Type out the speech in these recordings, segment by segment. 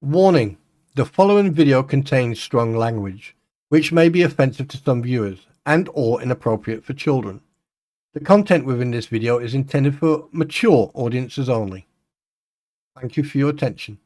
Warning: the following video contains strong language, which may be offensive to some viewers and/or inappropriate for children. The content within this video is intended for mature audiences only. Thank you for your attention.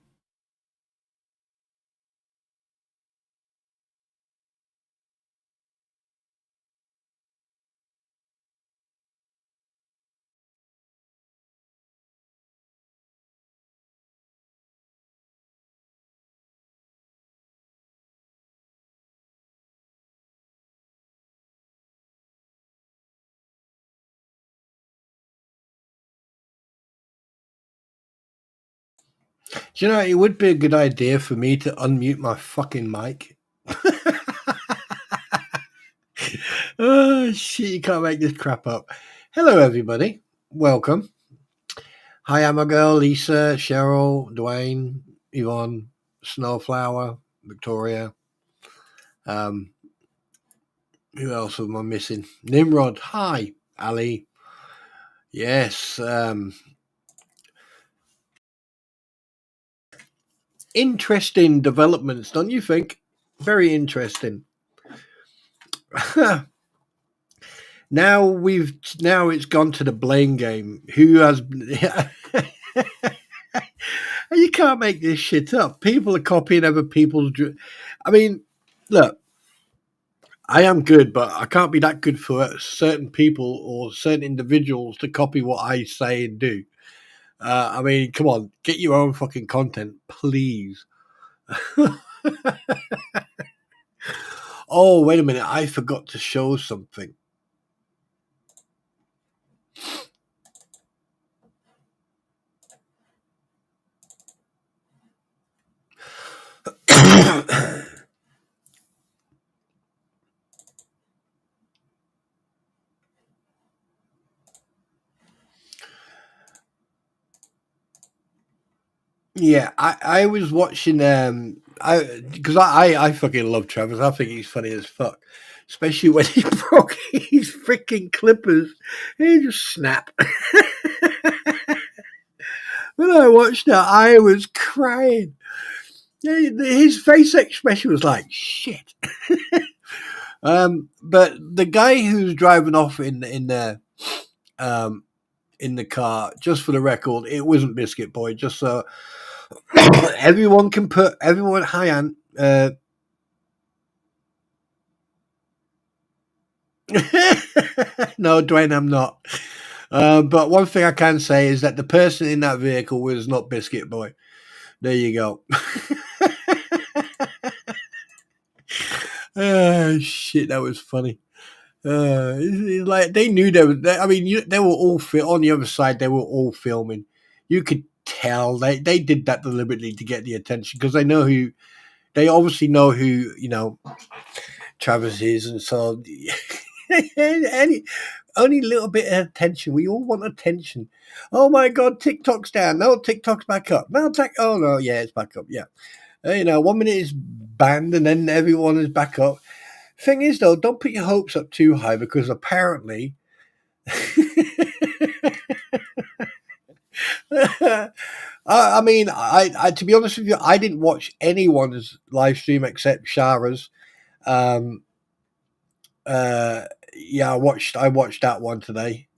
Do you know, it would be a good idea for me to unmute my fucking mic. Oh, shit, you can't make this crap up. Hello, everybody. Welcome. Hi, I'm a girl, Lisa, Cheryl, Dwayne, Yvonne, Snowflower, Victoria. Who else am I missing? Nimrod. Hi, Ali. Yes. Interesting developments, don't you think? Very interesting. Now it's gone to the blame game. Who has? You can't make this shit up. People are copying other people's. I mean, look, I am good, but I can't be that good for certain people or certain individuals to copy what I say and do. I mean, come on, get your own fucking content, please. Oh, wait a minute. I forgot to show something. Yeah, I was watching because I fucking love Travis. I think he's funny as fuck, especially when he broke his freaking clippers. He just snap. When I watched that, I was crying. His face expression was like shit. But the guy who's driving off in the car, just for the record, it wasn't Biscuit Boy. Just so everyone can put everyone. Hi, Ann. No, Dwayne, I'm not. But one thing I can say is that the person in that vehicle was not Biscuit Boy. There you go. Shit, that was funny. It's like they knew they were. I mean, they were all on the other side. They were all filming. You could tell they did that deliberately to get the attention because they know who. They obviously know who Travis is, and so any only little bit of attention. We all want attention. Oh my God, TikTok's down. No, TikTok's back up. No, oh no, yeah, it's back up. Yeah, 1 minute it's banned, and then everyone is back up. Thing is, though, don't put your hopes up too high because apparently. I mean, I to be honest with you, I didn't watch anyone's live stream except Shara's. Yeah, I watched that one today.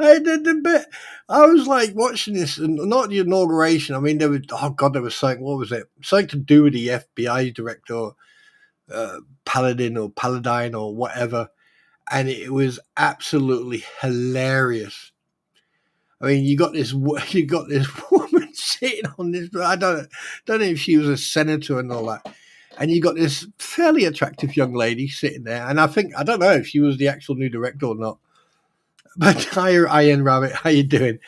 I did the bit. I was like watching this, and not the inauguration. I mean, there was there was something. What was it? Something to do with the FBI director, Paladin or Paladine or whatever, and it was absolutely hilarious. I mean, you got this woman sitting on this. I don't know if she was a senator and all that. And you got this fairly attractive young lady sitting there, and I don't know if she was the actual new director or not. But hi, Iron Rabbit, how you doing?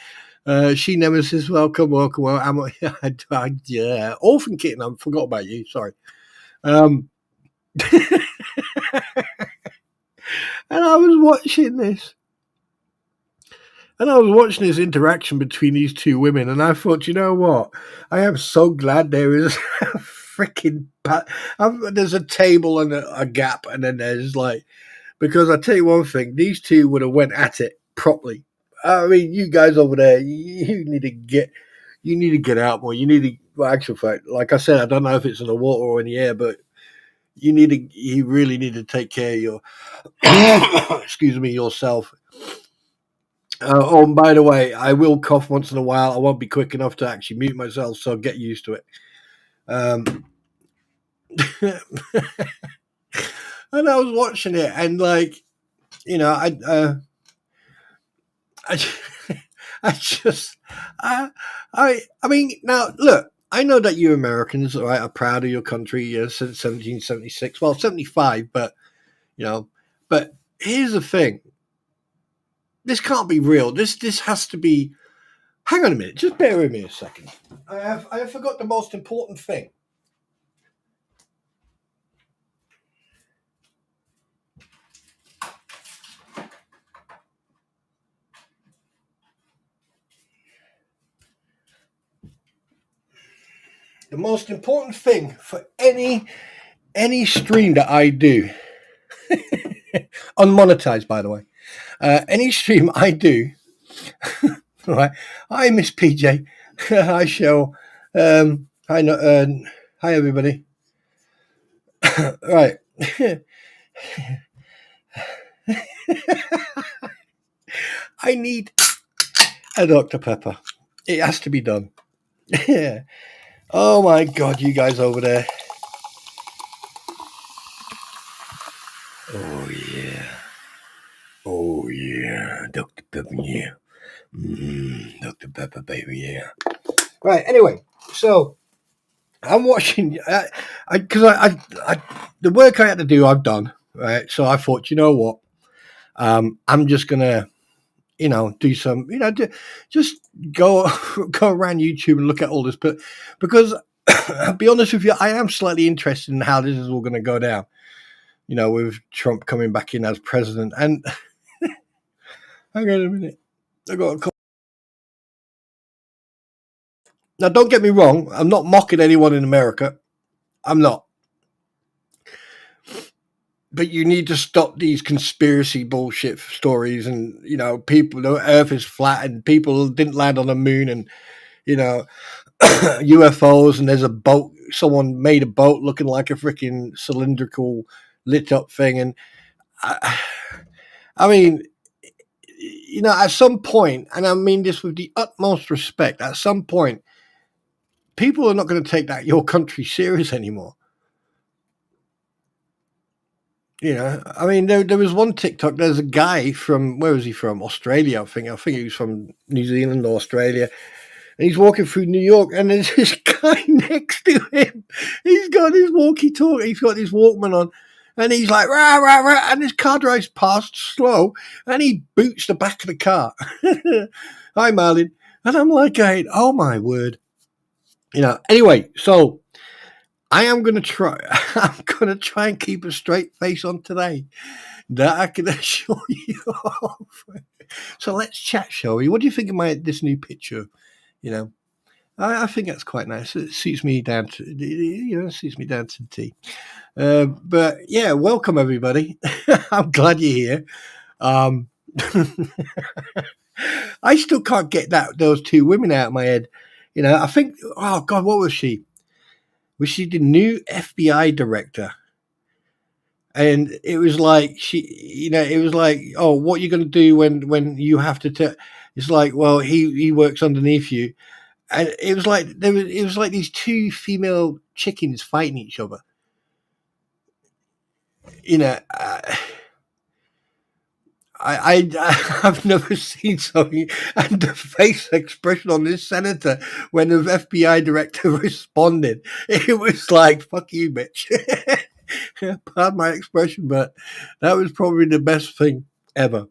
She never says welcome. Yeah, Orphan Kitten. I forgot about you. Sorry. And I was watching this. And I was watching this interaction between these two women, and I thought, you know what? I am so glad there is a freaking. There's a table and a gap, and then there's like, because I tell you one thing, these two would have went at it properly. I mean, you guys over there, you need to get out more. You need to, well, actual fact, like I said, I don't know if it's in the water or in the air, but you really need to take care of your, excuse me, yourself. Oh, and by the way, I will cough once in a while. I won't be quick enough to actually mute myself, so get used to it. And I was watching it, and like, you know, I, I just, I mean, now look, I know that you Americans, right, are proud of your country, since 1776. Well, 75, but you know, but here's the thing: this can't be real. This has to be. Hang on a minute, just bear with me a second. I have forgot the most important thing. The most important thing for any stream that I do, unmonetized by the way, any stream I do, right? Hi, Miss PJ. Hi, Cheryl. Hi, everybody. Right. I need a Dr. Pepper. It has to be done. Oh my God, you guys over there. Oh yeah. Oh yeah. Dr. Pepper, yeah. Dr. Pepper, baby, yeah. Right, anyway, so I'm watching, because I the work I had to do, I've done, right? So I thought, you know what? I'm just going to, do some, just go around YouTube and look at all this. But because I'll be honest with you, I am slightly interested in how this is all going to go down, with Trump coming back in as president. And hang on a minute. I got a call. Now, don't get me wrong. I'm not mocking anyone in America. I'm not. But you need to stop these conspiracy bullshit stories, and people, the Earth is flat, and people didn't land on the moon, and UFOs, and there's a boat. Someone made a boat looking like a freaking cylindrical, lit up thing, and I mean, at some point, and I mean this with the utmost respect, at some point, people are not going to take your country serious anymore. I mean, there was one TikTok. There's a guy from, where was he from? Australia, I think. I think he was from New Zealand or Australia. And he's walking through New York, and there's this guy next to him. He's got his walkie-talkie. He's got his Walkman on, and he's like, rah, rah, rah. And this car drives past slow, and he boots the back of the car. Hi, Marlin. And I'm like, oh, my word. Anyway, so I am going to try. I'm going to try and keep a straight face on today. That I can assure you of. So let's chat, shall we? What do you think of this new picture? I think that's quite nice. It suits me down to the T. But yeah, welcome everybody. I'm glad you're here. I still can't get those two women out of my head. I think, oh God, what was she? Was she the new FBI director? And it was like it was like, oh, what are you going to do when you have to? It's like, well, he works underneath you, and it was like it was like these two female chickens fighting each other. I've never seen something, and the face expression on this senator when the FBI director responded, it was like, fuck you, bitch. Pardon my expression, but that was probably the best thing ever.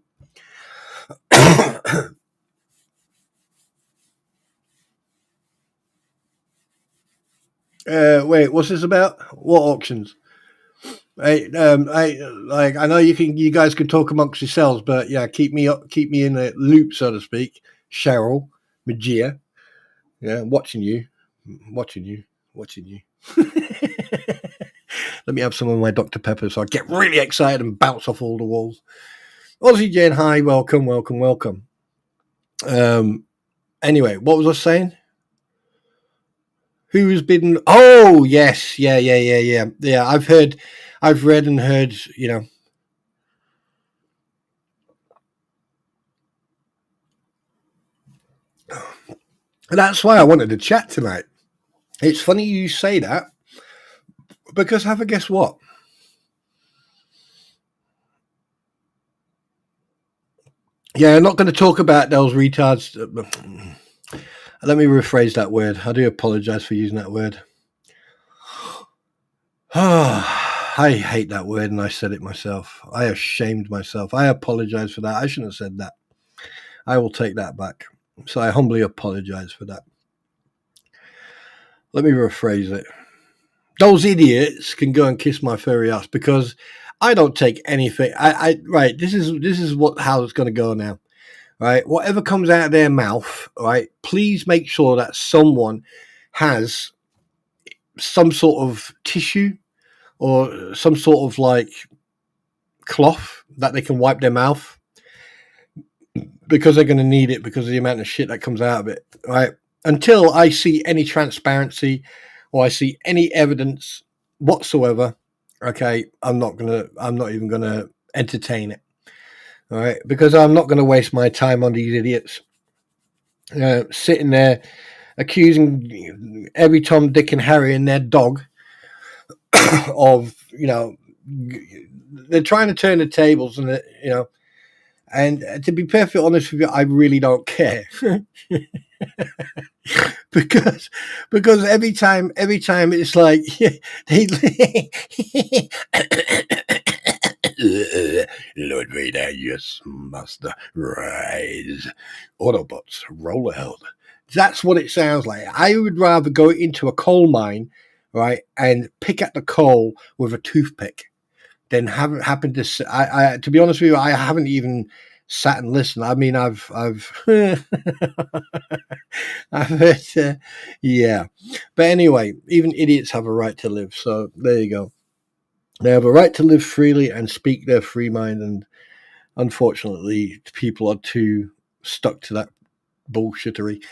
Wait, what's this about? What auctions? I know you guys can talk amongst yourselves, but yeah, keep me in the loop, so to speak. Cheryl, Magia, yeah, watching you. watching you. Let me have some of my Dr. Pepper so I get really excited and bounce off all the walls. Aussie Jane, hi, welcome. Anyway, what was I saying? Who's been? Oh, yes, yeah. I've read and heard. That's why I wanted to chat tonight. It's funny you say that because have a guess what? Yeah, I'm not going to talk about those retards. Let me rephrase that word. I do apologize for using that word. I hate that word, and I said it myself. I ashamed myself. I apologize for that. I shouldn't have said that. I will take that back. So I humbly apologize for that. Let me rephrase it. Those idiots can go and kiss my furry ass because I don't take anything. Right. This is how it's going to go now. Right. Whatever comes out of their mouth. Right. Please make sure that someone has some sort of tissue or some sort of like cloth that they can wipe their mouth because they're going to need it because of the amount of shit that comes out of it. Right. Until I see any transparency or I see any evidence whatsoever, okay, I'm not even gonna entertain it. All right, because I'm not gonna waste my time on these idiots sitting there accusing every Tom, Dick, and Harry and their dog of they're trying to turn the tables and and to be perfectly honest with you, I really don't care. because every time it's like Lord Vader, yes, Master, rise. Autobots, roll ahead. That's what it sounds like. I would rather go into a coal mine, right, and pick at the coal with a toothpick than have it happen to. I to be honest with you, I haven't even sat and listened. I mean, I've I've heard, yeah. But anyway, even idiots have a right to live. So there you go. They have a right to live freely and speak their free mind. And unfortunately, people are too stuck to that bullshittery.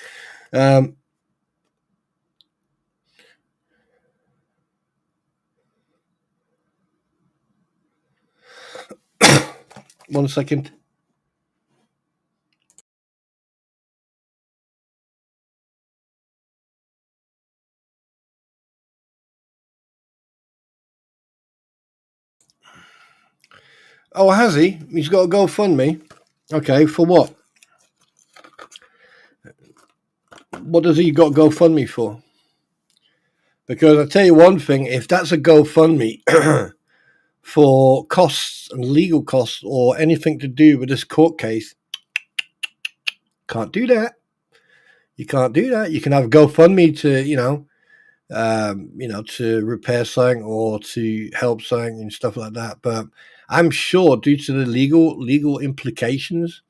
One second. Oh, has he? He's got a GoFundMe. Okay, for what? What does he got GoFundMe for? Because I tell you one thing, if that's a GoFundMe for costs and legal costs or anything to do with this court case, can't do that. You can't do that. You can have GoFundMe to, to repair something or to help something and stuff like that. But I'm sure due to the legal implications,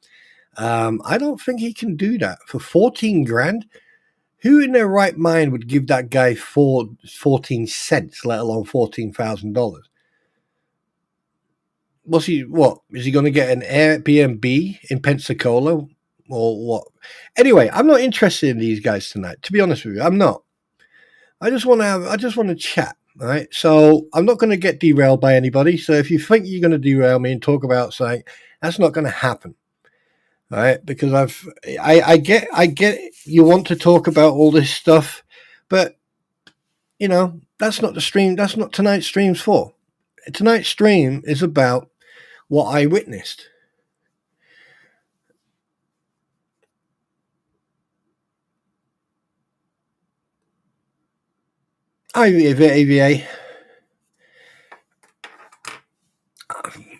I don't think he can do that for 14 grand. Who in their right mind would give that guy 14 cents, let alone $14,000? What is he going to get an Airbnb in Pensacola or what? Anyway, I'm not interested in these guys tonight. To be honest with you, I'm not. I just want to chat. All right. So I'm not going to get derailed by anybody. So if you think you're going to derail me and talk about something, that's not going to happen. All right. Because I get you want to talk about all this stuff, but that's not the stream. That's not tonight's stream's for. Tonight's stream is about what I witnessed. AVA.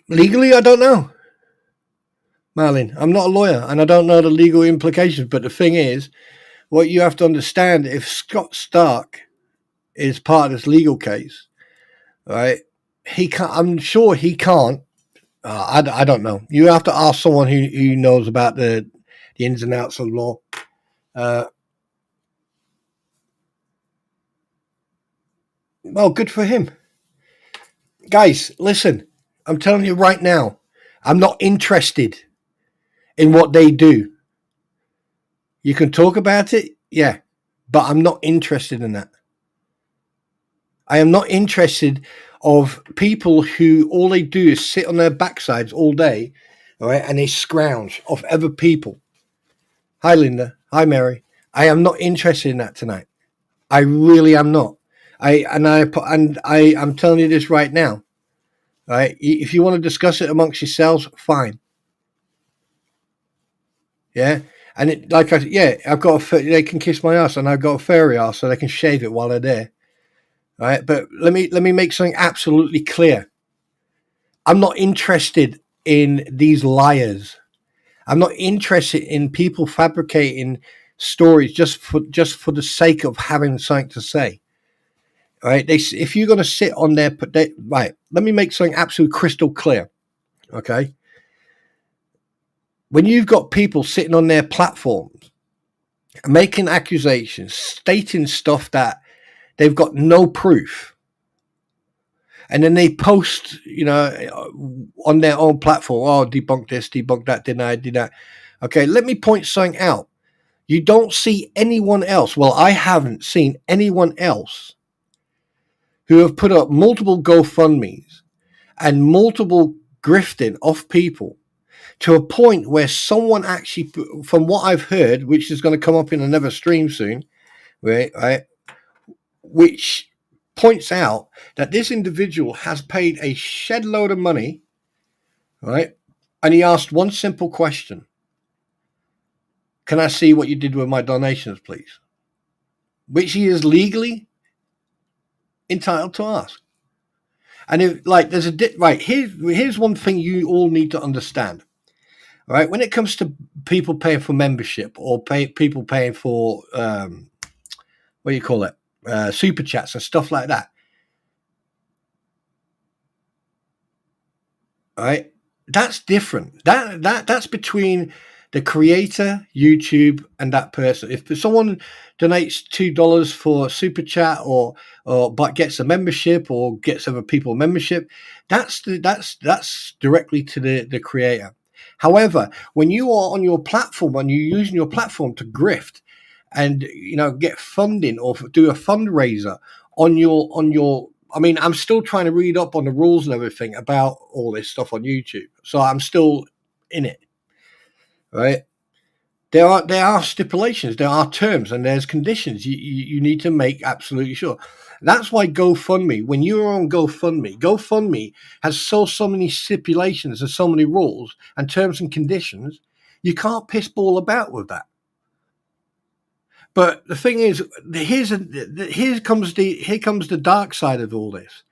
Legally, I don't know. Marlene, I'm not a lawyer and I don't know the legal implications. But the thing is, what you have to understand, if Scott Stark is part of this legal case, right, he can't, I'm sure he can't. I don't know. You have to ask someone who knows about the ins and outs of law. Well, good for him. Guys, listen, I'm telling you right now, I'm not interested in what they do. You can talk about it, yeah, but I'm not interested in that. I am not interested of people who all they do is sit on their backsides all day, all right, and they scrounge off other people. Hi, Linda. Hi, Mary. I am not interested in that tonight. I really am not. I'm telling you this right now. Right? If you want to discuss it amongst yourselves, fine. Yeah. And it, like I, yeah, I've got they can kiss my ass, and I've got a furry ass, so they can shave it while they're there. Right. But let me make something absolutely clear. I'm not interested in these liars. I'm not interested in people fabricating stories just for the sake of having something to say. Right? If you're going to sit on there, right? Let me make something absolutely crystal clear. Okay. When you've got people sitting on their platforms making accusations, stating stuff that they've got no proof, and then they post, on their own platform, oh, debunk this, debunk that, deny that. Okay, let me point something out. You don't see anyone else. Well, I haven't seen anyone else who have put up multiple GoFundMes and multiple grifting off people to a point where someone actually, from what I've heard, which is going to come up in another stream soon, right, which points out that this individual has paid a shed load of money, right, and he asked one simple question: "Can I see what you did with my donations, please?" Which he is legally entitled to ask. And if there's right here's one thing you all need to understand. Right, when it comes to people paying for membership or people paying for what do you call it, super chats and stuff like that, right? That's different. That's between the creator, YouTube, and that person. If someone donates $2 for super chat or but gets a membership or gets other people membership, that's directly to the creator. However, when you are on your platform and you're using your platform to grift and get funding or do a fundraiser on your I mean, I'm still trying to read up on the rules and everything about all this stuff on YouTube, so I'm still in it, right? There are stipulations, there are terms, and there's conditions you need to make absolutely sure. That's why GoFundMe, when you're on GoFundMe has so many stipulations and so many rules and terms and conditions. You can't piss ball about with that. But the thing is, here comes the dark side of all this.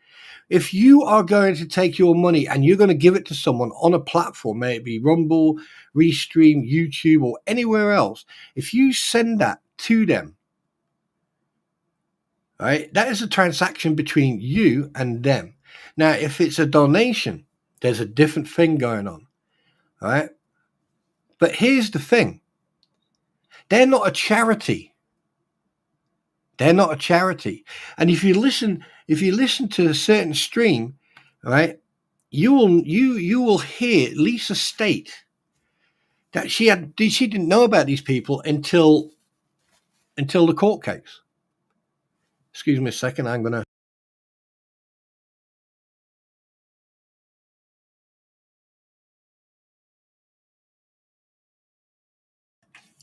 If you are going to take your money and you're going to give it to someone on a platform, may it be Rumble, Restream, YouTube, or anywhere else, if you send that to them, right, that is a transaction between you and them. Now, if it's a donation, there's a different thing going on, right? But here's the thing: they're not a charity. They're not a charity. And if you listen to a certain stream, right, you will hear Lisa state that she didn't know about these people until the court case. Excuse me a second, I'm gonna.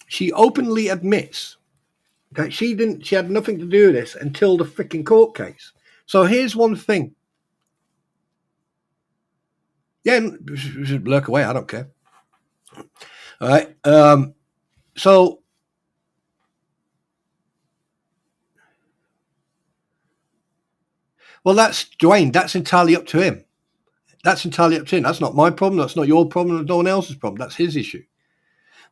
She openly admits that she had nothing to do with this until the freaking court case. So here's one thing. Yeah, lurk away. I don't care. All right. So, well, that's Dwayne. That's entirely up to him. That's entirely up to him. That's not my problem. That's not your problem. That's no one else's problem. That's his issue.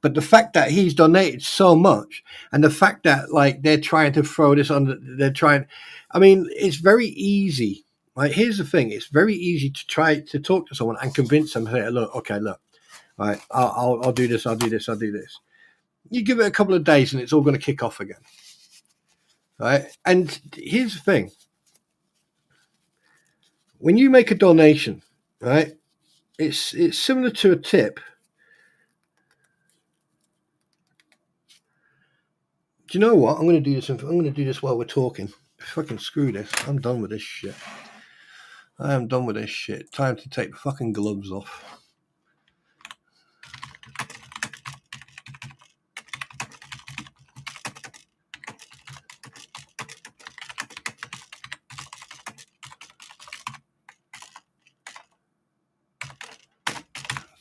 But the fact that he's donated so much, and the fact that they're trying to throw this on, they're trying. I mean, it's very easy. Right, here's the thing: it's very easy to try to talk to someone and convince them. Say, look, okay, look, right, I'll do this, I'll do this, I'll do this. You give it a couple of days, and it's all going to kick off again. Right, and here's the thing: when you make a donation, right, it's similar to a tip. Do you know what? I'm going to do this. I'm going to do this while we're talking. Fucking screw this. I'm done with this shit. I am done with this shit. Time to take the fucking gloves off.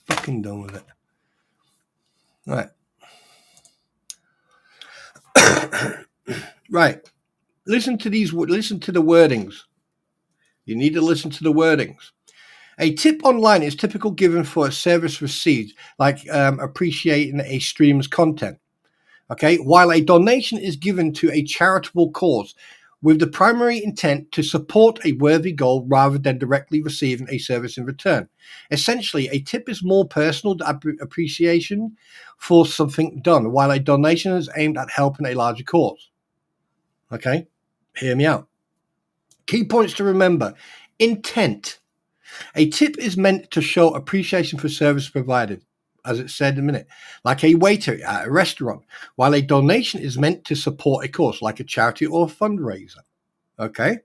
Fucking done with it. Right. Right. Listen to the wordings. You need to listen to the wordings. A tip online is typical given for a service received, like appreciating a stream's content. Okay, while a donation is given to a charitable cause with the primary intent to support a worthy goal rather than directly receiving a service in return. Essentially, a tip is more personal appreciation for something done, while a donation is aimed at helping a larger cause. Okay, hear me out. Key points to remember. Intent. A tip is meant to show appreciation for service provided, as it said a minute, like a waiter at a restaurant, while a donation is meant to support a cause, like a charity or a fundraiser. Okay?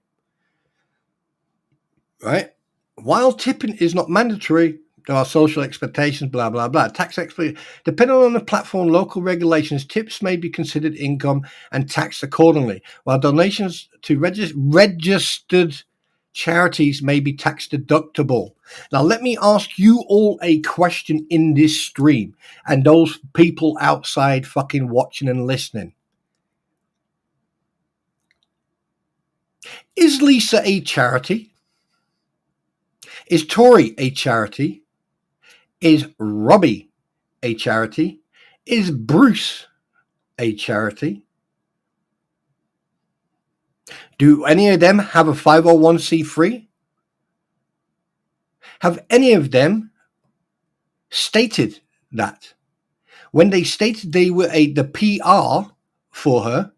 Right? While tipping is not mandatory, there are social expectations, blah, blah, blah. Tax expectations. Depending on the platform, local regulations, tips may be considered income and taxed accordingly, while donations to registered charities may be tax deductible. Now, let me ask you all a question in this stream and those people outside fucking watching and listening. Is Lisa a charity? Is Tori a charity? Is Robbie a charity? Is Bruce a charity? Do any of them have a 501c3? Have any of them stated that? When they stated they were the PR for her.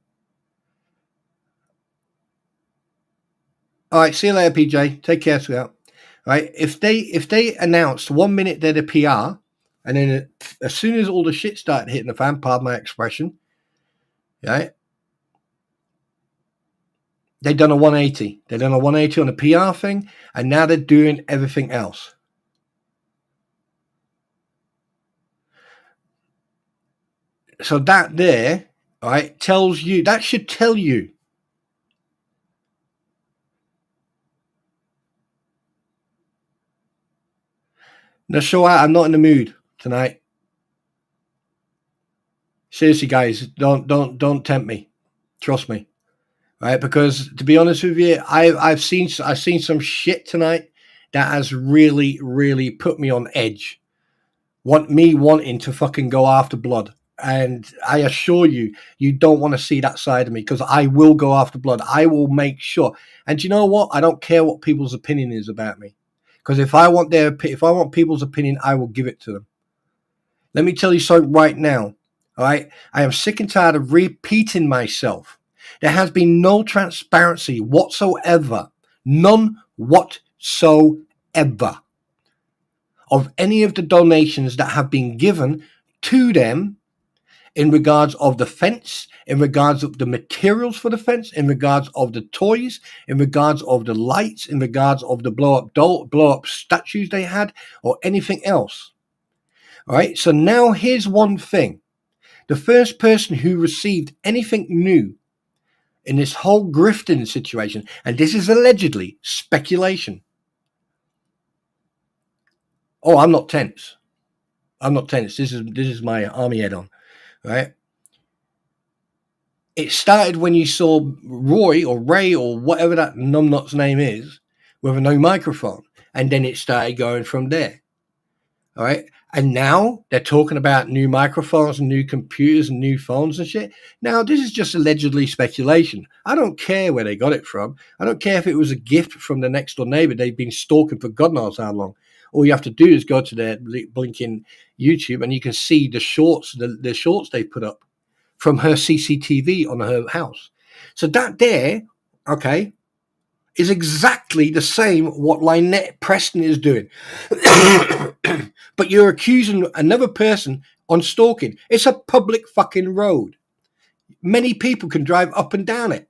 All right, see you later, PJ. Take care, sweetheart. Right? If they announced 1 minute they're the PR, and then as soon as all the shit started hitting the fan, pardon my expression, right? They've done a 180. They've done a 180 on the PR thing, and now they're doing everything else. So that there, right, tells you, that should tell you. Now, show out, I'm not in the mood tonight. Seriously, guys, don't tempt me. Trust me, right? Because to be honest with you, I've seen some shit tonight that has really, really put me on edge. Wanting to fucking go after blood. And I assure you, you don't want to see that side of me, because I will go after blood. I will make sure. And you know what? I don't care what people's opinion is about me, because if I want people's opinion, I will give it to them. Let me tell you something right now. All right, I am sick and tired of repeating myself. There has been no transparency whatsoever, none whatsoever, of any of the donations that have been given to them in regards of the fence, in regards of the materials for the fence, in regards of the toys, in regards of the lights, in regards of the blow up statues they had, or anything else. All right, so now here's one thing. The first person who received anything new in this whole grifting situation, and this is allegedly speculation. Oh, I'm not tense. This is my army head on, right? It started when you saw Roy or Ray or whatever that numbnut's name is with a no microphone, and then it started going from there. All right. And now they're talking about new microphones and new computers and new phones and shit. Now, this is just allegedly speculation. I don't care where they got it from. I don't care if it was a gift from the next door neighbor they've been stalking for God knows how long. All you have to do is go to their blinking YouTube, and you can see the shorts they put up from her CCTV on her house. So that there, okay, is exactly the same what Lynette Preston is doing. But you're accusing another person on stalking. It's a public fucking road. Many people can drive up and down it.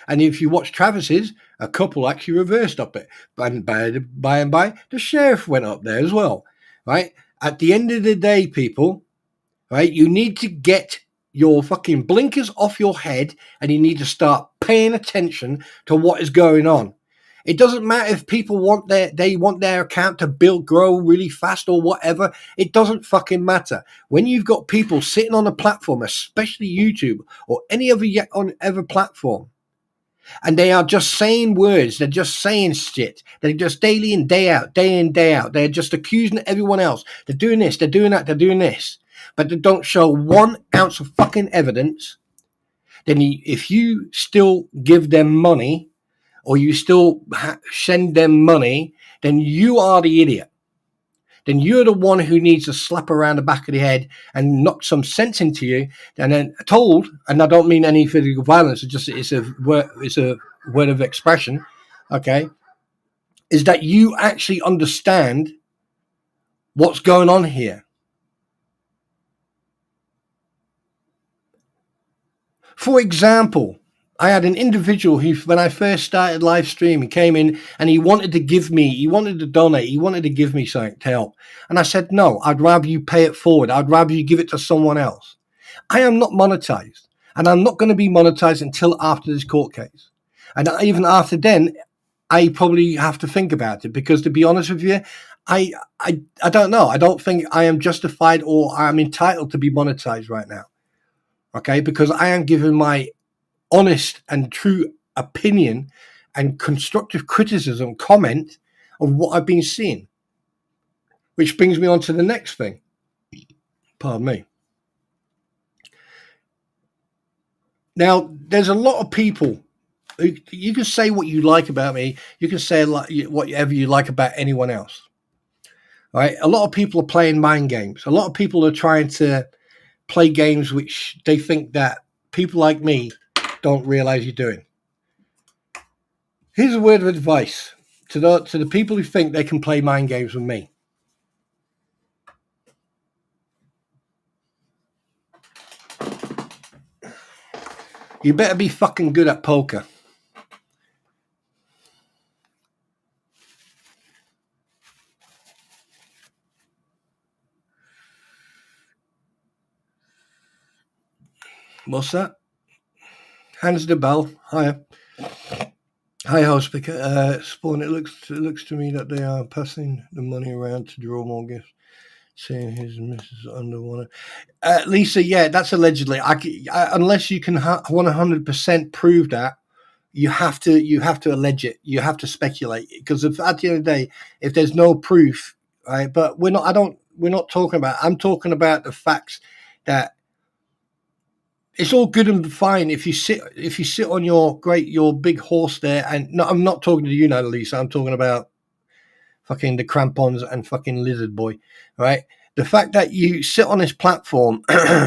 And if you watch Travis's, a couple actually reversed up it. And by and by, the sheriff went up there as well, right? At the end of the day, people, right, you need to get your fucking blinkers off your head and you need to start paying attention to what is going on. It doesn't matter if people want their account to grow really fast or whatever. It doesn't fucking matter. When you've got people sitting on a platform, especially YouTube or any other platform, and they are just saying words, they're just saying shit, they're just day in, day out, they're just accusing everyone else. They're doing this, they're doing that, they're doing this, but they don't show 1 ounce of fucking evidence. Then if you still give them money, or you still send them money, then you are the idiot. Then you're the one who needs to slap around the back of the head and knock some sense into you, and then told, and I don't mean any physical violence, it's a word of expression, okay, is that you actually understand what's going on here. For example, I had an individual who, when I first started live stream, he came in and he wanted to donate, he wanted to give me something to help. And I said, no, I'd rather you pay it forward. I'd rather you give it to someone else. I am not monetized, and I'm not going to be monetized until after this court case. And even after then, I probably have to think about it, because to be honest with you, I don't know. I don't think I am justified or I'm entitled to be monetized right now. Okay, because I am giving my honest and true opinion and constructive criticism, comment of what I've been seeing. Which brings me on to the next thing. Pardon me. Now, there's a lot of people. You can say what you like about me. You can say whatever you like about anyone else. Right? A lot of people are playing mind games. A lot of people are trying to play games which they think that people like me don't realize you're doing. Here's a word of advice to the people who think they can play mind games with me. You better be fucking good at poker. What's that? Hands the bell. Hiya. Hi, house speaker. Spawn, it looks to me that they are passing the money around to draw more gifts, saying his missus under one. Lisa, yeah, that's allegedly. Unless you can 100% prove that, you have to allege it. You have to speculate, because if at the end of the day, if there's no proof, right? But we're not talking about. I'm talking about the facts that. It's all good and fine if you sit on your big horse there, and no, I'm not talking to you now, Lisa. I'm talking about fucking the crampons and fucking lizard boy, right? The fact that you sit on this platform,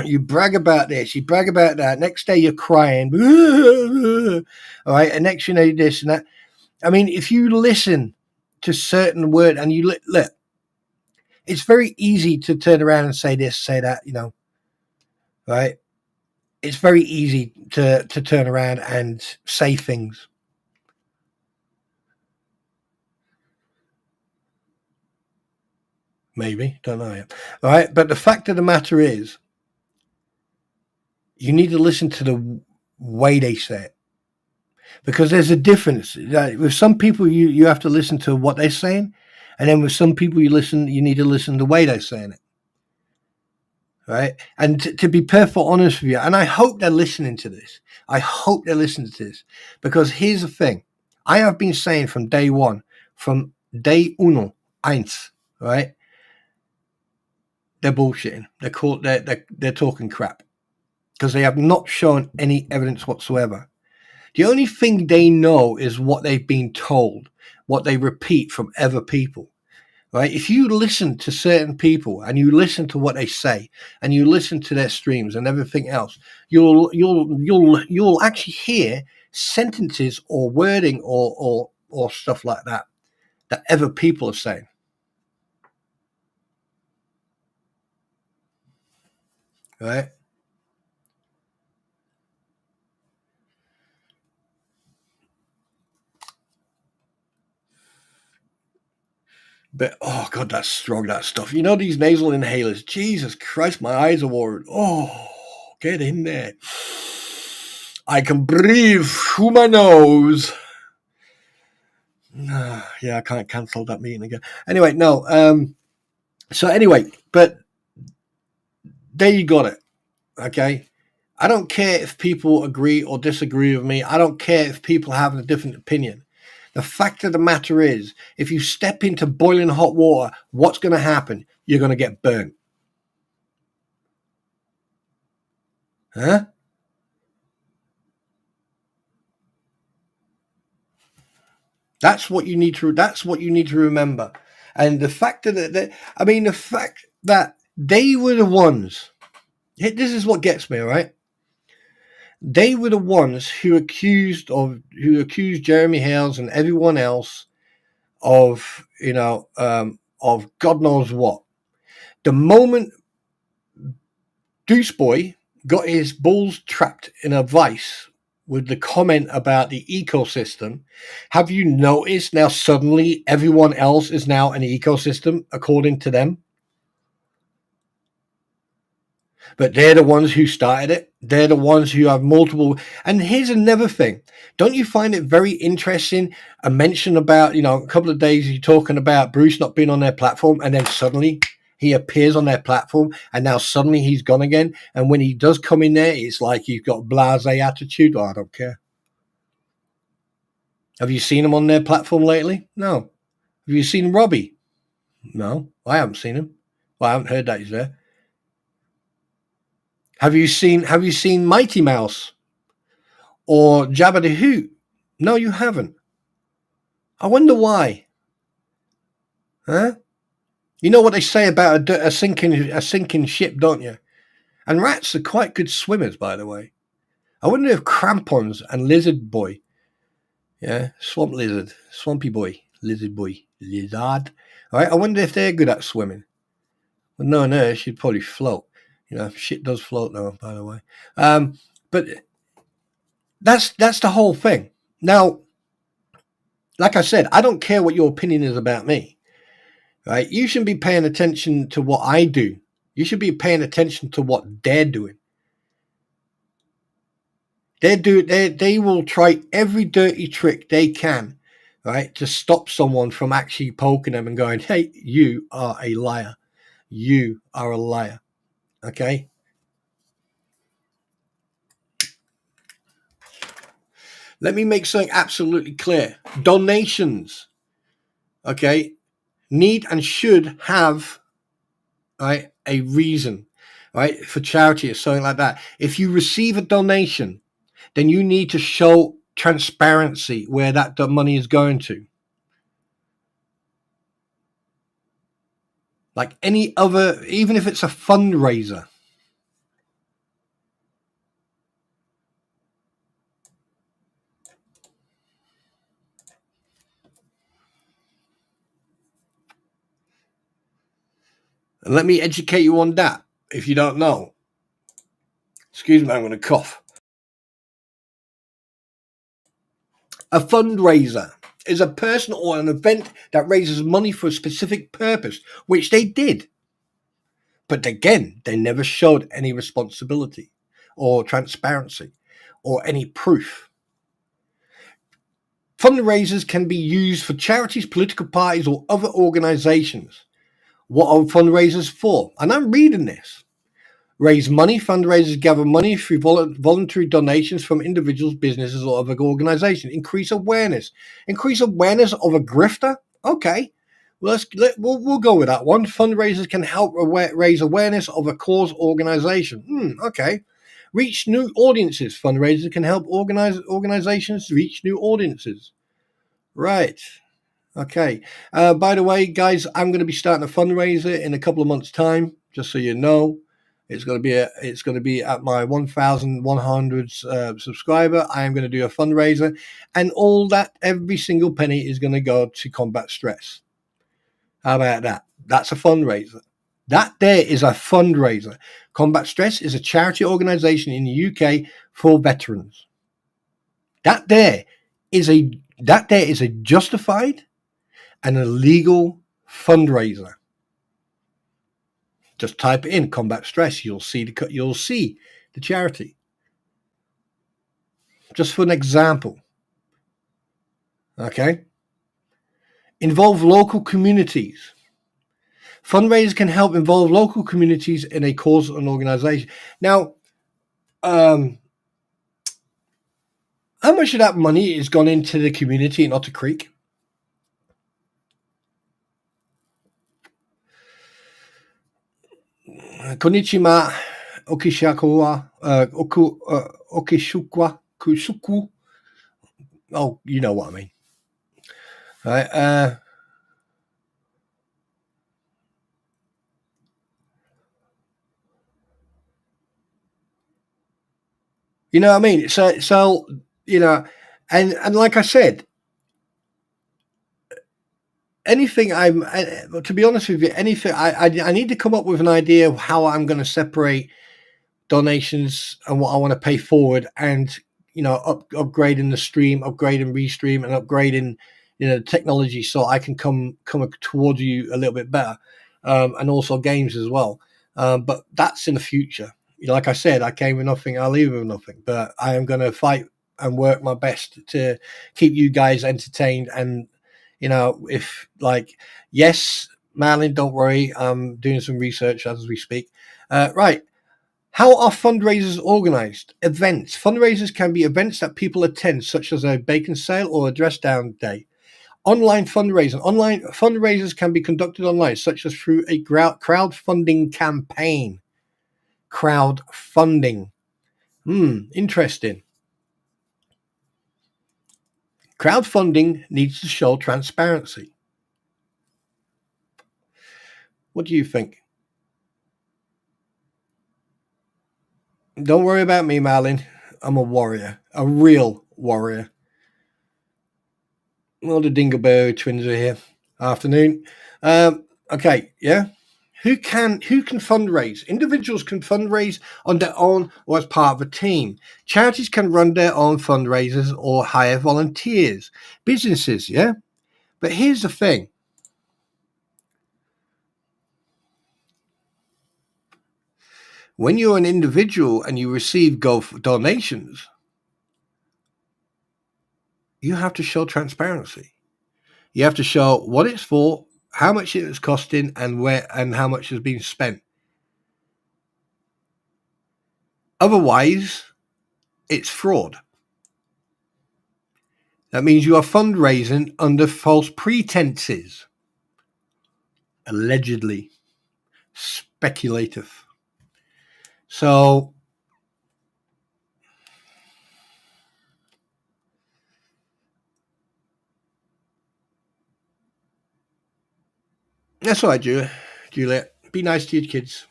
you brag about this, you brag about that. Next day you're crying, all right, and next you know this and that. I mean, if you listen to certain word and you look, it's very easy to turn around and say this, say that, right? It's very easy to turn around and say things. Maybe, don't know yet. All right, but the fact of the matter is, you need to listen to the way they say it, because there's a difference. With some people, you have to listen to what they're saying, and then with some people, you need to listen to the way they're saying it. Right? And to be perfectly honest with you, and I hope they're listening to this. I hope they're listening to this, because here's the thing. I have been saying from day one, from day uno, eins, right? They're bullshitting. They're talking crap, because they have not shown any evidence whatsoever. The only thing they know is what they've been told, what they repeat from other people. Right? If you listen to certain people and you listen to what they say and you listen to their streams and everything else, you'll actually hear sentences or wording or or stuff like that ever people are saying. Right? But, oh, God, that's strong, that stuff. You know, these nasal inhalers, Jesus Christ, my eyes are watering. Oh, get in there. I can breathe through my nose. Yeah, I can't cancel that meeting again. Anyway, no. So anyway, but there you got it. Okay. I don't care if people agree or disagree with me. I don't care if people have a different opinion. The fact of the matter is, if you step into boiling hot water, what's going to happen? You're going to get burnt. Huh? That's what you need to remember. And the fact that the fact that they were the ones. This is what gets me, all right? They were the ones who accused Jeremy Hales and everyone else of of God knows what. The moment Deuce Boy got his balls trapped in a vice with the comment about the ecosystem, have you noticed now suddenly everyone else is now an ecosystem according to them? But they're the ones who started it. They're the ones who have multiple. And here's another thing. Don't you find it very interesting? A mention about, a couple of days you're talking about Bruce not being on their platform, and then suddenly he appears on their platform, and now suddenly he's gone again. And when he does come in there, it's like he's got a blasé attitude. Oh, I don't care. Have you seen him on their platform lately? No. Have you seen Robbie? No, I haven't seen him. Well, I haven't heard that he's there. Have you seen Mighty Mouse or Jabba the Hoot? No, you haven't. I wonder why. Huh? You know what they say about a sinking ship, don't you? And rats are quite good swimmers, by the way. I wonder if crampons and lizard boy, swamp lizard, swampy boy, lizard boy, lizard. All right, I wonder if they're good at swimming. Well, no, she'd probably float. Shit does float though, by the way. But that's the whole thing. Now, like I said, I don't care what your opinion is about me. Right? You shouldn't be paying attention to what I do. You should be paying attention to what they're doing. They will try every dirty trick they can, right, to stop someone from actually poking them and going, "Hey, you are a liar. You are a liar." Okay? Let me make something absolutely clear. Donations, okay, need and should have, right, a reason, right, for charity or something like that. If you receive a donation, then you need to show transparency where that money is going to. Like any other, even if it's a fundraiser. And let me educate you on that if you don't know. Excuse me, I'm going to cough. A fundraiser is a person or an event that raises money for a specific purpose, which they did. But again, they never showed any responsibility or transparency or any proof. Fundraisers can be used for charities, political parties, or other organizations. What are fundraisers for? And I'm reading this. Raise money. Fundraisers gather money through voluntary donations from individuals, businesses, or other organizations. Increase awareness. Increase awareness of a grifter? Okay. We'll go with that one. Fundraisers can help raise awareness of a cause organization. Okay. Reach new audiences. Fundraisers can help organizations reach new audiences. Right. Okay. By the way, guys, I'm going to be starting a fundraiser in a couple of months' time, just so you know. It's going to be at my 1,100 subscriber. I am going to do a fundraiser, and all that, every single penny is going to go to combat stress. How about that? That's a fundraiser. That there is a fundraiser. Combat Stress is a charity organisation in the UK for veterans. That there is a justified and a legal fundraiser. Just type it in, Combat Stress. You'll see the charity. Just for an example. Okay. Involve local communities. Fundraisers can help involve local communities in a cause and organisation. Now, how much of that money is gone into the community in Otter Creek? Konnichiwa, Okishakawa, Okishukwa, Kusuku. Oh, you know what I mean. Right. You know what I mean? So you know, and like I said, anything to be honest with you, anything I need to come up with an idea of how I'm going to separate donations and what I want to pay forward, and upgrading the stream, upgrading restream, and upgrading the technology so I can come towards you a little bit better, and also games as well. But that's in the future. Like I said, I came with nothing, I'll leave with nothing. But I am going to fight and work my best to keep you guys entertained. And if yes, Marlon, don't worry, I'm doing some research as we speak. Right. How are fundraisers organized? Events. Fundraisers can be events that people attend, such as a bacon sale or a dress down day. Online fundraising. Online fundraisers can be conducted online, such as through a crowdfunding campaign. Crowdfunding. Interesting. Crowdfunding needs to show transparency. What do you think? Don't worry about me, Marlin. I'm a warrior. A real warrior. Well, the Dingleberry twins are here. Afternoon. Okay, yeah. Who can fundraise? Individuals can fundraise on their own or as part of a team. Charities can run their own fundraisers or hire volunteers. Businesses, yeah. But here's the thing. When you're an individual and you receive donations, you have to show transparency. You have to show what it's for, how much it is costing, and where and how much has been spent. Otherwise, it's fraud. That means you are fundraising under false pretenses. Allegedly. Speculative. So, that's all right, Juliet. Be nice to your kids.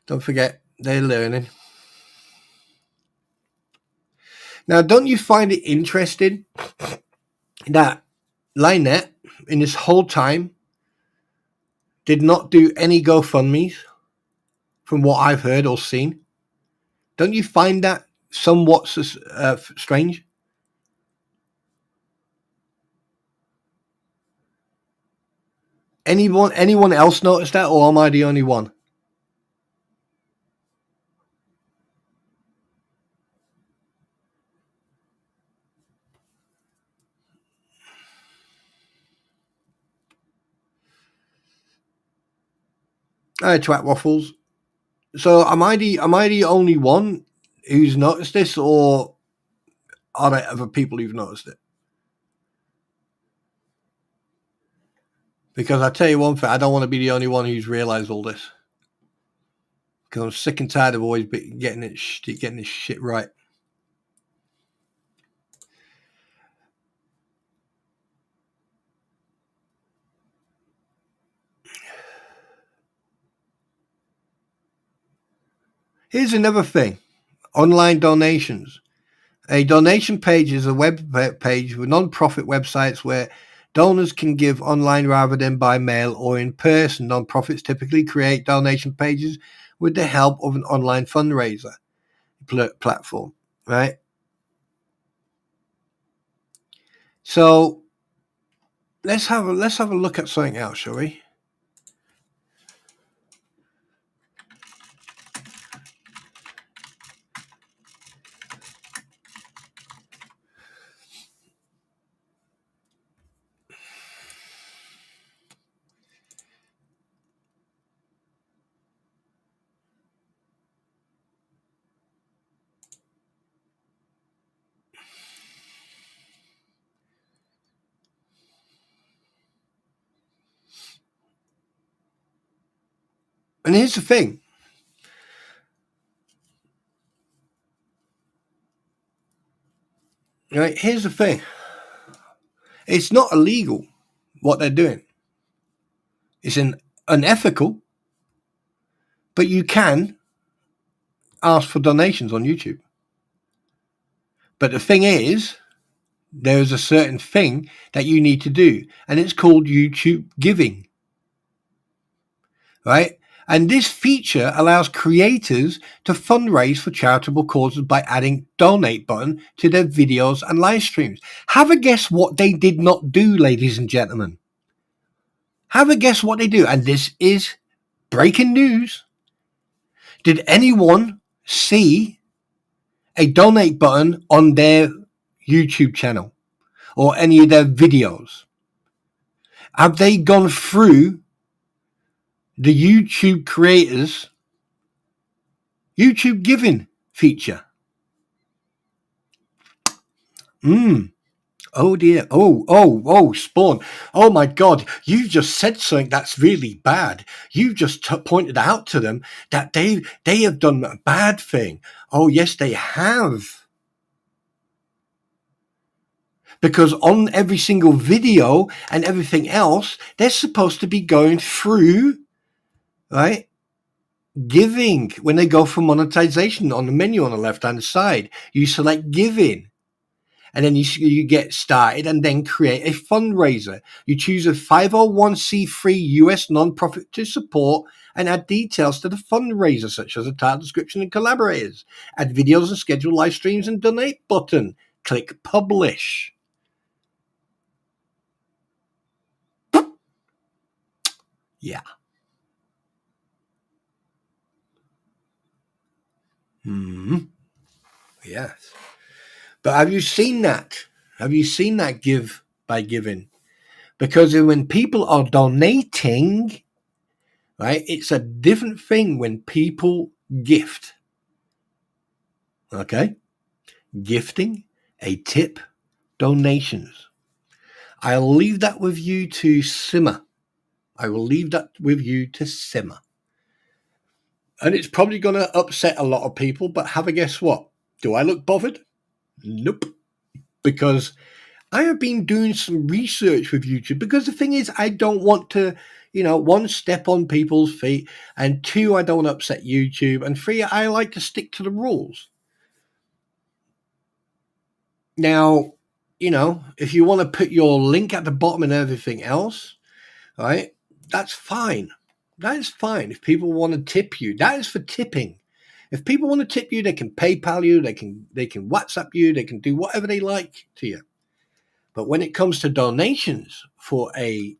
Don't forget, they're learning. Now, don't you find it interesting that Lynette, in this whole time, did not do any GoFundMes from what I've heard or seen? Don't you find that somewhat strange? Anyone else notice that, or am I the only one? Twat waffles. So am I the only one who's noticed this, or are there other people who've noticed it? Because I tell you one thing, I don't want to be the only one who's realised all this. Because I'm sick and tired of always getting this shit right. Here's another thing. Online donations. A donation page is a web page with non-profit websites where donors can give online rather than by mail or in person. Non-profits typically create donation pages with the help of an online fundraiser platform, right? So let's have a look at something else, shall we? And here's the thing. Right? Here's the thing. It's not illegal what they're doing. It's unethical, but you can ask for donations on YouTube. But the thing is, there's a certain thing that you need to do, and it's called YouTube giving, right? And this feature allows creators to fundraise for charitable causes by adding donate button to their videos and live streams. Have a guess what they did not do, ladies and gentlemen. Have a guess what they do. And this is breaking news. Did anyone see a donate button on their YouTube channel or any of their videos? Have they gone through the YouTube creators YouTube giving feature? Oh dear. Oh, Spawn. Oh my God. You've just said something that's really bad. You've just pointed out to them that they have done a bad thing. Oh yes, they have. Because on every single video and everything else, they're supposed to be going through, right? Giving. When they go for monetization on the menu on the left-hand side, you select giving. And then you get started and then create a fundraiser. You choose a 501c3 US nonprofit to support and add details to the fundraiser, such as a title, description, and collaborators. Add videos and schedule live streams and donate button. Click publish. Yeah. Yes. But have you seen that? Have you seen that give by giving? Because when people are donating, right, it's a different thing when people gift. Okay? Gifting, a tip, donations. I'll leave that with you to simmer. I will leave that with you to simmer. And it's probably going to upset a lot of people, but have a guess what? Do I look bothered? Nope. Because I have been doing some research with YouTube, because the thing is, I don't want to, one, step on people's feet, and two, I don't want to upset YouTube, and three, I like to stick to the rules. Now, if you want to put your link at the bottom and everything else, right, that's fine. That is fine. If people want to tip you, that is for tipping. If people want to tip you, they can PayPal you, they can WhatsApp you, they can do whatever they like to you. But when it comes to donations for a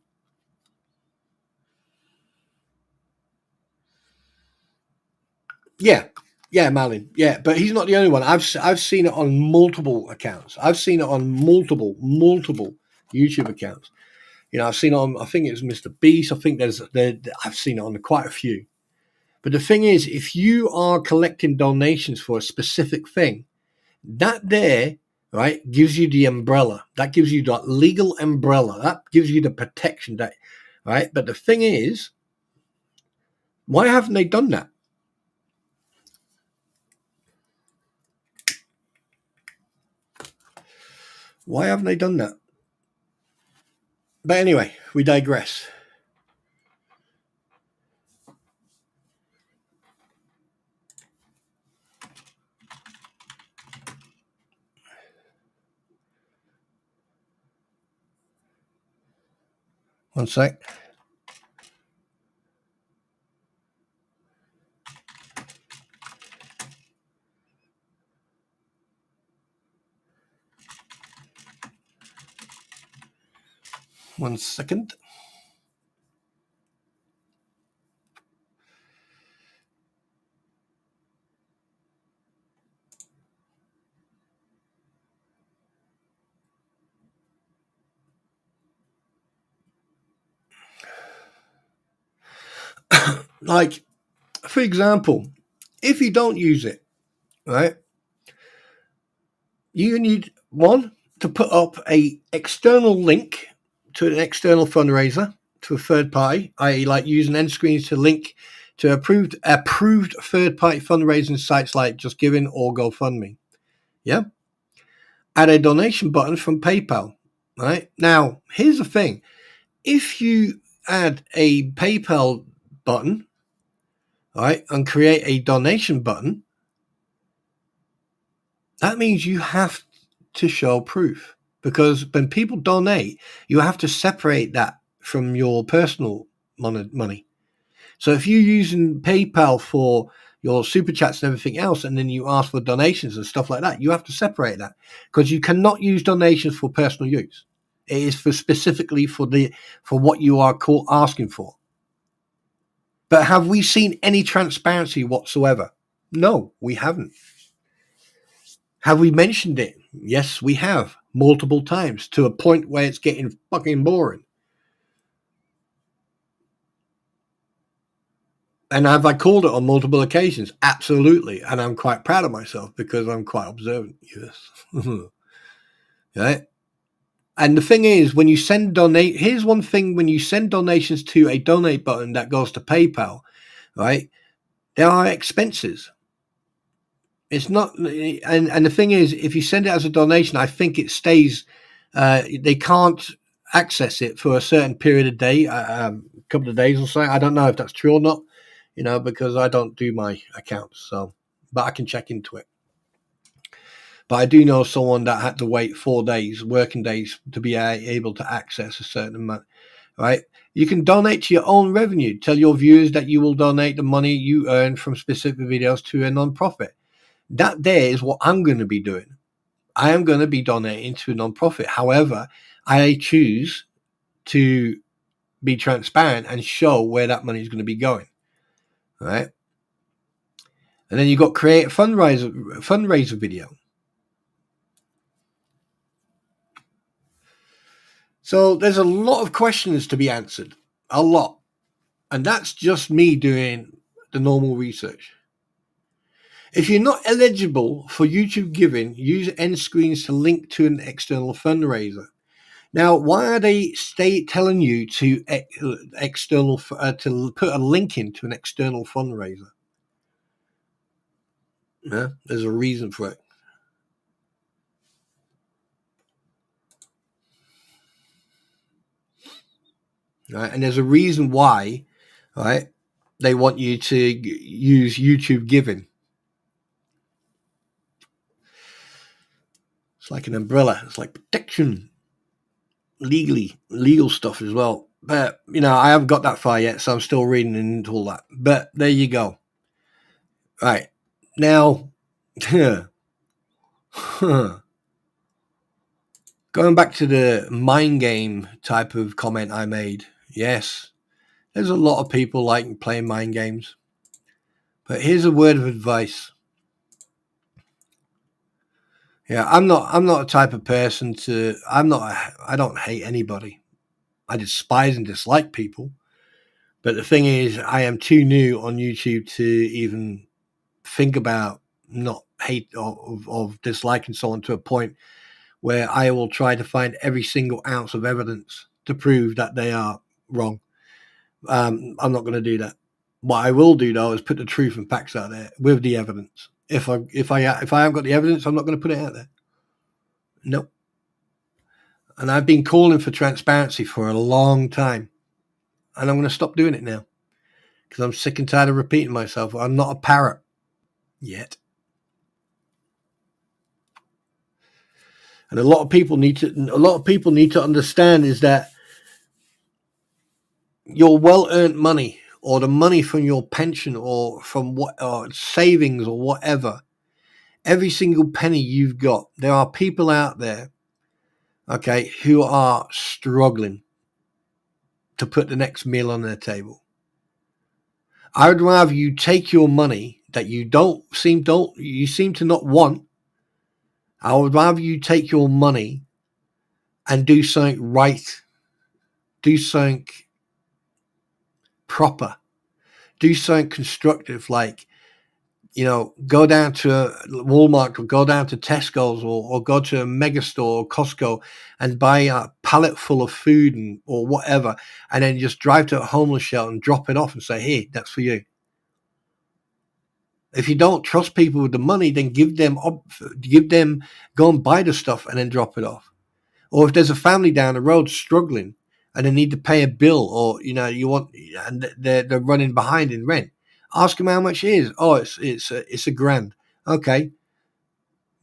Malin, but he's not the only one. I've seen it on multiple accounts. I've seen it on multiple YouTube accounts. I've seen it on, I think it was Mr. Beast. I think I've seen it on quite a few. But the thing is, if you are collecting donations for a specific thing, that there, right, gives you the umbrella. That gives you that legal umbrella. That gives you the protection, that, right? But the thing is, why haven't they done that? Why haven't they done that? But anyway, we digress. One sec. One second. Like, for example, if you don't use it, right, you need, one, to put up a external link to an external fundraiser, to a third party, i.e. like using end screens to link to approved third party fundraising sites like Just Giving or GoFundMe. Yeah. Add a donation button from PayPal. Right. Now, here's the thing. If you add a PayPal button, right, and create a donation button, that means you have to show proof, because when people donate, you have to separate that from your personal money. So if you're using PayPal for your super chats and everything else, and then you ask for donations and stuff like that, you have to separate that, because you cannot use donations for personal use. It is for specifically for what you are asking for. But have we seen any transparency whatsoever? No, we haven't. Have we mentioned it? Yes, we have, multiple times, to a point where it's getting fucking boring. And have I called it on multiple occasions? Absolutely. And I'm quite proud of myself because I'm quite observant. Yes. Right? And the thing is, when you here's one thing: when you send donations to a donate button that goes to PayPal, right, there are expenses. It's not, and the thing is, if you send it as a donation, I think it stays. They can't access it for a certain period of day, a couple of days or so. I don't know if that's true or not, because I don't do my accounts. So, but I can check into it. But I do know someone that had to wait 4 days, working days, to be able to access a certain amount. Right? You can donate to your own revenue. Tell your viewers that you will donate the money you earn from specific videos to a non-profit. That there is what I'm going to be doing. I am going to be donating to a non-profit. However, I choose to be transparent and show where that money is going to be going. Right? And then you've got create a fundraiser video. So there's a lot of questions to be answered. A lot. And that's just me doing the normal research. If you're not eligible for YouTube giving, use end screens to link to an external fundraiser. Now, why are they telling you to to put a link into an external fundraiser? Yeah, there's a reason for it. Right? And there's a reason why, right, they want you to use YouTube giving. It's like an umbrella. It's like protection. Legal stuff as well. But, I haven't got that far yet, so I'm still reading into all that. But there you go. Right. Now, going back to the mind game type of comment I made. Yes, there's a lot of people like playing mind games. But here's a word of advice. Yeah, I'm not a type of person I don't hate anybody. I despise and dislike people. But the thing is, I am too new on YouTube to even think about not hate of disliking someone to a point where I will try to find every single ounce of evidence to prove that they are wrong. I'm not going to do that. What I will do though is put the truth and facts out there with the evidence. If I haven't got the evidence, I'm not going to put it out there. Nope. And I've been calling for transparency for a long time, and I'm going to stop doing it now because I'm sick and tired of repeating myself. I'm not a parrot yet. And a lot of people need to understand is that your well-earned money or the money from your pension or from what or savings or whatever, every single penny you've got, there are people out there, okay, who are struggling to put the next meal on their table. I would rather you take your money that you seem to not want. I would rather you take your money and do something right, do something proper, do something constructive, like, go down to Walmart or go down to Tesco's or go to a mega store or Costco and buy a pallet full of food or whatever, and then just drive to a homeless shelter and drop it off and say, hey, that's for you. If you don't trust people with the money, then give them, go and buy the stuff and then drop it off. Or if there's a family down the road struggling and they need to pay a bill, or and they're running behind in rent, ask them how much it is. Oh, it's $1,000. Okay,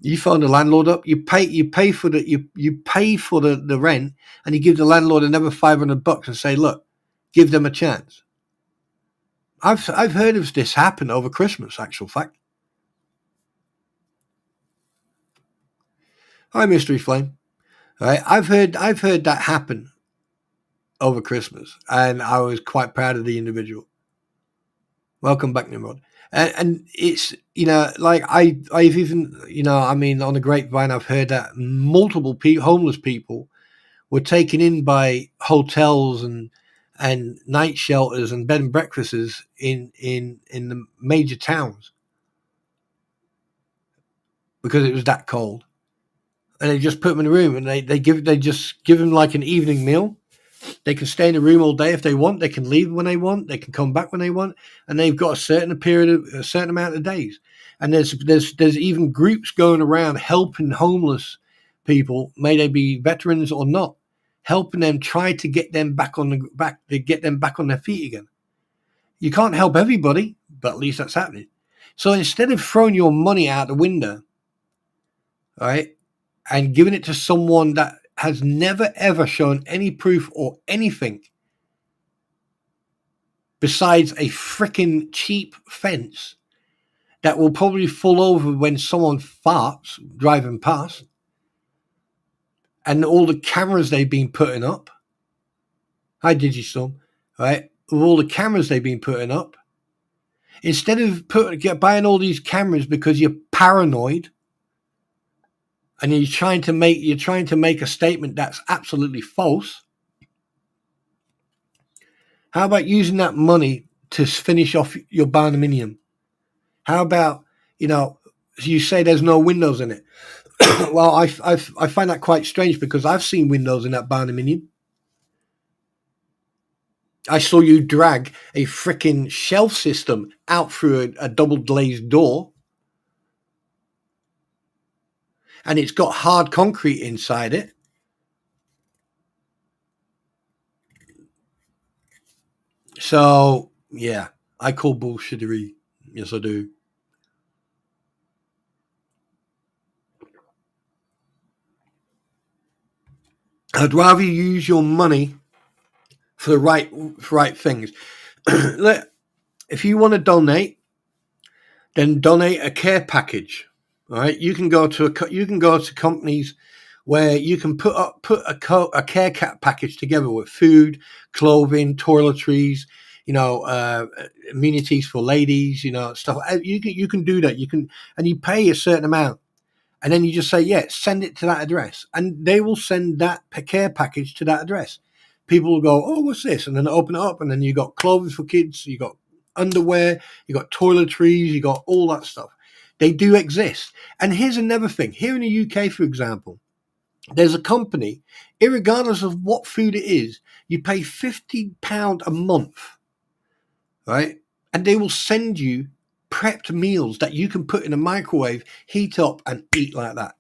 you phone the landlord up. You pay for the rent, and you give the landlord another $500 and say, look, give them a chance. I've heard of this happen over Christmas. Actual fact. Hi, Mystery Flame. All right, I've heard that happen over Christmas, and I was quite proud of the individual. Welcome back, Nimrod. And it's, like I've even, on the grapevine, I've heard that multiple homeless people were taken in by hotels and night shelters and bed and breakfasts in the major towns because it was that cold. And they just put them in a room and they just give them like an evening meal. They can stay in the room all day if they want. They can leave when they want. They can come back when they want, and they've got a certain amount of days. And there's even groups going around helping homeless people, may they be veterans or not, helping them try to get them back on their feet again. You can't help everybody, but at least that's happening. So instead of throwing your money out the window, all right, and giving it to someone that has never ever shown any proof or anything besides a freaking cheap fence that will probably fall over when someone farts driving past, and all the cameras they've been putting up. Hi, Digistorm. Right? With all the cameras they've been putting up, instead of buying all these cameras because you're paranoid and you're trying to make a statement that's absolutely false, how about using that money to finish off your barnuminium? How about, you say there's no windows in it. Well, I find that quite strange because I've seen windows in that barnuminium. I saw you drag a freaking shelf system out through a double glazed door, and it's got hard concrete inside it. So, yeah, I call bullshittery. Yes, I do. I'd rather you use your money for the right things. If you want to donate, then donate a care package. All right, you can go to companies where you can put a care package together with food, clothing, toiletries, amenities for ladies, stuff. You can do that. And you pay a certain amount, and then you just say, yeah, send it to that address, and they will send that care package to that address. People will go, oh, what's this? And then open it up, and then you got clothes for kids, you got underwear, you got toiletries, you got all that stuff. They do exist. And here's another thing. Here in the UK, for example, there's a company, irregardless of what food it is, you pay £50 a month, right? And they will send you prepped meals that you can put in a microwave, heat up, and eat like that.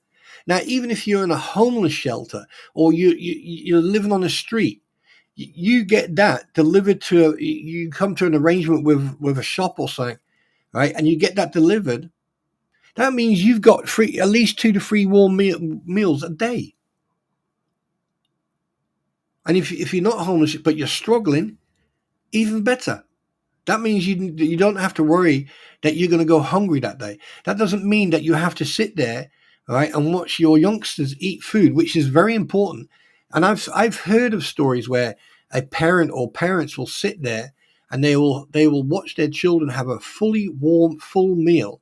Now, even if you're in a homeless shelter or you're living on the street, you get that delivered you come to an arrangement with a shop or something, right? And you get that delivered. That means you've got at least 2 to 3 warm meals a day. And if you're not homeless but you're struggling, even better. That means you don't have to worry that you're going to go hungry that day. That doesn't mean that you have to sit there, right, and watch your youngsters eat food, which is very important. And I've heard of stories where a parent or parents will sit there and they will watch their children have a fully warm full meal,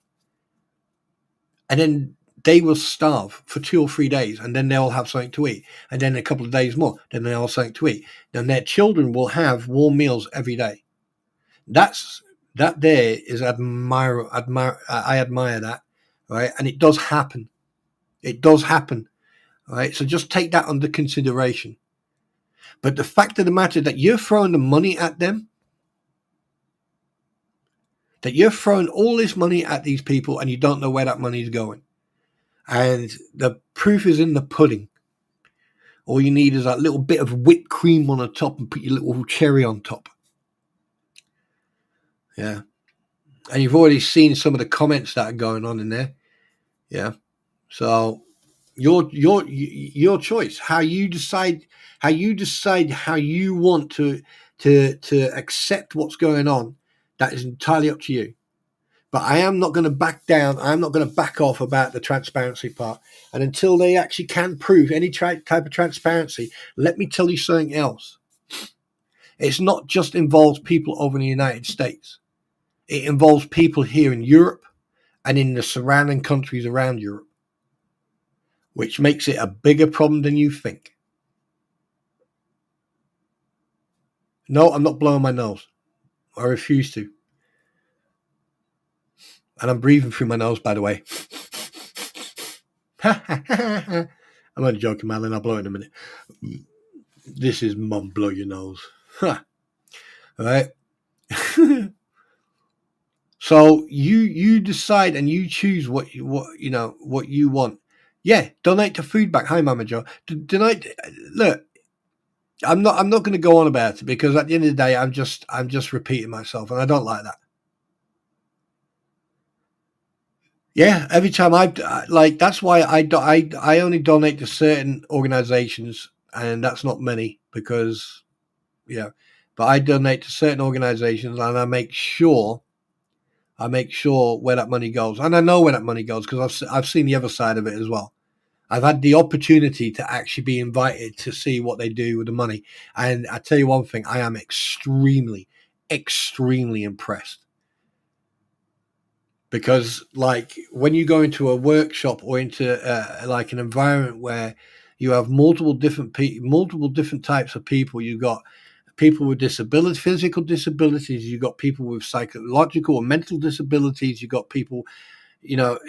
and then they will starve for 2 or 3 days, and then they'll have something to eat, and then a couple of days more, then they'll have something to eat. Then their children will have warm meals every day. That there is I admire that, right? And it does happen. It does happen, right? So just take that under consideration. But the fact of the matter that you're throwing the money at them, that you're throwing all this money at these people and you don't know where that money is going. And the proof is in the pudding. All you need is that little bit of whipped cream on the top and put your little cherry on top. Yeah. And you've already seen some of the comments that are going on in there. Yeah. So your choice, how you decide how you want to accept what's going on, that is entirely up to you. But I am not going to back down. I'm not going to back off about the transparency part. And until they actually can prove any type of transparency, let me tell you something else. It's not just involves people over in the United States. It involves people here in Europe and in the surrounding countries around Europe, which makes it a bigger problem than you think. No, I'm not blowing my nose. I refuse to. And I'm breathing through my nose, by the way. I'm only joking, Madeline. I'll blow it in a minute. This is Mum, blow your nose. All right. So you decide and you choose what you want. Yeah, donate to food bank. Hi, Mama Joe. Donate. Look, I'm not going to go on about it because at the end of the day, I'm just repeating myself, and I don't like that. Yeah, every time that's why I only donate to certain organizations, and that's not many because but I donate to certain organizations, and I make sure where that money goes, and I know where that money goes because I've seen the other side of it as well. I've had the opportunity to actually be invited to see what they do with the money, and I tell you one thing: I am extremely, extremely impressed. Because like when you go into a workshop or into like an environment where you have multiple different types of people, you got people with disabilities, physical disabilities, you got people with psychological or mental disabilities, you got people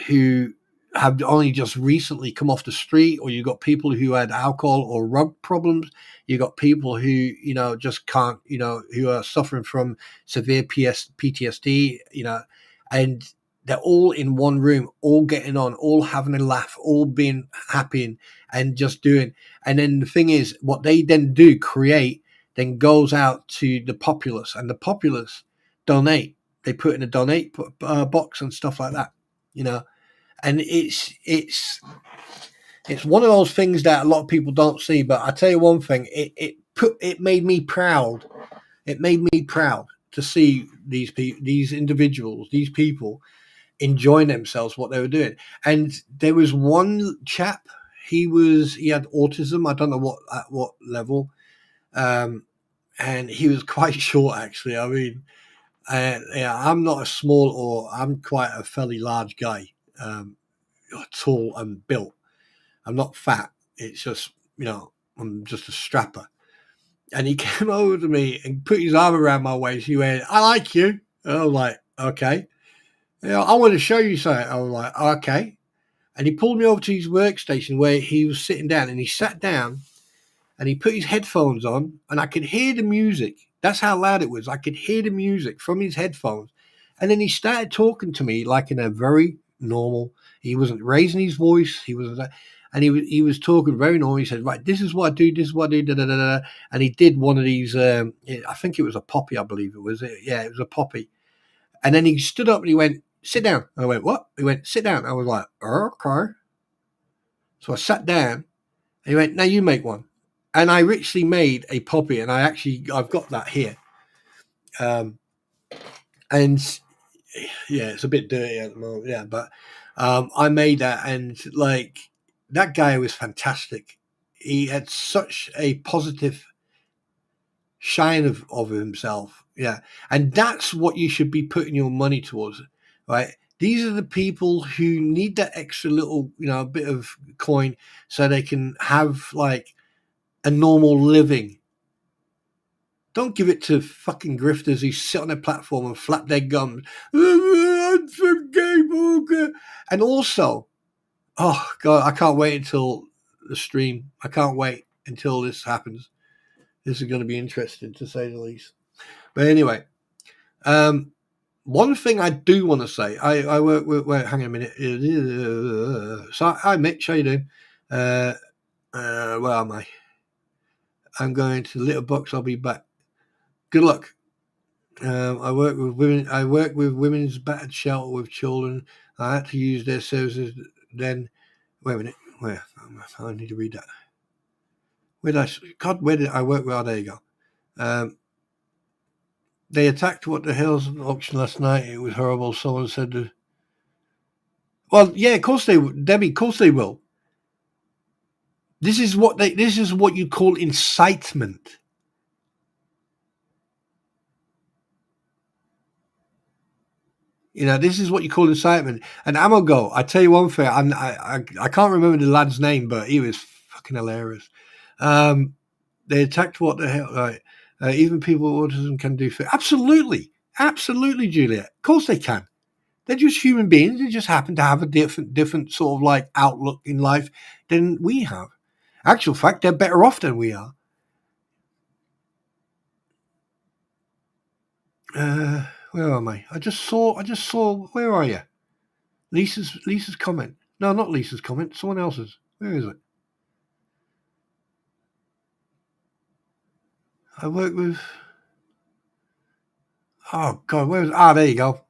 who have only just recently come off the street, or you got people who had alcohol or drug problems, you got people who just can't, who are suffering from severe PTSD, and they're all in one room, all getting on, all having a laugh, all being happy and just doing. And then the thing is, what they then do, then goes out to the populace, and the populace donate. They put in a donate box and stuff like that, And it's one of those things that a lot of people don't see. But I tell you one thing, it made me proud. It made me proud to see these individuals, these people enjoying themselves, what they were doing. And there was one chap, he had autism. I don't know at what level. And he was quite short, actually. I mean, I'm not a small, or I'm quite a fairly large guy, tall and built. I'm not fat. It's just, I'm just a strapper. And he came over to me and put his arm around my waist. He went, "I like you." And I was like, "Okay." "I want to show you something." I was like, "Okay." And he pulled me over to his workstation where he was sitting down, and he sat down and he put his headphones on, and I could hear the music. That's how loud it was. I could hear the music from his headphones. And then he started talking to me like in a very normal, he wasn't raising his voice. He wasn't, and he was talking very normal. He said, "Right, this is what I do, this is what I do, da, da, da, da." And he did one of these, I think it was a poppy, I believe it was. Yeah, it was a poppy. And then he stood up and he went, "Sit down." I went, "What?" He went, "Sit down." I was like, "Okay." So I sat down, and he went, "Now you make one." And I richly made a poppy, and I've got that here. And yeah, it's a bit dirty at the moment. Yeah, but I made that, and like that guy was fantastic. He had such a positive shine of himself. Yeah, and that's what you should be putting your money towards, right? These are the people who need that extra little, bit of coin so they can have like a normal living. Don't give it to fucking grifters who sit on a platform and flap their gums. And also, oh God, I can't wait until the stream. I can't wait until this happens. This is going to be interesting, to say the least. But anyway, one thing I do want to say, I work with, wait, hang on a minute. So, hi, Mitch, how you doing? Where am I? I'm going to Little Box. I'll be back. Good luck. I work with women. I work with women's battered shelter with children. I had to use their services. Then, wait a minute. Where? I need to read that. Where did I? God, where did I work with? Oh, there you go. They attacked what the hell's an auction last night. It was horrible. Someone said, "Well, yeah, of course they, Debbie. Of course they will. This is what they. This is what you call incitement." This is what you call incitement. And Amogo, I tell you one thing, I can't remember the lad's name, but he was fucking hilarious. They attacked what the hell, right? Even people with autism can do fit. Absolutely. Absolutely, Juliet. Of course they can. They're just human beings. They just happen to have a different sort of like outlook in life than we have. Actual fact, they're better off than we are. Where am I? I just saw. Where are you? Lisa's comment. No, not Lisa's comment. Someone else's. Where is it? I work with. Oh God, where is? There you go.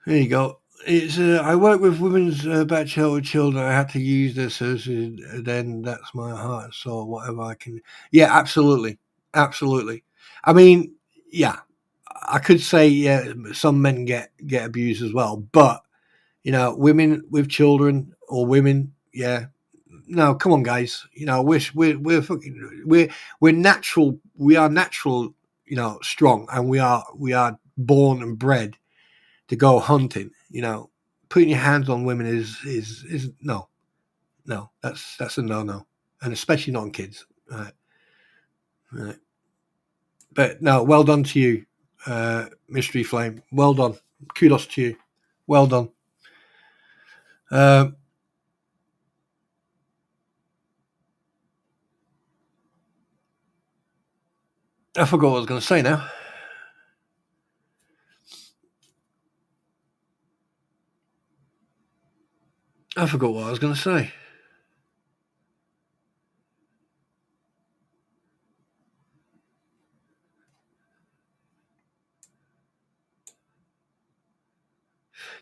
There you go. It's. I work with women's back shelter children. I had to use their services. Then that's my heart and soul. Whatever I can. Yeah, absolutely, absolutely. I mean, yeah, I could say some men get abused as well, but women with children or women, yeah. No, come on, guys. We're fucking we're natural. We are natural. Strong, and we are born and bred to go hunting. Putting your hands on women is no. That's a no, and especially not on kids. Right, right. But no, well done to you, Mystery Flame. Well done. Kudos to you. Well done. Uh, I forgot what I was going to say now. I forgot what I was going to say.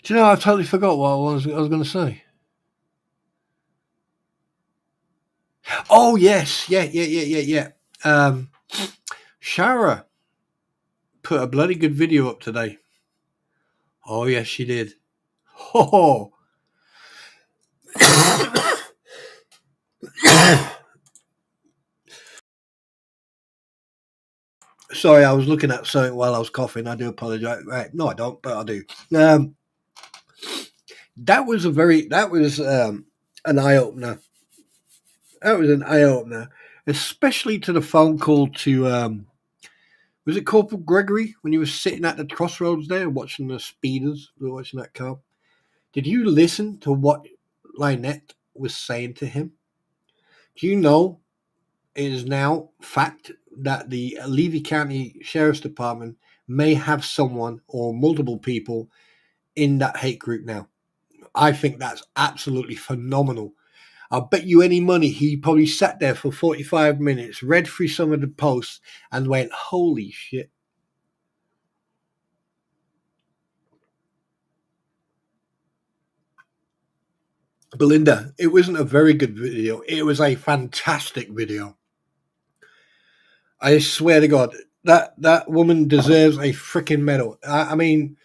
Do you know, I totally forgot what I was going to say. Oh, yes. Yeah. Shara put a bloody good video up today. Oh, yes, she did. Oh. Sorry, I was looking at something while I was coughing. I do apologize. Right. No, I don't, but I do. That was an eye opener. That was an eye opener, especially to the phone call to was it Corporal Gregory when he was sitting at the crossroads there watching the speeders? We were watching that car. Did you listen to what Lynette was saying to him? Do you know it is now fact that the Levy County Sheriff's Department may have someone or multiple people in that hate group now? I think that's absolutely phenomenal. I'll bet you any money he probably sat there for 45 minutes, read through some of the posts, and went, holy shit. Belinda, it wasn't a very good video. It was a fantastic video. I swear to God, That woman deserves a freaking medal. I mean,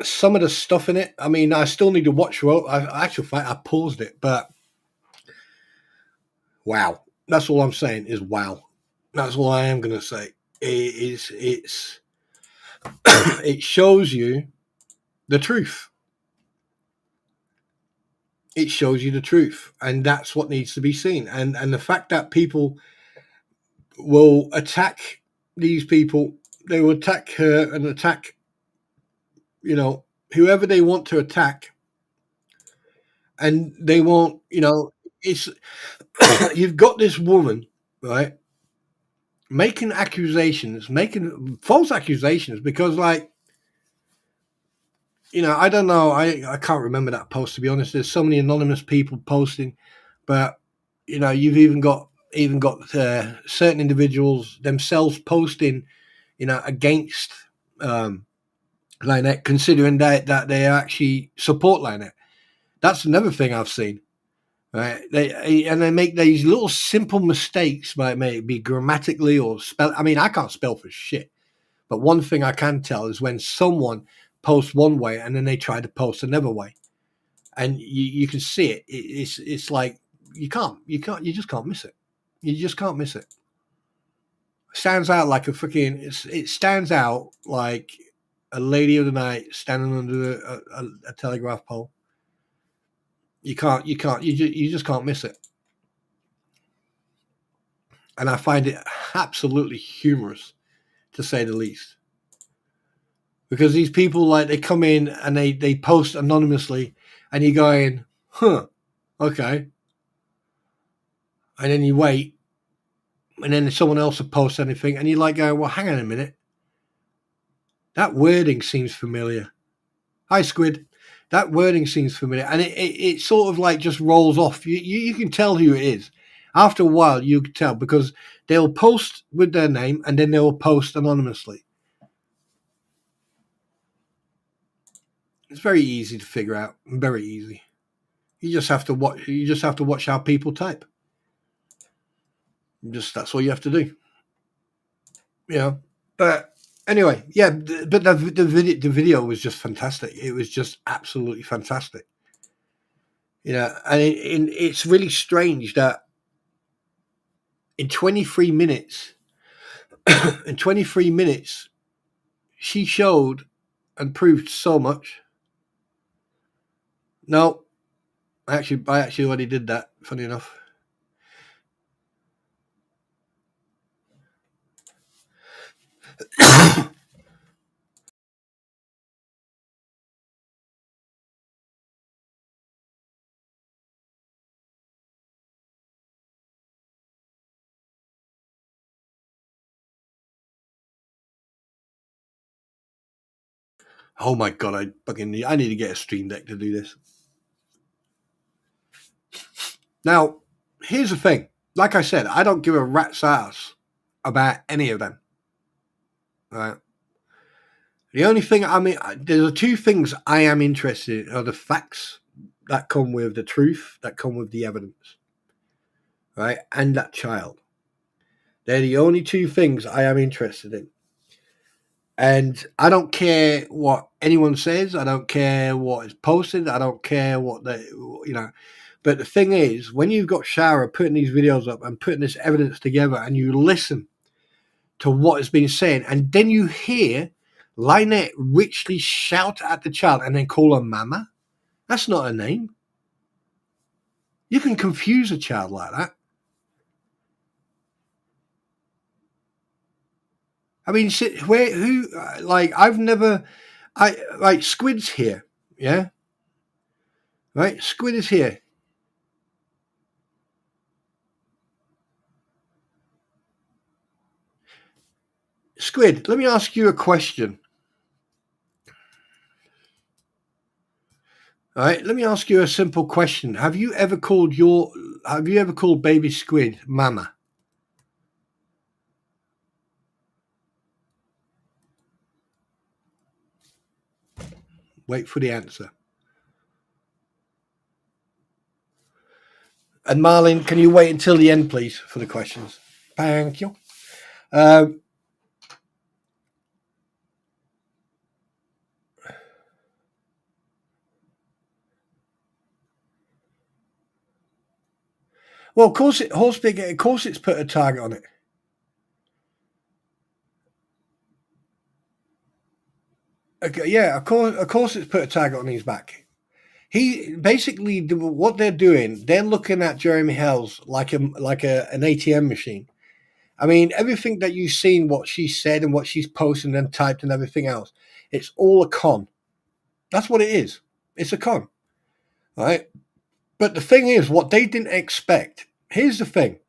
some of the stuff in it. I mean, I still need to watch. Actual fact, I paused it, but wow. That's all I'm saying is wow. That's all I am going to say. It shows you the truth. It shows you the truth, and that's what needs to be seen. And the fact that people will attack these people, they will attack her and attack, whoever they want to attack, and they won't. It's you've got this woman, right, making false accusations because, like, I don't know, I can't remember that post, to be honest. There's so many anonymous people posting, but you've even got certain individuals themselves posting, against Lynette, considering that they actually support Lynette. That's another thing I've seen. Right? They make these little simple mistakes, like maybe grammatically or spell. I mean, I can't spell for shit, but one thing I can tell is when someone posts one way and then they try to post another way, and you can see it. It's like you just can't miss it. You just can't miss it. Stands out like a freaking. It stands out like a lady of the night standing under a telegraph pole. You just can't miss it. And I find it absolutely humorous, to say the least, because these people, like, they come in and they post anonymously, and you're going, huh, okay, and then you wait, and then someone else will post anything, and you're like going, well, hang on a minute, that wording seems familiar. Hi, Squid. That wording seems familiar, and it sort of like just rolls off. You can tell who it is. After a while, you can tell because they'll post with their name and then they'll post anonymously. It's very easy to figure out. Very easy. You just have to watch. You just have to watch how people type. That's all you have to do. But anyway, yeah. But the video was just fantastic. It was just absolutely fantastic. And it's really strange that in 23 minutes, in 23 minutes, she showed and proved so much. No, I actually already did that. Funny enough. Oh my god! I need to get a Stream Deck to do this. Now, here's the thing. Like I said, I don't give a rat's ass about any of them. Right. The only thing there's two things I am interested in are the facts that come with the truth, that come with the evidence, right, and that child. They're the only two things I am interested in. And I don't care what anyone says. I don't care what is posted. I don't care what But the thing is, when you've got Shara putting these videos up and putting this evidence together, and you listen to what has been said, and then you hear Lynette richly shout at the child and then call her mama, that's not a name. You can confuse a child like that. I mean, Squid's here, yeah, right? Squid is here. Squid, let me ask you a question. All right, let me ask you a simple question. Have you ever called baby squid mama? Wait for the answer. And Marlene, can you wait until the end, please, for the questions? Thank you. Um, well, of course, of course, it's put a target on it. Okay, yeah, of course, it's put a target on his back. He basically what they're doing. They're looking at Jeremy Hells like an ATM machine. I mean, everything that you've seen, what she said and what she's posted and typed and everything else, it's all a con. That's what it is. It's a con, right? But the thing is, what they didn't expect. Here's the thing: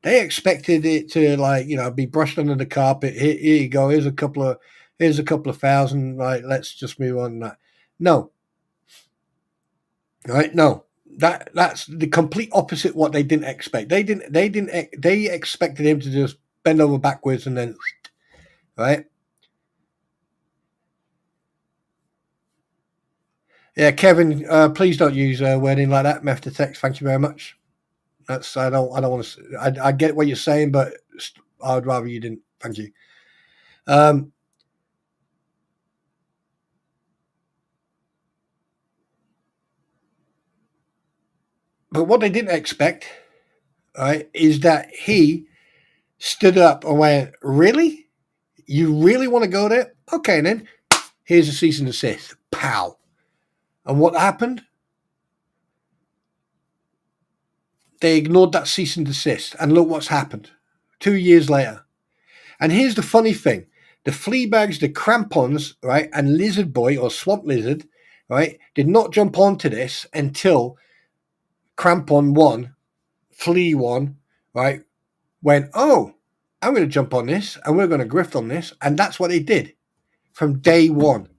they expected it to be brushed under the carpet. Here you go. Here's a couple of thousand. Right, let's just move on. That no, right? No, that's the complete opposite. What they didn't expect. They expected him to just bend over backwards and then, right? Yeah, Kevin, please don't use wording like that. Method to text. Thank you very much. That's I don't want to. I get what you're saying, but I'd rather you didn't. Thank you. Um, but what they didn't expect, right, is that he stood up and went, "Really? You really want to go there? Okay, then. Here's a cease and desist." Pow. And what happened? They ignored that cease and desist, and look what's happened. 2 years later. And here's the funny thing: the flea bags, the crampons, right, and lizard boy or swamp lizard, right, did not jump onto this until crampon one, flea one, right, went, oh, I'm going to jump on this and we're going to grift on this. And that's what they did from day one.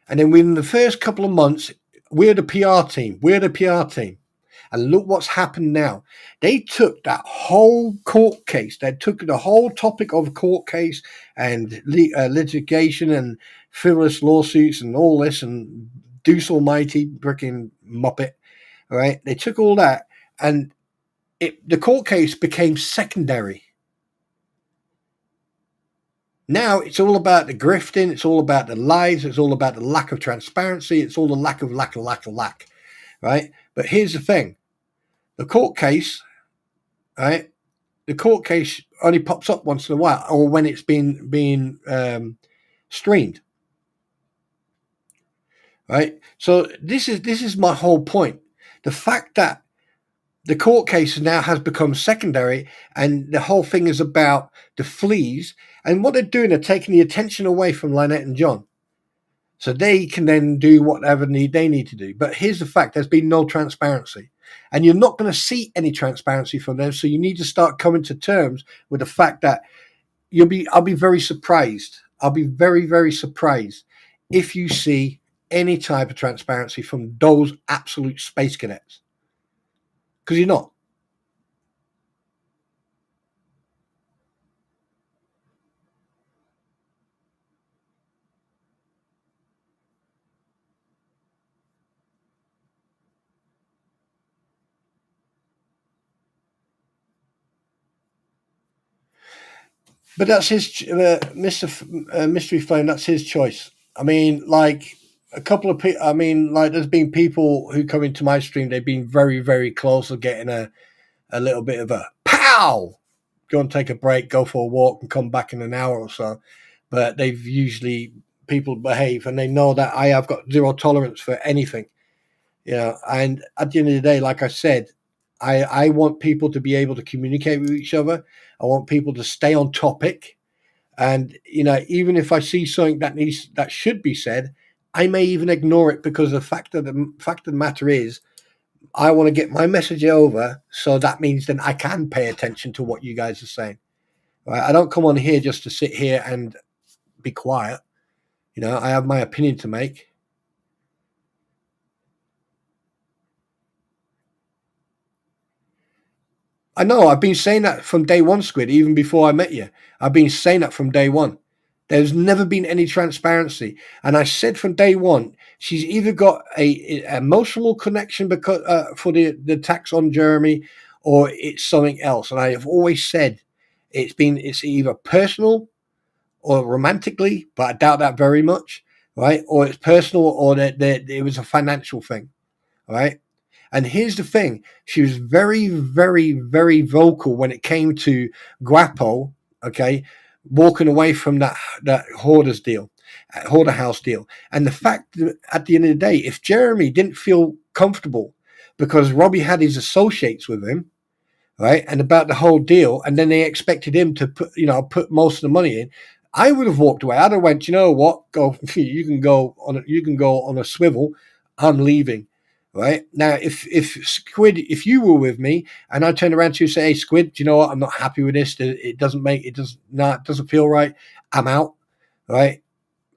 And then within the first couple of months, we're the PR team. We're the PR team. And look what's happened now. They took that whole court case. They took the whole topic of court case and litigation and frivolous lawsuits and all this and Deuce Almighty, freaking Muppet. All right. They took all that and the court case became secondary. Now it's all about the grifting. It's all about the lies. It's all about the lack of transparency. It's all the lack, right? But here's the thing. The court case, right? The court case only pops up once in a while, or when it's been streamed, right? So this is my whole point. The fact that the court case now has become secondary, and the whole thing is about the fleas, and what they're doing, they're taking the attention away from Lynette and John, so they can then do whatever they need to do. But here's the fact: there's been no transparency. And you're not going to see any transparency from them. So you need to start coming to terms with the fact that I'll be very surprised. I'll be very, very surprised if you see any type of transparency from those absolute space cadets. Because you're not. But that's his, Mystery Flame, that's his choice. I mean, like, a couple of people, I mean, like, there's been people who come into my stream, they've been very, very close to getting a little bit of a pow, go and take a break, go for a walk, and come back in an hour or so. But they've usually, people behave and they know that I have got zero tolerance for anything. And at the end of the day, like I said, I want people to be able to communicate with each other. I want people to stay on topic. And, even if I see something that should be said, I may even ignore it, because the fact of the matter is, I want to get my message over. So that means then I can pay attention to what you guys are saying. Right? I don't come on here just to sit here and be quiet. I have my opinion to make. I know, I've been saying that from day one, Squid, even before I met you. I've been saying that from day one. There's never been any transparency. And I said from day one, she's either got a emotional connection because for the attacks on Jeremy, or it's something else. And I have always said, It's either personal or romantically, but I doubt that very much, right? Or it's personal, or that it was a financial thing, right? And here's the thing: she was very, very, very vocal when it came to Guapo, okay, walking away from that hoarder house deal. And the fact that at the end of the day, if Jeremy didn't feel comfortable because Robbie had his associates with him, right, and about the whole deal, and then they expected him to put most of the money in, I would have walked away. I'd have went, you know what, go, you can go on a swivel. I'm leaving. Right now, if Squid, if you were with me and I turned around to you and say, "Hey, Squid, do you know what? I'm not happy with this. It doesn't feel right. I'm out." Right?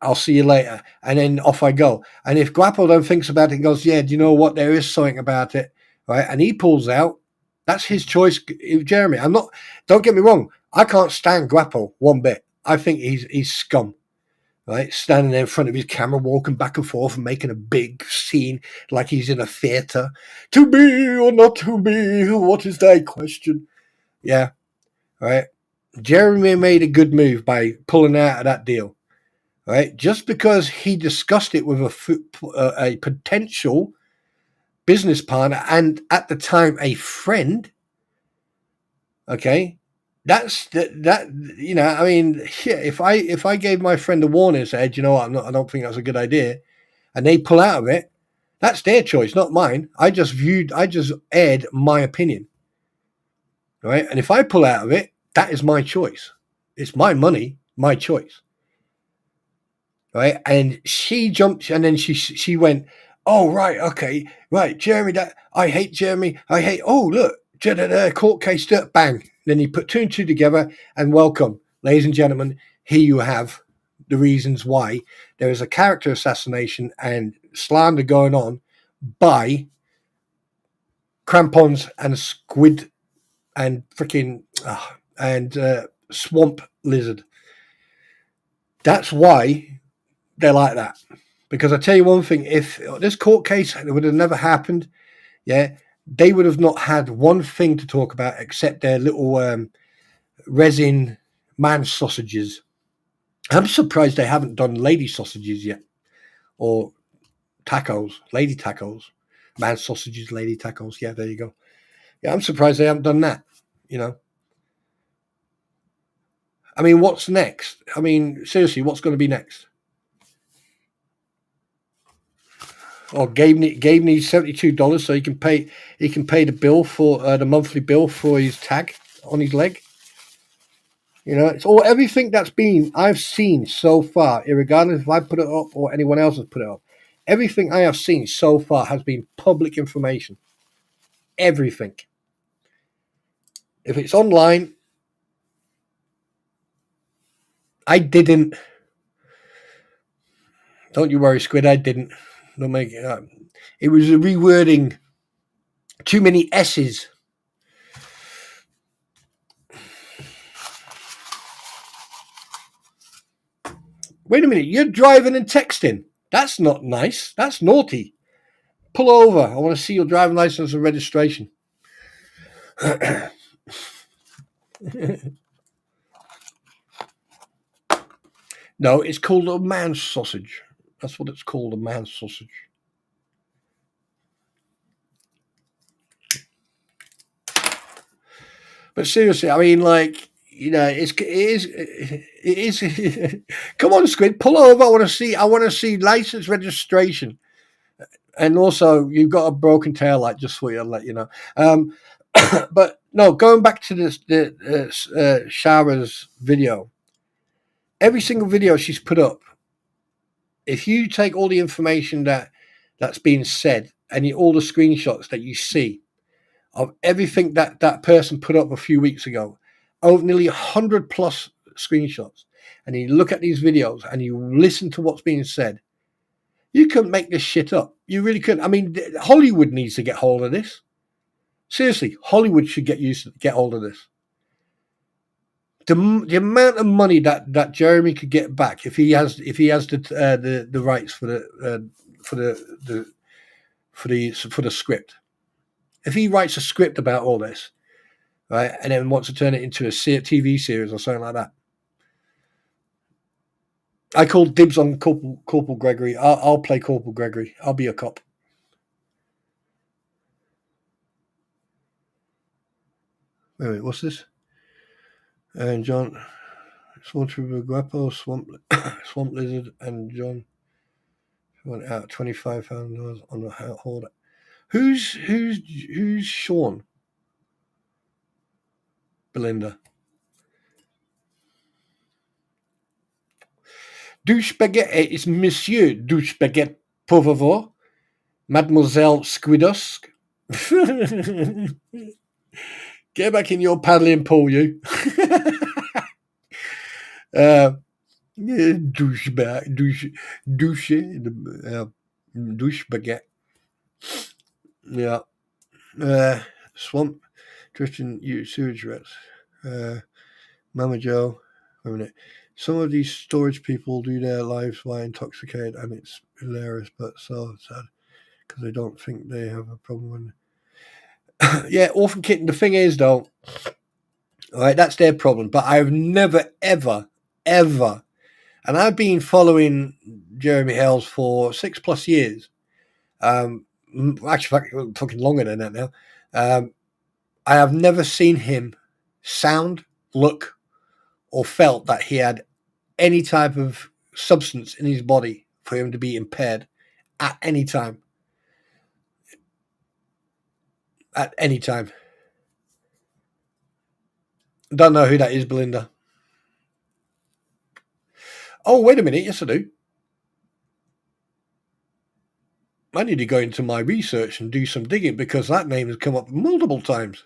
I'll see you later. And then off I go. And if Guapo then thinks about it and goes, yeah, do you know what? There is something about it. Right. And he pulls out. That's his choice. Jeremy, don't get me wrong. I can't stand Guapo one bit. I think he's scum. Right. Standing there in front of his camera, walking back and forth and making a big scene like he's in a theater. To be or not to be? What is thy question? Yeah. Right. Jeremy made a good move by pulling out of that deal. Right, just because he discussed it with a potential business partner and at the time a friend. Okay, that I mean, yeah, if I gave my friend a warning and said, you know what, I don't think that's a good idea, and they pull out of it, that's their choice, not mine. I just aired my opinion. Right, and if I pull out of it, that is my choice. It's my money, my choice. Right, and she jumped, and then she went, oh right, okay, right, Jeremy, that I hate Jeremy, I hate, oh look, court case, bang. Then he put two and two together, and welcome, ladies and gentlemen, here you have the reasons why there is a character assassination and slander going on by crampons and squid and freaking swamp lizard. That's why they're like that. Because I tell you one thing, if this court case would have never happened, yeah, they would have not had one thing to talk about except their little resin man sausages. I'm surprised they haven't done lady sausages yet, or tacos, lady tacos, man sausages, lady tacos. Yeah, there you go. Yeah, I'm surprised they haven't done that. You know, I mean, what's next? I mean, seriously, what's going to be next? Or Gabe needs $72 so he can pay the bill for the monthly bill for his tag on his leg. You know, it's all everything that's been I've seen so far, regardless if I put it up or anyone else has put it up. Everything I have seen so far has been public information. Everything. If it's online, I didn't. Don't you worry, Squid. I didn't. Don't make it up. It was a rewording. Too many S's. Wait a minute. You're driving and texting. That's not nice. That's naughty. Pull over. I want to see your driving license and registration. No, it's called a man sausage. That's what it's called, a man sausage. But seriously, I mean, like, you know, it is. Come on, Squid, pull over. I want to see license registration. And also, you've got a broken tail light, just for you, I'll let you know. But no, going back to Shara's video, every single video she's put up, if you take all the information that's being said and all the screenshots that you see of everything that person put up a few weeks ago, over nearly 100 plus screenshots, and you look at these videos and you listen to what's being said, you couldn't make this shit up. You really couldn't. I mean, Hollywood needs to get hold of this. Seriously, Hollywood should get hold of this. The amount of money that Jeremy could get back if he has the rights for the script. If he writes a script about all this, right? And then wants to turn it into a TV series or something like that. I call dibs on Corporal Gregory. I'll play Corporal Gregory. I'll be a cop. Wait, what's this? And John, Swamp Guapo, Swamp Lizard, and John went out $25,000 on the hoarder. Who's Sean? Belinda. Du spaghetti is Monsieur du spaghetti, por favor. Mademoiselle Squidusk. Get back in your paddling pool, you. Douche baguette. Yeah. Swamp drifting sewage rats. Mama Joe. Wait a minute. Some of these storage people do their lives while intoxicated, and it's hilarious, but so sad because they don't think they have a problem. When yeah, orphan kitten. The thing is, though, all right, that's their problem. But I've never, ever, ever, and I've been following Jeremy Hales for 6+ years. Actually, fucking longer than that now. I have never seen him sound, look, or felt that he had any type of substance in his body for him to be impaired at any time. At any time. Don't know who that is, Belinda. Oh, wait a minute. Yes, I do. I need to go into my research and do some digging because that name has come up multiple times.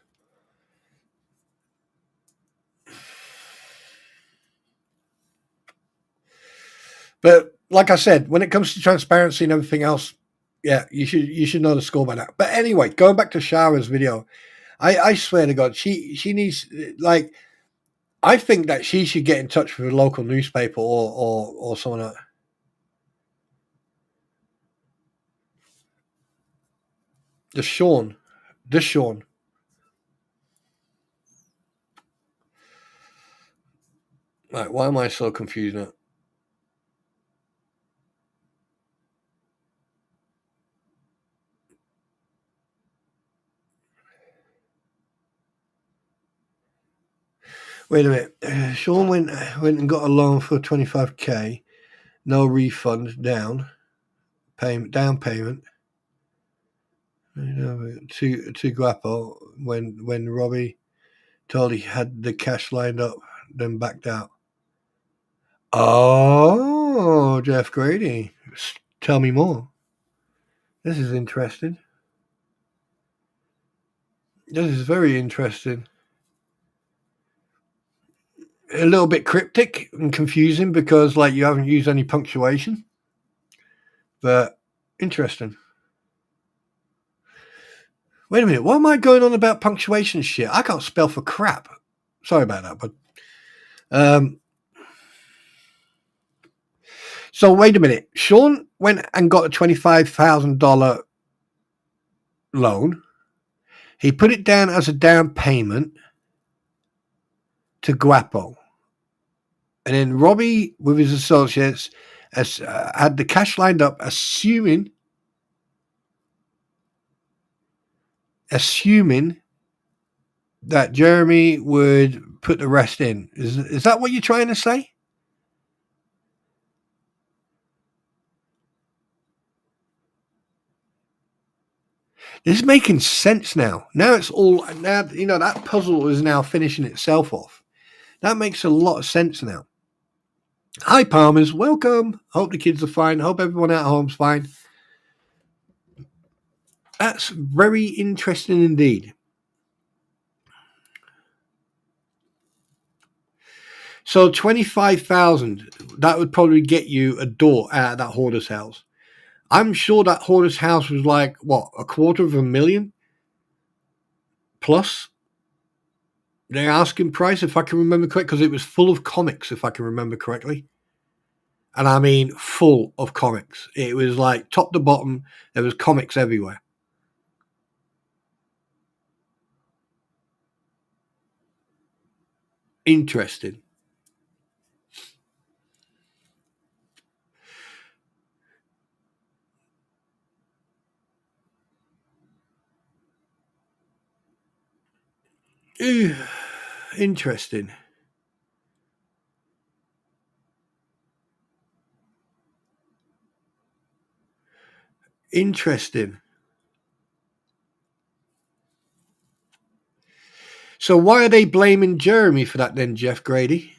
But like I said, when it comes to transparency and everything else, yeah, you should know the score by now. But anyway, going back to Shara's video, I swear to God, she needs, like, I think that she should get in touch with a local newspaper or someone else. The Sean. Right, why am I so confused now? Wait a minute. Sean went and got a loan for 25k, no refund, down payment. To Guapo when Robbie told he had the cash lined up, then backed out. Oh, Jeff Grady, tell me more. This is interesting. This is very interesting. A little bit cryptic and confusing because, like, you haven't used any punctuation, but interesting. Wait a minute, what am I going on about punctuation shit? I can't spell for crap. Sorry about that, but so wait a minute. Sean went and got a $25,000 loan. He put it down as a down payment to Guapo. And then Robbie, with his associates, had the cash lined up, assuming that Jeremy would put the rest in. Is that what you're trying to say? This is making sense now. Now it's all, now, you know, that puzzle is now finishing itself off. That makes a lot of sense now. Hi, Palmers. Welcome. Hope the kids are fine. Hope everyone at home's fine. That's very interesting indeed. So 25,000, that would probably get you a door out of that hoarder's house. I'm sure that hoarder's house was like, what, $250,000 plus their asking price, if I can remember correctly, because it was full of comics, if I can remember correctly. And I mean full of comics. It was like top to bottom, there was comics everywhere. Interesting. Ew, interesting. Interesting. So why are they blaming Jeremy for that then, Jeff Grady?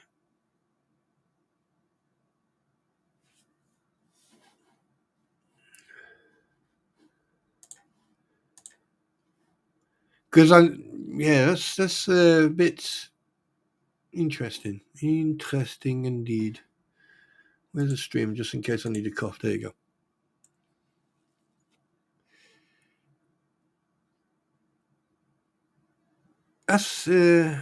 Because that's a bit interesting. Interesting indeed. Where's the stream? Just in case I need a cough. There you go. That's who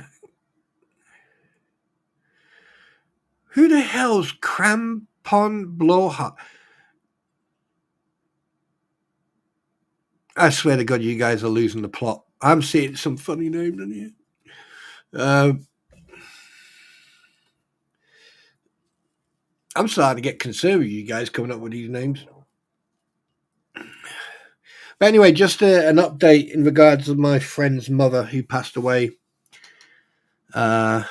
the hell's Crampon Blowhot? I swear to God, you guys are losing the plot. I'm seeing some funny names in here. I'm starting to get concerned with you guys coming up with these names. But anyway, just an update in regards to my friend's mother who passed away. The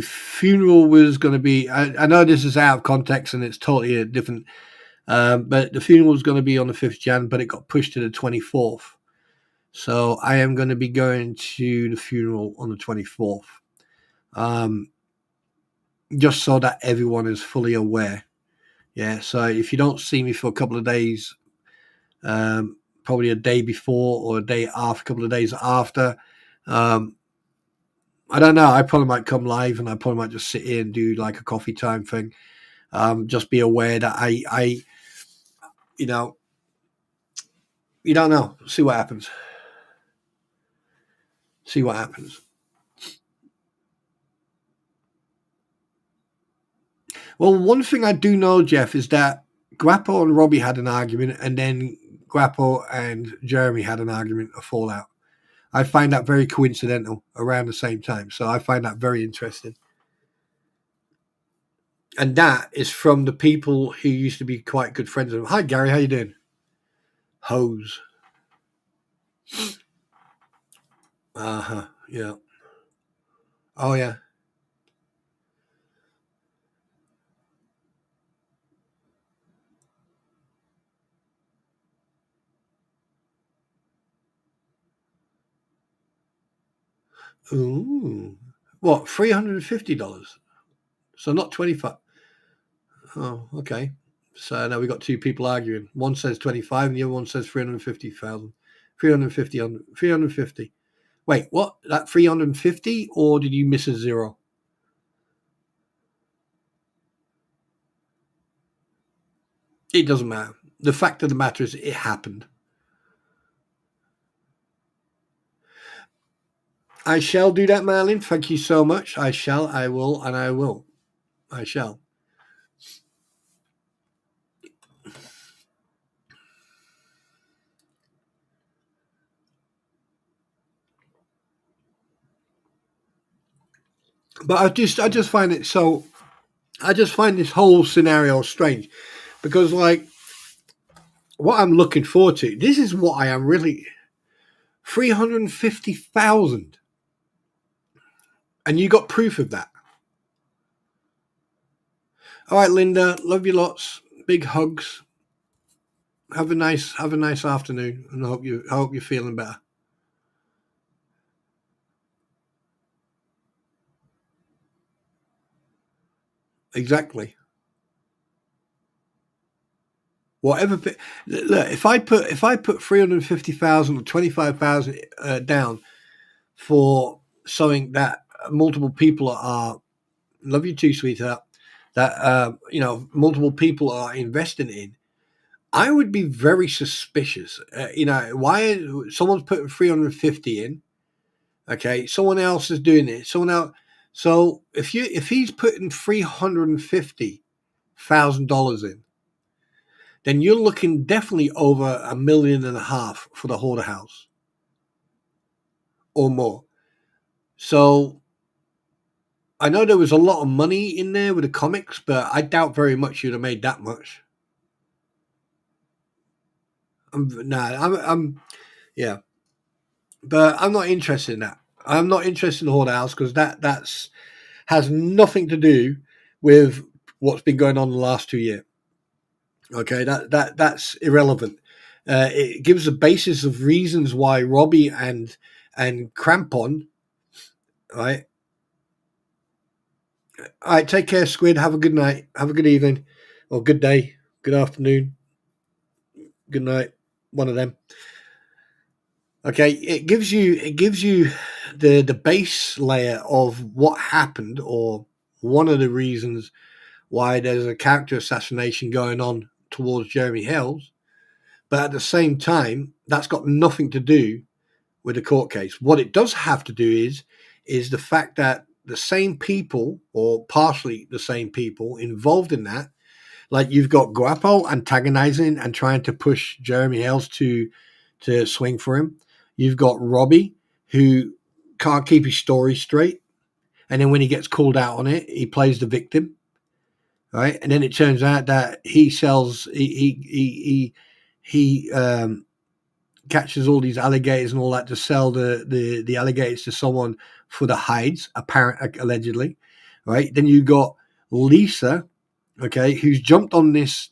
funeral was going to be, I know this is out of context and it's totally different, but the funeral was going to be on the 5th Jan, but it got pushed to the 24th. So I am going to be going to the funeral on the 24th. Just so that everyone is fully aware. Yeah, so if you don't see me for a couple of days, probably a day before or a day after, a couple of days after, I don't know. I probably might come live and I probably might just sit here and do like a coffee time thing. Just be aware that I you know, you don't know. See what happens. See what happens. Well, one thing I do know, Jeff, is that Guapo and Robbie had an argument, and then Guapo and Jeremy had an argument, a fallout. I find that very coincidental around the same time. So I find that very interesting. And that is from the people who used to be quite good friends of them. Hi, Gary. How you doing? Hose. Uh-huh. Yeah. Oh, yeah. Ooh. What, $350? So not 25. Oh, okay. So now we've got two people arguing. One says 25 and the other one says 350,000. 350 on 350. Wait, what? That 350 or did you miss a zero? It doesn't matter. The fact of the matter is it happened. I shall do that, Marlin. Thank you so much. I shall, I will, and I will. I shall. But I just find it so. I just find this whole scenario strange because, like, what I'm looking forward to. This is what I am really 350,000, and you got proof of that. All right, Linda. Love you lots. Big hugs. Have a nice afternoon, and I hope you're feeling better. Exactly. Whatever. Look, if I put 350,000 or 25,000 down for something that multiple people are, love you too, sweetheart, that multiple people are investing in, I would be very suspicious. Why someone's putting 350 in? Okay, someone else is doing it. Someone else. So if he's putting $350,000 in, then you're looking definitely over $1.5 million for the hoarder house or more. So I know there was a lot of money in there with the comics, but I doubt very much you'd have made that much. Yeah, but I'm not interested in that. I'm not interested in Horde House because that's has nothing to do with what's been going on the last 2 years. Okay, that's irrelevant. It gives a basis of reasons why Robbie and Crampon, right? All right, take care, Squid. Have a good night. Have a good evening, or good day, good afternoon, good night. One of them. Okay, it gives you the base layer of what happened, or one of the reasons why there's a character assassination going on towards Jeremy Hells. But at the same time, that's got nothing to do with the court case. What it does have to do is the fact that the same people, or partially the same people involved in that, like you've got Guapo antagonizing and trying to push Jeremy Hells to swing for him. You've got Robbie who can't keep his story straight, and then when he gets called out on it, he plays the victim, right? And then it turns out that he sells he catches all these alligators and all that to sell the alligators to someone for the hides, allegedly, right? Then you got Lisa, okay, who's jumped on this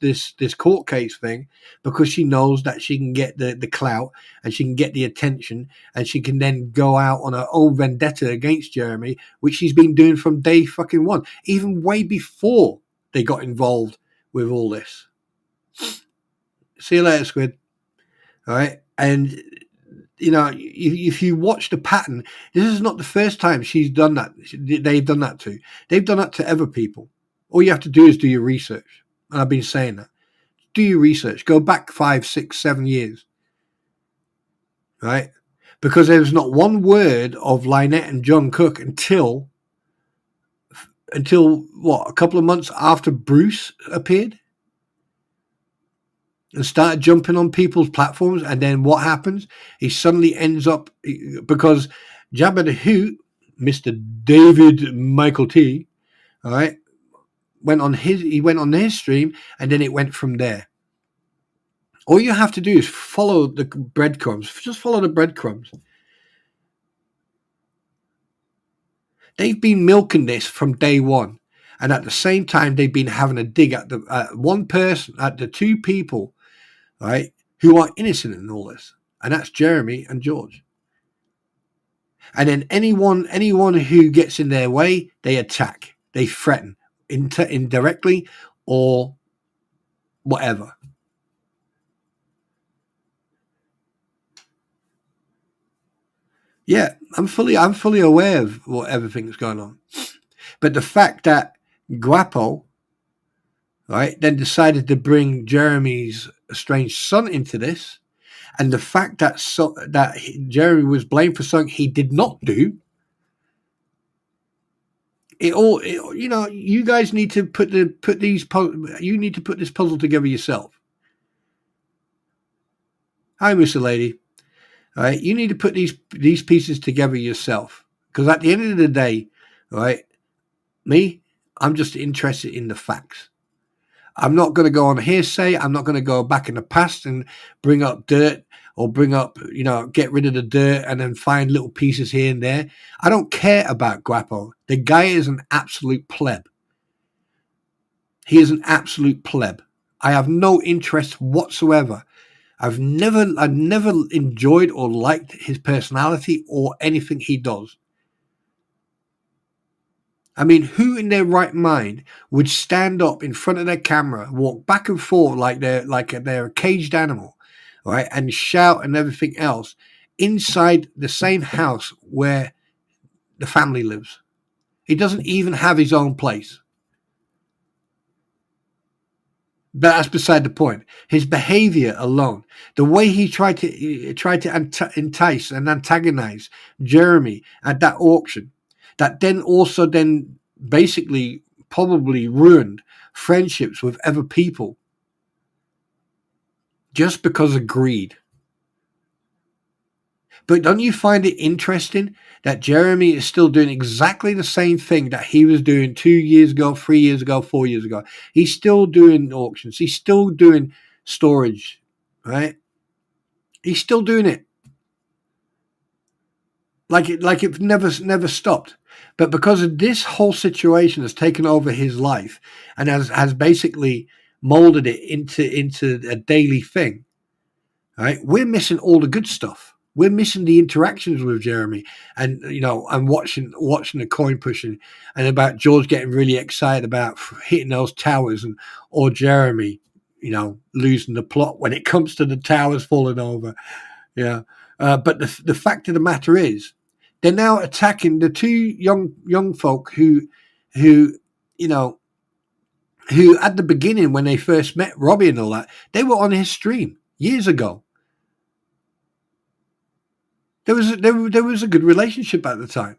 court case thing because she knows that she can get the clout and she can get the attention and she can then go out on her own vendetta against Jeremy, which she's been doing from day fucking one, even way before they got involved with all this. See you later, Squid. All right, and you know, if you watch the pattern, this is not the first time she's done that. They've done that too. They've done that to other people. All you have to do is do your research. And I've been saying that. Do your research. Go back 5, 6, 7 years. Right? Because there was not one word of Lynette and John Cook until what, a couple of months after Bruce appeared and started jumping on people's platforms. And then what happens? He suddenly ends up, because Jabba the Hoot, Mr. David Michael T, all right, went on his stream, and then it went from there. All you have to do is follow the breadcrumbs. Just follow the breadcrumbs. They've been milking this from day one. And at the same time, they've been having a dig at the one person, at the two people, right, who are innocent in all this. And that's Jeremy and George. And then anyone who gets in their way, they attack. They threaten, indirectly or whatever. Yeah, I'm fully aware of what everything's going on. But the fact that Guapo, right, then decided to bring Jeremy's estranged son into this, and the fact that Jeremy was blamed for something he did not do, you guys need to you need to put this puzzle together yourself. Hi, Mr. Lady. All right, you need to put these pieces together yourself, because at the end of the day, right, I'm just interested in the facts. I'm not going to go on hearsay. I'm not going to go back in the past and bring up dirt, or get rid of the dirt and then find little pieces here and there. I don't care about Guapo. The guy is an absolute pleb. He is an absolute pleb. I have no interest whatsoever. I've never enjoyed or liked his personality or anything he does. I mean, who in their right mind would stand up in front of their camera, walk back and forth like they're a caged animal, right, and shout and everything else inside the same house where the family lives? He doesn't even have his own place. But that's beside the point. His behavior alone, the way he tried to entice and antagonize Jeremy at that auction, that then also then basically probably ruined friendships with other people just because of greed. But don't you find it interesting that Jeremy is still doing exactly the same thing that he was doing 2 years ago, 3 years ago, 4 years ago? He's still doing auctions. He's still doing storage, right? He's still doing it. Like it never stopped. But because of this whole situation has taken over his life and has basically molded it into a daily thing, right? We're missing all the good stuff. We're missing the interactions with Jeremy, and and watching the coin pushing, and about George getting really excited about hitting those towers, and or Jeremy, losing the plot when it comes to the towers falling over. Yeah, but the fact of the matter is, they're now attacking the two young folk who you know who at the beginning when they first met Robbie and all that, they were on his stream years ago. There was a good relationship at the time,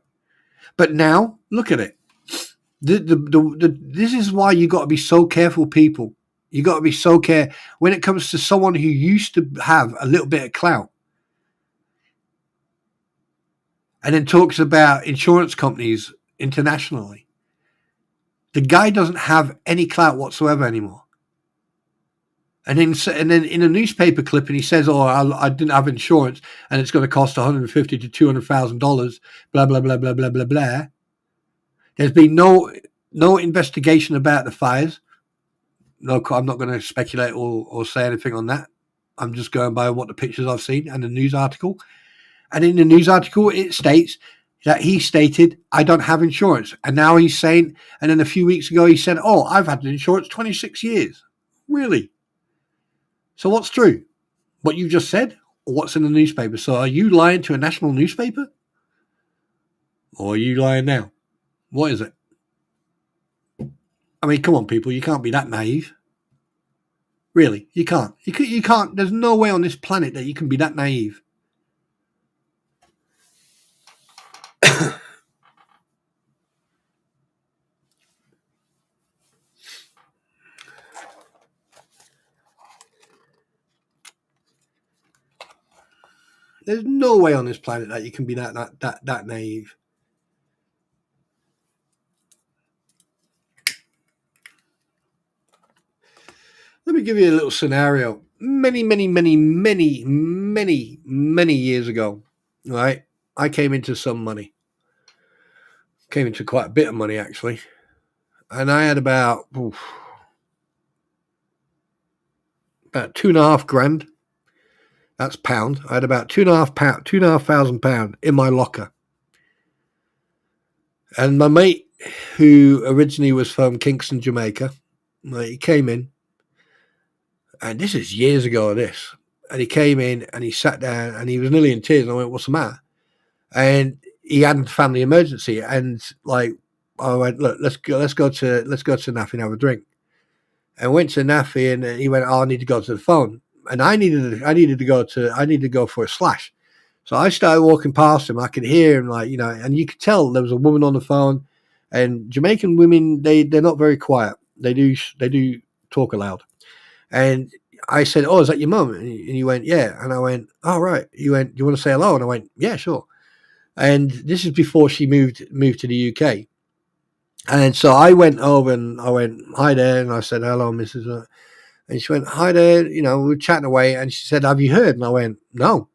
but now look at it. This is why you got to be so careful, people. You got to be so careful when it comes to someone who used to have a little bit of clout, and then talks about insurance companies internationally. The guy doesn't have any clout whatsoever anymore. And then in a newspaper clipping, he says, "Oh, I didn't have insurance, and it's going to cost $150,000 to $200,000." Blah blah blah blah blah blah blah. There's been no investigation about the fires. No, I'm not going to speculate or say anything on that. I'm just going by what the pictures I've seen and the news article. And in the news article, it states that he stated, "I don't have insurance." And now he's saying, and then a few weeks ago, he said, "Oh, I've had insurance 26 years. Really? So what's true? What you just said or what's in the newspaper? So are you lying to a national newspaper? Or are you lying now? What is it? I mean, come on, people. You can't be that naive. Really, you can't. You can't. There's no way on this planet that you can be that naive. There's no way on this planet that you can be that naive. Let me give you a little scenario. Many years ago, right? I came into some money. Came into quite a bit of money, actually. And I had about £2,500. That's pound. I had about £2,500 in my locker. And my mate, who originally was from Kingston, Jamaica, he came in. And this is years ago, And he came in and he sat down and he was nearly in tears. And I went, "What's the matter?" And he had a family emergency. And I went, "Look, let's go to Naffy and have a drink." And went to Naffy and he went, "Oh, I need to go to the phone." And I needed to go for a slash. So I started walking past him. I could hear him, and you could tell there was a woman on the phone. And Jamaican women, they're not very quiet. They do talk aloud. And I said, "Oh, is that your mum?" And he went, "Yeah." And I went, "Oh, right." He went, "Do you want to say hello?" And I went, "Yeah, sure." And this is before she moved to the UK. And so I went over and I went, "Hi there." And I said, "Hello, Mrs. And she went, "Hi there." We were chatting away. And she said, "Have you heard?" And I went, "No."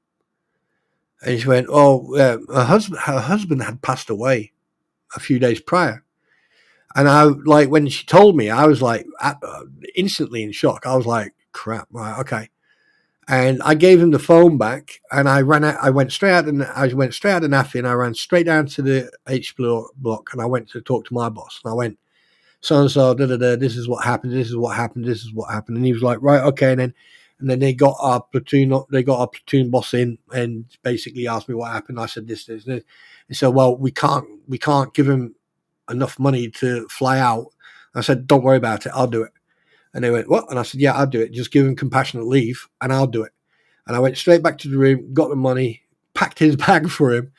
And she went, "Oh, her husband had passed away a few days prior." And when she told me, I was instantly in shock. I was like, "Crap, right, okay." And I gave him the phone back, and I went straight out, and I went straight out of Naffy, and I ran straight down to the H block, and I went to talk to my boss. And I went, "So and so, this is what happened. This is what happened. This is what happened." And he was like, "Right, okay." And then they got our platoon boss in, and basically asked me what happened. I said this. And so, "Well, we can't give him enough money to fly out." I said, "Don't worry about it. I'll do it." And they went, "What?" And I said, "Yeah, I'll do it. Just give him compassionate leave and I'll do it." And I went straight back to the room, got the money, packed his bag for him,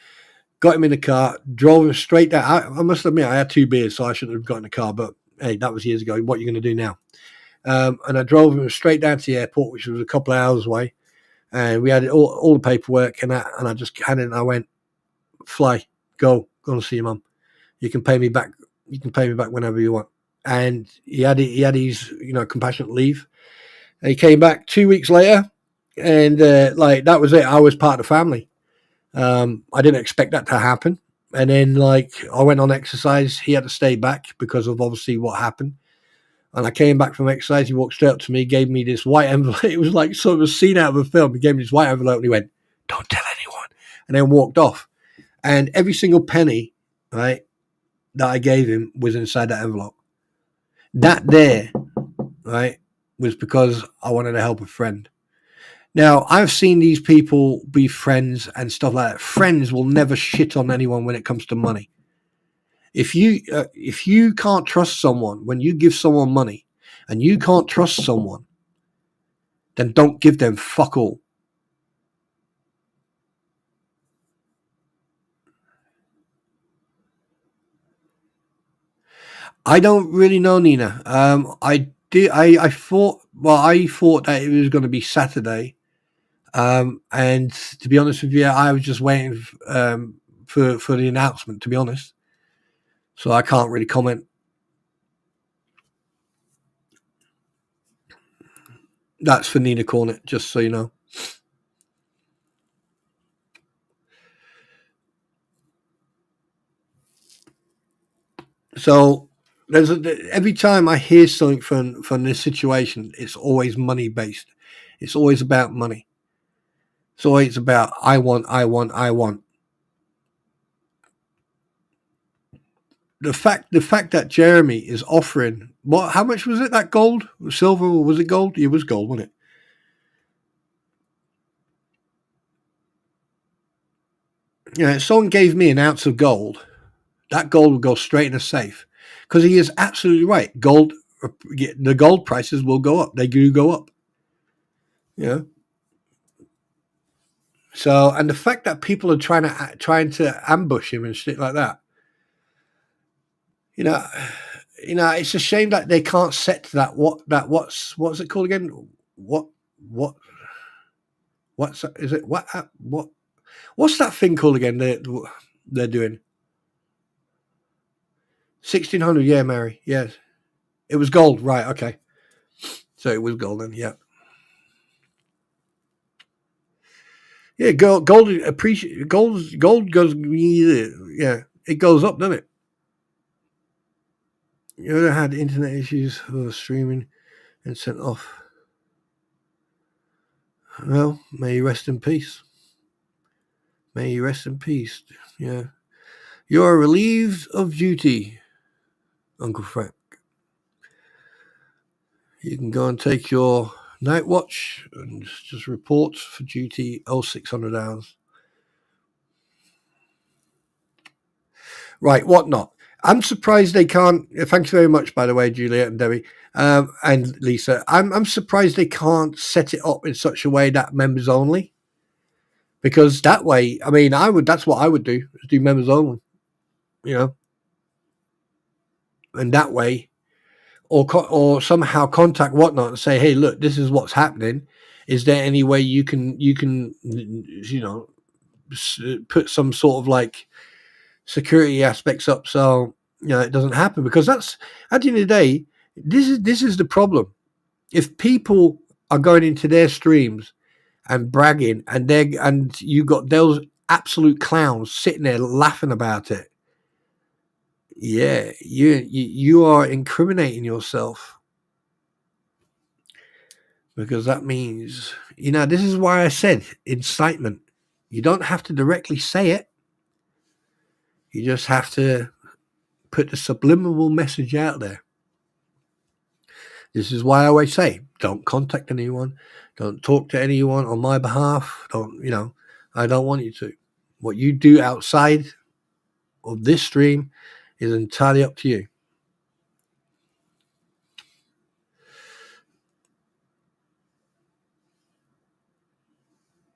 got him in the car, drove him straight down. I must admit, I had 2 beers, so I shouldn't have got in the car. But hey, that was years ago. What are you going to do now? And I drove him straight down to the airport, which was a couple of hours away. And we had all the paperwork and that, and I just handed it and I went, fly, go and see your mum. You can pay me back. You can pay me back whenever you want. And he had his compassionate leave. And he came back 2 weeks later, and that was it. I was part of the family. I didn't expect that to happen. And then I went on exercise. He had to stay back because of obviously what happened. And I came back from exercise. He walked straight up to me, gave me this white envelope. It was like sort of a scene out of a film. He gave me this white envelope and he went, "Don't tell anyone," and then walked off. And every single penny, right, that I gave him was inside that envelope. That there, right, was because I wanted to help a friend. Now, I've seen these people be friends and stuff like that. Friends will never shit on anyone when it comes to money. If you can't trust someone, when you give someone money and you can't trust someone, then don't give them fuck all. I don't really know, Nina. I thought that it was going to be Saturday. And to be honest with you, I was just waiting for the announcement, to be honest. So I can't really comment. That's for Nina Cornett, just so you know. So every time I hear something from this situation, it's always money based. It's always about money. It's always about I want. The fact that Jeremy is offering how much was it, that gold? Silver, or was it gold? It was gold, wasn't it? Yeah, if someone gave me an ounce of gold, that gold would go straight in a safe. Because he is absolutely right. The gold prices will go up. They do go up. Yeah. So, and the fact that people are trying to ambush him and shit like that, it's a shame that they can't set that. What's it called again? What's is it? What's that thing called again? They're doing 1600. Yeah, Mary. Yes, it was gold. Right. Okay. So it was gold then. Yeah. Yeah. Gold appreciate. Gold goes. Yeah. It goes up, doesn't it? You ever had internet issues for streaming and sent off? Well, may you rest in peace. May you rest in peace. Yeah. You are relieved of duty, Uncle Frank. You can go and take your night watch and just report for duty 0600 hours. Right, what not? I'm surprised they can't. Thanks very much, by the way, Juliet and Debbie and Lisa. I'm surprised they can't set it up in such a way that members only. Because that way, I mean, that's what I would do, is do members only, and that way, or somehow contact whatnot and say, hey, look, this is what's happening. Is there any way you can put some sort of security aspects up so it doesn't happen? Because that's, at the end of the day, this is the problem. If people are going into their streams and bragging, and you got those absolute clowns sitting there laughing about it, yeah, you are incriminating yourself, because that means, this is why I said incitement. You don't have to directly say it. You just have to put the subliminal message out there. This is why I always say, don't contact anyone. Don't talk to anyone on my behalf. I don't want you to. What you do outside of this stream is entirely up to you.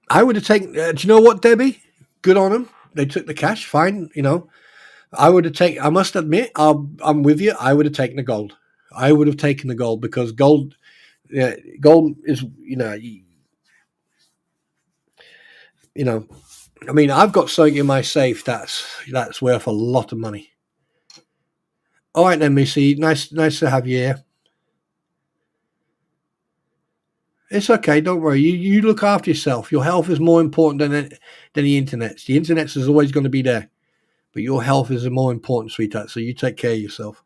I would have taken, do you know what, Debbie? Good on them. They took the cash, fine, I would have taken, I must admit, I'm with you. I would have taken the gold. I would have taken the gold, because gold is, I mean, I've got something in my safe that's worth a lot of money. All right then, Missy. Nice to have you here. It's okay. Don't worry. You look after yourself. Your health is more important than the internet. The internet is always going to be there, but your health is more important, sweetheart. So you take care of yourself.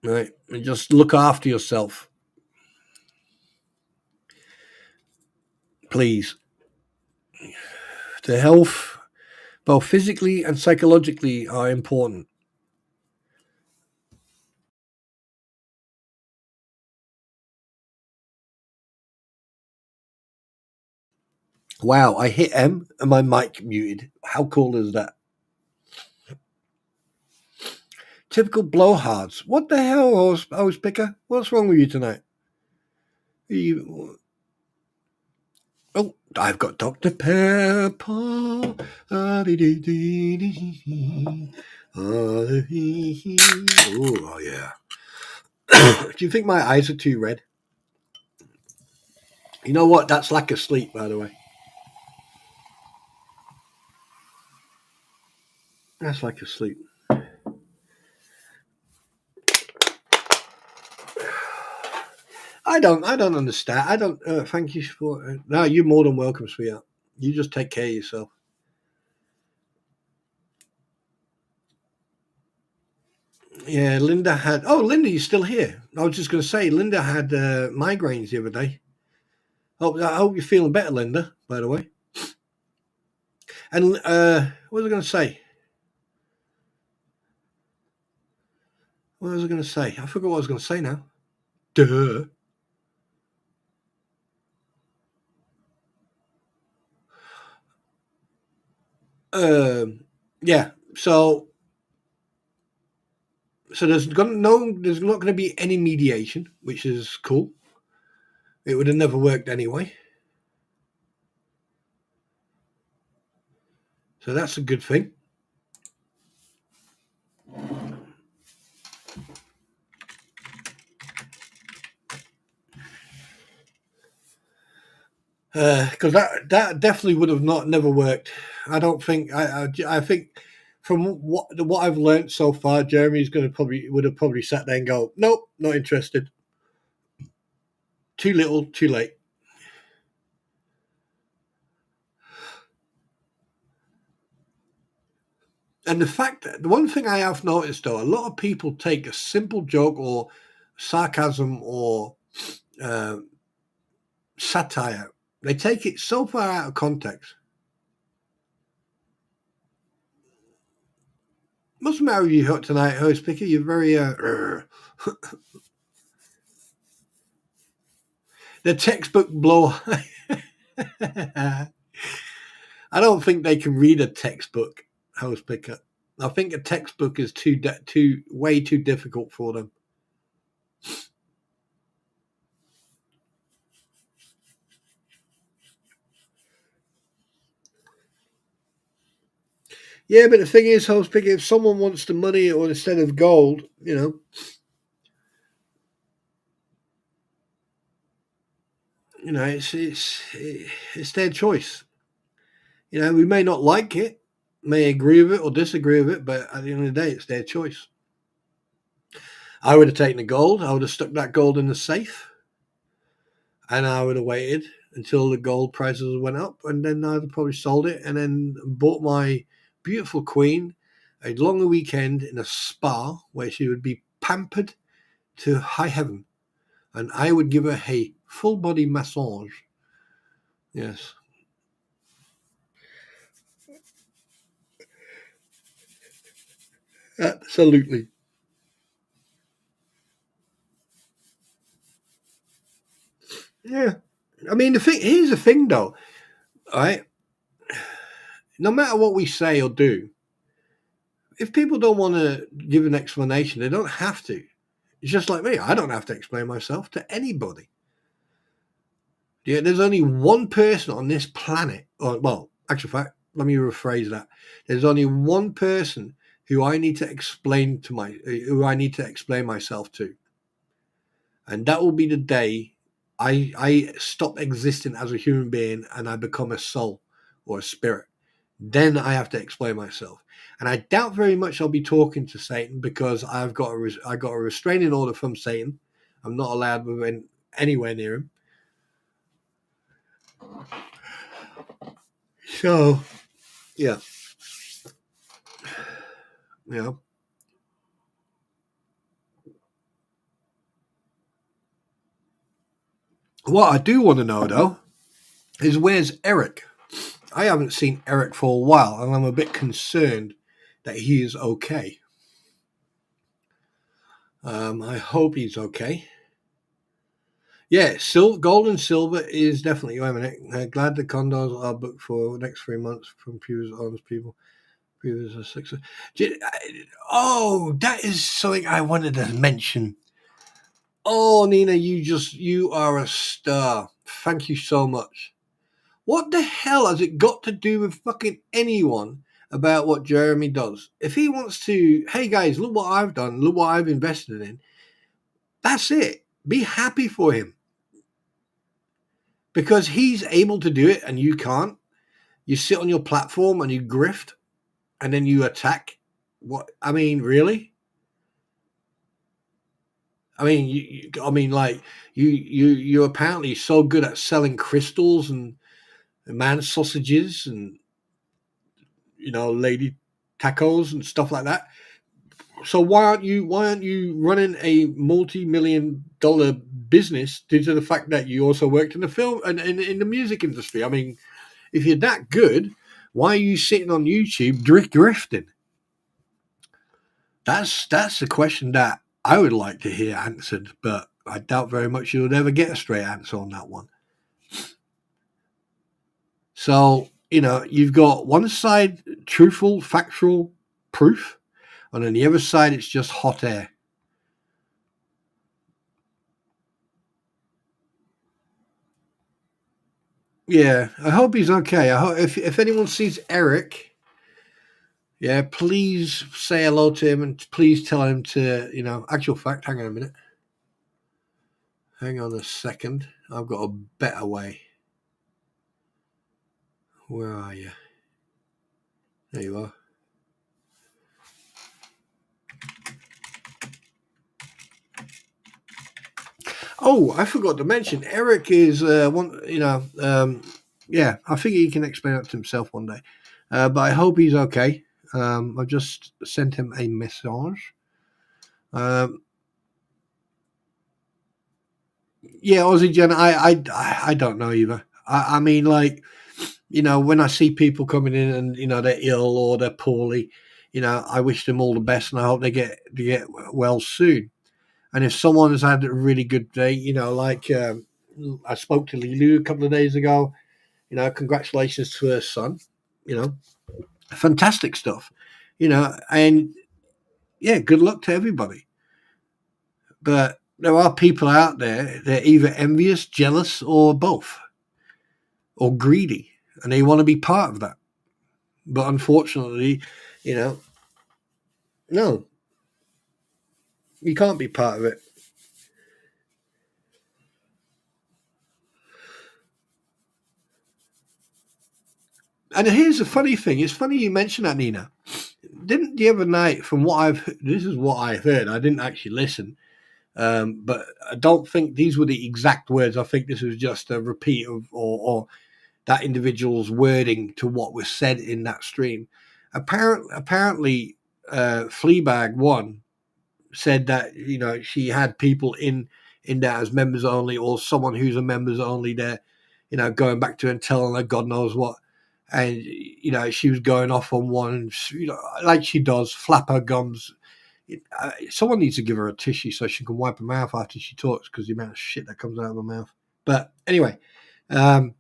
All right, and just look after yourself, please. The health, both physically and psychologically, are important. Wow, I hit M and my mic muted. How cool is that? Typical blowhards. What the hell, horse picker? What's wrong with you tonight? You, oh, I've got Dr. Pepper. Oh, yeah. Do you think my eyes are too red? You know what? That's lack of sleep, by the way. That's lack of sleep. I don't understand. I don't. Thank you for. No, you're more than welcome, sweetheart. You just take care of yourself. Yeah, Linda had. Oh, Linda, you're still here. I was just going to say, Linda had migraines the other day. I hope you're feeling better, Linda. By the way. And what was I going to say? What was I going to say? I forgot what I was going to say now. Duh. Yeah. So there's not going to be any mediation, which is cool. It would have never worked anyway. So that's a good thing. Because that definitely would have never worked. I don't think. I think from what I've learned so far, Jeremy's would have probably sat there and go, nope, not interested. Too little, too late. And the fact that the one thing I have noticed though, a lot of people take a simple joke or sarcasm or uh, satire, they take it so far out of context. What's the matter with you tonight, host picker? You're very the textbook blow. I don't think they can read a textbook, host picker. I think a textbook is way too difficult for them. Yeah, but the thing is, host picker, if someone wants the money or instead of gold, it's their choice. We may not like it, may agree with it or disagree with it, but at the end of the day, it's their choice. I would have taken the gold. I would have stuck that gold in the safe, and I would have waited until the gold prices went up, and then I'd have probably sold it, and then bought my beautiful queen a longer weekend in a spa where she would be pampered to high heaven, and I would give her a full body massage. Yes. Absolutely. Yeah. I mean, here's the thing, though. All right. No matter what we say or do, if people don't want to give an explanation, they don't have to. It's just like me. I don't have to explain myself to anybody. Yeah, there's only one person on this planet, or well, actual fact, let me rephrase that. There's only one person who I need to explain myself to, and that will be the day I stop existing as a human being and I become a soul or a spirit. Then I have to explain myself. And I doubt very much I'll be talking to Satan because I got a restraining order from Satan. I'm not allowed within anywhere near him. So yeah, you know. What I do want to know though is where's Eric? I haven't seen Eric for a while, and I'm a bit concerned that he is okay. I hope he's okay. Yeah, gold and silver is definitely. Wait a minute. Glad the condos are booked for the next 3 months from previous honest people. Previous 6. Oh, that is something I wanted to mention. Oh, Nina, you are a star. Thank you so much. What the hell has it got to do with fucking anyone about what Jeremy does? If he wants to, hey guys, look what I've done, look what I've invested in, that's it. Be happy for him. Because he's able to do it and you can't. You sit on your platform and you grift and then you attack. What? I mean, really? I mean, you're apparently so good at selling crystals and man sausages and lady tacos and stuff like that. So why aren't you running a multi-million-dollar business due to the fact that you also worked in the film and in the music industry? I mean, if you're that good, why are you sitting on YouTube drifting? That's a question that I would like to hear answered, but I doubt very much you'll ever get a straight answer on that one. So, you've got one side truthful, factual proof, and on the other side, it's just hot air. Yeah, I hope he's okay. I hope if anyone sees Eric, yeah, please say hello to him and please tell him to, actual fact, hang on a minute. Hang on a second. I've got a better way. Where are you? There you are. Oh, I forgot to mention, Eric is one. Yeah, I think he can explain it to himself one day. But I hope he's okay. I've just sent him a message. Um, yeah, Aussie Jen, I don't know either. I mean, like, when I see people coming in and they're ill or they're poorly, I wish them all the best and I hope they get well soon. And if someone has had a really good day, like I spoke to Lilu a couple of days ago, congratulations to her son, you know, fantastic stuff, and yeah, good luck to everybody. But there are people out there, they're either envious, jealous, or both, or greedy, and they want to be part of that. But unfortunately, you know, no, you can't be part of it. And here's the funny thing. It's funny you mentioned that, Nina. Didn't the other night, from what this is what I heard. I didn't actually listen, but I don't think these were the exact words. I think this was just a repeat of or that individual's wording to what was said in that stream. Apparently, Fleabag One said that she had people in there as members only, or someone who's a members only there, going back to her and telling her God knows what, and she was going off on one, like she does, flap her gums. Someone needs to give her a tissue so she can wipe her mouth after she talks because the amount of shit that comes out of her mouth. But anyway, um,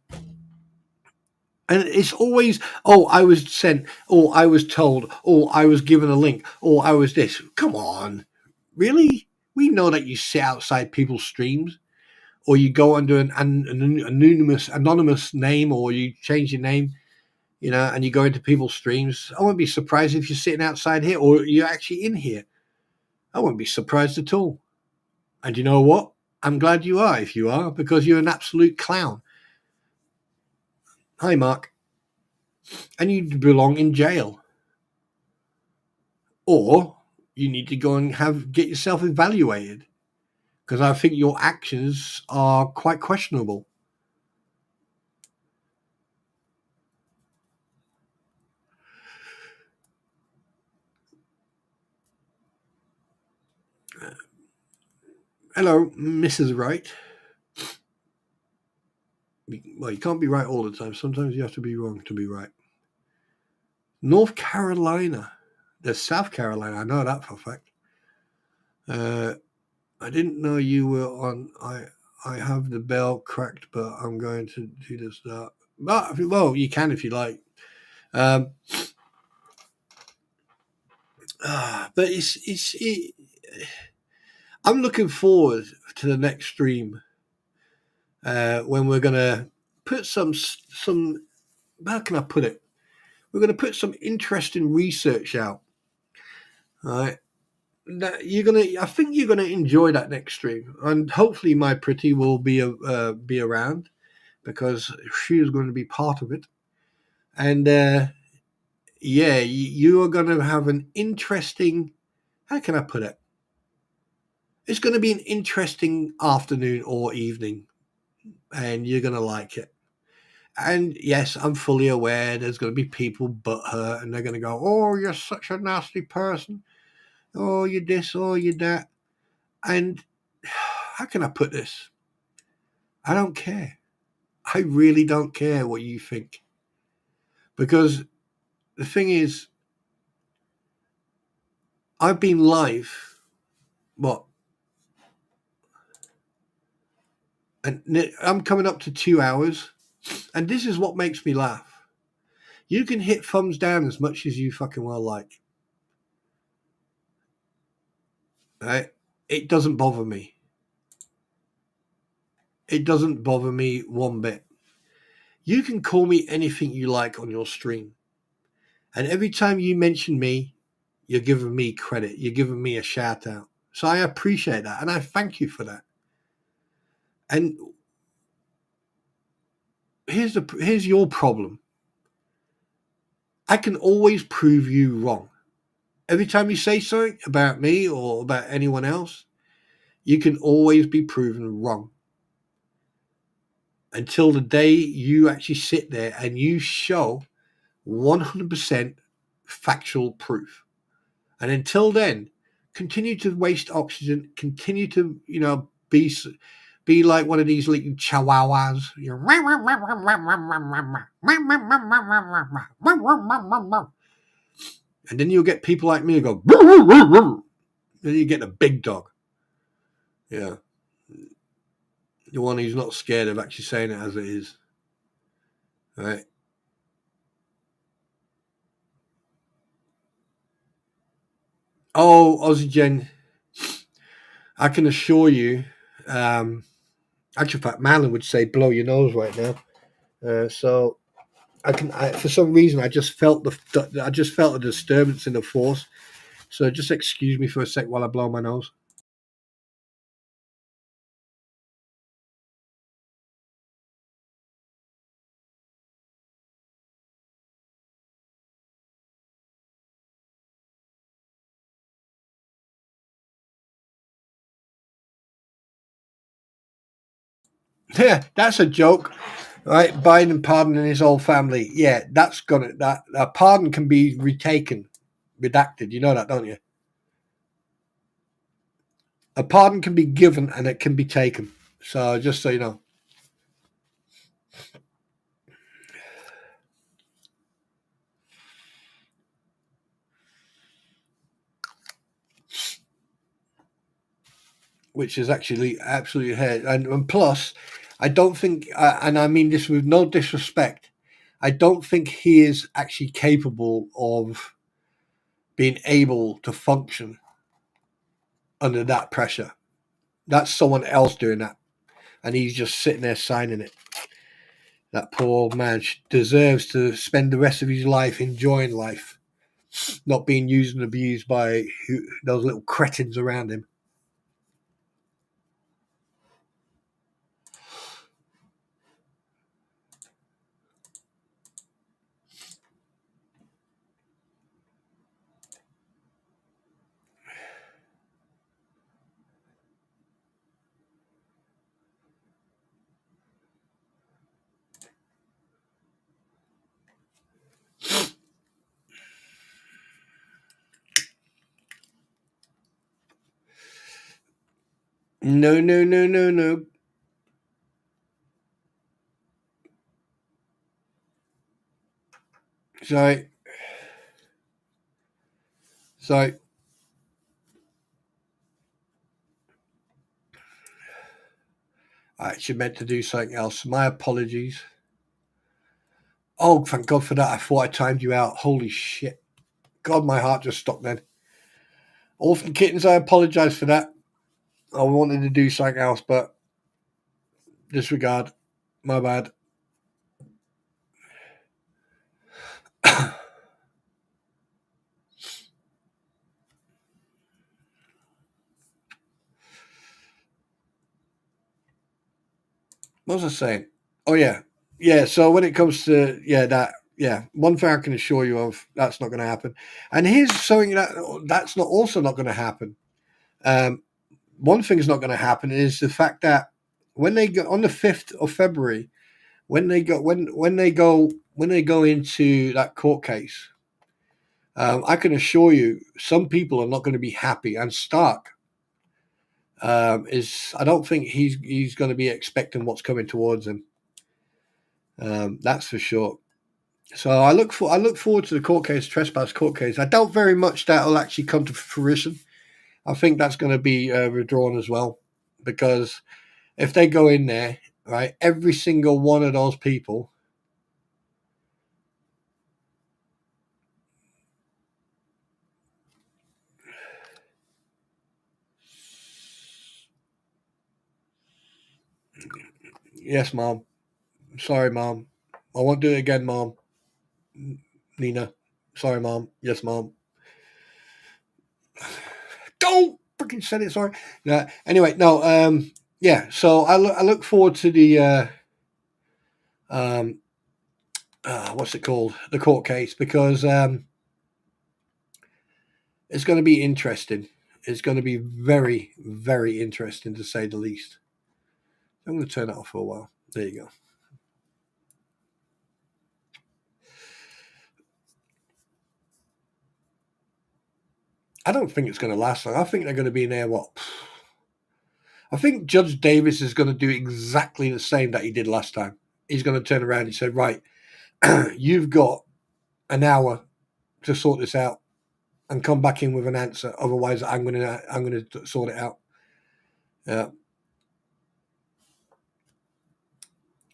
and it's always, oh, I was sent, oh, I was told, oh, I was given a link, oh, I was this. Come on, really? We know that you sit outside people's streams, or you go under an anonymous name, or you change your name, and you go into people's streams. I wouldn't be surprised if you're sitting outside here, or you're actually in here. I wouldn't be surprised at all. And you know what? I'm glad you are, if you are, because you're an absolute clown. Hi, Mark. And you belong in jail. Or you need to go and get yourself evaluated, because I think your actions are quite questionable. Hello, Mrs. Right. Well, you can't be right all the time. Sometimes you have to be wrong to be right. North Carolina. There's South Carolina. I know that for a fact. I didn't know you were on. I have the bell cracked, but I'm going to do this. Well, you can if you like. Um, but I'm looking forward to the next stream when we're gonna put some. How can I put it? We're gonna put some interesting research out. All right. I think you're gonna enjoy that next stream, and hopefully my pretty will be around, because she is going to be part of it. And yeah, you are going to have an interesting. How can I put it? It's going to be an interesting afternoon or evening, and you're going to like it. And yes, I'm fully aware there's going to be people butthurt, and they're going to go, "Oh, you're such a nasty person. Oh, you're this, oh, you're that." And how can I put this? I don't care. I really don't care what you think. Because the thing is, I've been live, what? And I'm coming up to 2 hours. And this is what makes me laugh. You can hit thumbs down as much as you fucking well like. Right? It doesn't bother me. It doesn't bother me one bit. You can call me anything you like on your stream. And every time you mention me, you're giving me credit. You're giving me a shout out. So I appreciate that. And I thank you for that. And here's your problem. I can always prove you wrong. Every time you say something about me or about anyone else, you can always be proven wrong. Until the day you actually sit there and you show 100% factual proof. And until then, continue to waste oxygen, continue to, be like one of these little chihuahuas. And then you'll get people like me who go, then you get a big dog. Yeah. The one who's not scared of actually saying it as it is. Right? Oh, Oxygen, I can assure you, actually, in fact, Malin would say blow your nose right now. So for some reason, I just felt a disturbance in the force. So just excuse me for a sec while I blow my nose. Yeah, that's a joke, right? Biden pardoning his whole family. Yeah, that pardon can be retaken, redacted. You know that, don't you? A pardon can be given and it can be taken. So just so you know. Which is actually absolutely head. And plus, I don't think, and I mean this with no disrespect, I don't think he is actually capable of being able to function under that pressure. That's someone else doing that, and he's just sitting there signing it. That poor old man deserves to spend the rest of his life enjoying life, not being used and abused by those little cretins around him. No, no, no, no, no. Sorry. Sorry. I actually meant to do something else. My apologies. Oh, thank God for that. I thought I timed you out. Holy shit. God, my heart just stopped then. Orphan kittens, I apologize for that. I wanted to do something else, but disregard. My bad. What was I saying? Oh, yeah. Yeah, so when it comes to, one thing I can assure you of, that's not going to happen. And here's something that's not going to happen. One thing is not going to happen is the fact that when they go on the 5th of February, when they go into that court case, I can assure you, some people are not going to be happy. And Stark I don't think he's going to be expecting what's coming towards him. That's for sure. So I look forward to the court case, trespass court case. I doubt very much that will actually come to fruition. I think that's going to be withdrawn as well, because if they go in there, right, every single one of those people. Yes, Mom. Sorry, Mom. I won't do it again, Mom. Nina. Sorry, Mom. Yes, Mom. Don't freaking said it. Sorry. Anyway, no. Yeah. So I look forward to the um, what's it called? The court case, because it's going to be interesting. It's going to be very, very interesting, to say the least. I'm going to turn it off for a while. There you go. I don't think it's going to last long. I think they're going to be in there. What? I think Judge Davis is going to do exactly the same that he did last time. He's going to turn around and say, "Right, you've got an hour to sort this out, and come back in with an answer. Otherwise, I'm going to sort it out." Yeah.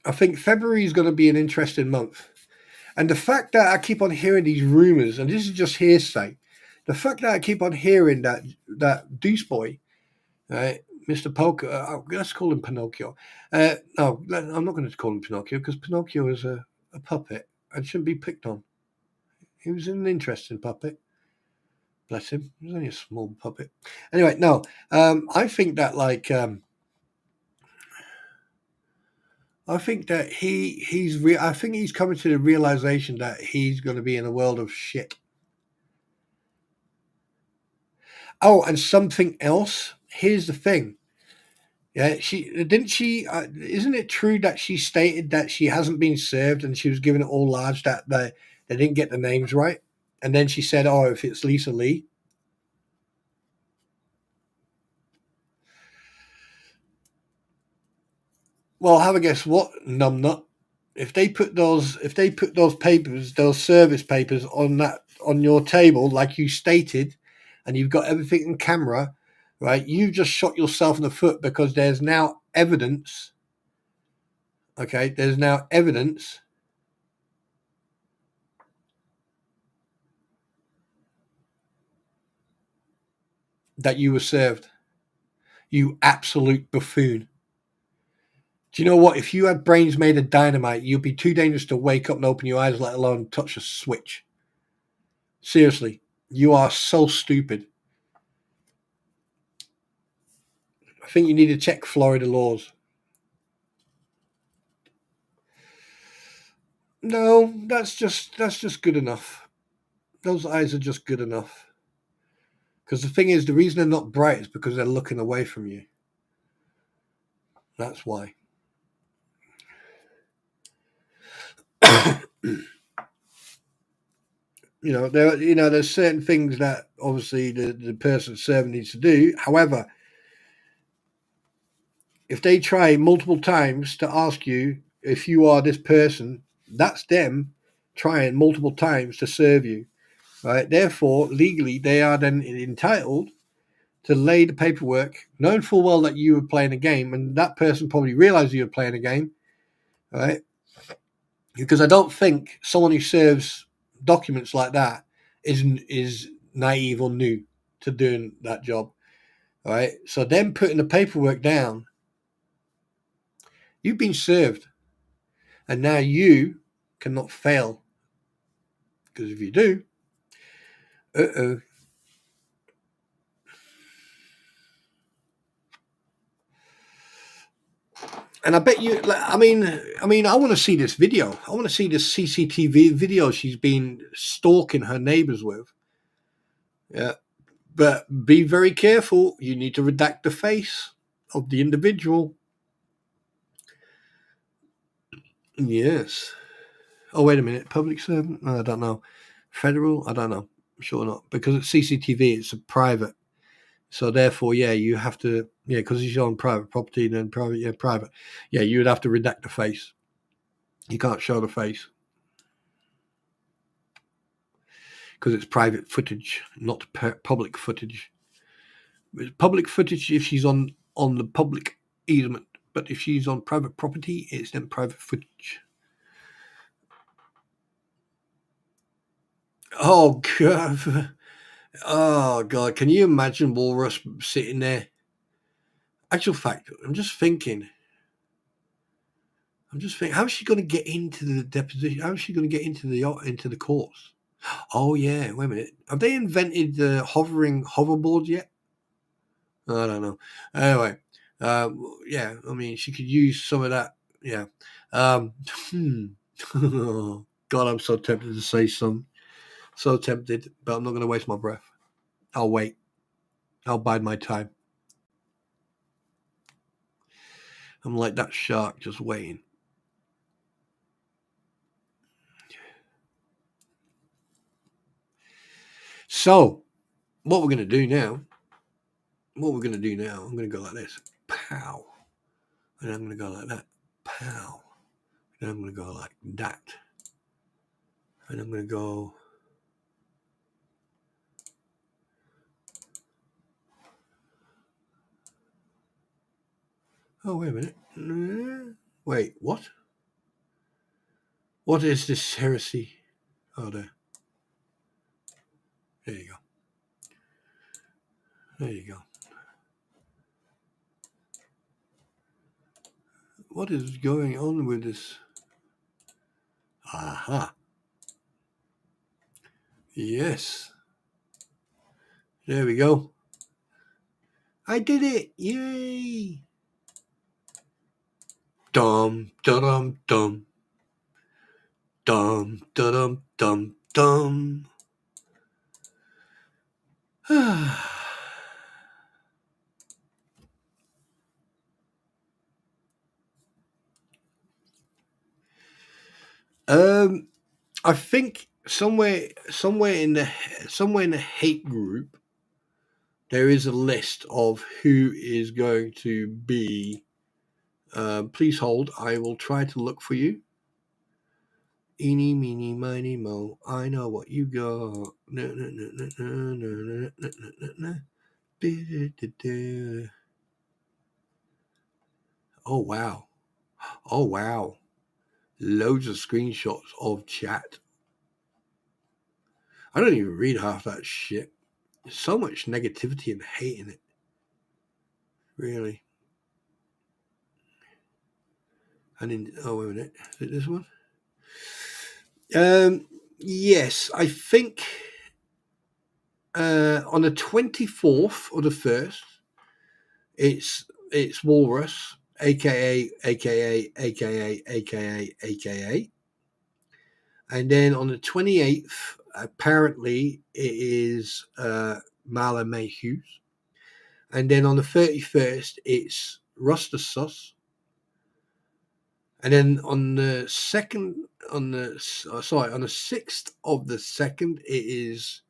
I think February is going to be an interesting month. And the fact that I keep on hearing these rumors, and this is just hearsay, the fact that I keep on hearing that Deuce Boy, right, Mr. Polka, let's call him Pinocchio. No, I'm not going to call him Pinocchio, because Pinocchio is a puppet and shouldn't be picked on. He was an interesting puppet. Bless him. He was only a small puppet. Anyway, no, I think that I think that I think he's coming to the realization that he's going to be in a world of shit. Oh, and something else. Here's the thing. Yeah, isn't it true that she stated that she hasn't been served, and she was given it all large, that they didn't get the names right, and then she said, "Oh, if it's Lisa Lee." Well, have a guess what, numbnut. If they put those papers, those service papers, on your table like you stated, and you've got everything in camera, right? You've just shot yourself in the foot, because there's now evidence. Okay, there's now evidence that you were served. You absolute buffoon. Do you know what? If you had brains made of dynamite, you'd be too dangerous to wake up and open your eyes, let alone touch a switch. Seriously, you are so stupid. I think you need to check Florida laws. No, that's just good enough. Those eyes are just good enough. Because the thing is, the reason they're not bright is because they're looking away from you. That's why. There's certain things that obviously the person serving needs to do. However, if they try multiple times to ask you if you are this person, that's them trying multiple times to serve you, right? Therefore, legally, they are then entitled to lay the paperwork, knowing full well that you were playing a game, and that person probably realized you were playing a game, right? Because I don't think someone who serves documents like that is naive or new to doing that job, right? So them putting the paperwork down, you've been served, and now you cannot fail, because if you do, uh-oh. And I bet you, I want to see this video. I want to see this CCTV video she's been stalking her neighbors with. Yeah. But be very careful. You need to redact the face of the individual. Yes. Oh, wait a minute. Public servant? No, I don't know. Federal? I don't know. I'm sure not. Because it's CCTV, it's a private. So therefore, yeah, you have to, because he's on private property, then private. Yeah, you would have to redact the face. You can't show the face. Because it's private footage, not public footage. It's public footage if she's on the public easement, but if she's on private property, it's then private footage. Oh god, oh god! Can you imagine Walrus sitting there? Actual fact, I'm just thinking. How's she going to get into the deposition? How's she going to get into the course? Oh yeah, wait a minute. Have they invented the hoverboards yet? I don't know. Anyway, yeah. I mean, she could use some of that. Yeah. Oh, God, I'm so tempted to say some. So tempted, but I'm not going to waste my breath. I'll wait. I'll bide my time. I'm like that shark just waiting. So, what we're going to do now, I'm going to go like this. Pow. And I'm going to go like that. Pow. And I'm going to go like that. And I'm going to go. Oh, wait a minute. Wait, what? What is this heresy? Oh, there. There you go. There you go. What is going on with this? Aha. Yes. There we go. I did it. Yay. Dum, dum, dum. Dum, dum, dum, dum. I think somewhere in the hate group, there is a list of who is going to be. Please hold. I will try to look for you. Eeny, meeny, miny, mo. I know what you got. Oh wow. Oh wow. Loads of screenshots of chat. I don't even read half that shit. There's so much negativity and hate in it. Really. And in oh wait a minute. Is it this one? Yes, I think on the 24th or the 1st, it's Walrus, aka and then on the 28th, apparently it is Marla Mayhews, and then on the 31st it's Sus, and then on the 6th of the 2nd it is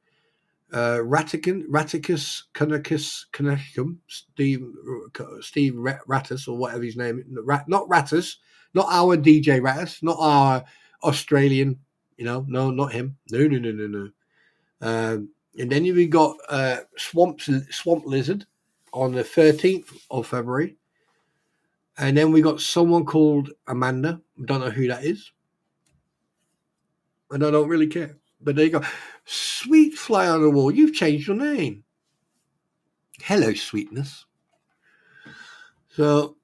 Raticus Canuckum, Steve Rattus, or whatever his name is. Not Rattus, not our DJ Rattus, not our Australian, no, not him. No. And then we got Swamp Lizard on the 13th of February. And then we got someone called Amanda. Don't know who that is. And I don't really care. But there you go. Sweet fly on the wall, you've changed your name. Hello, sweetness. So,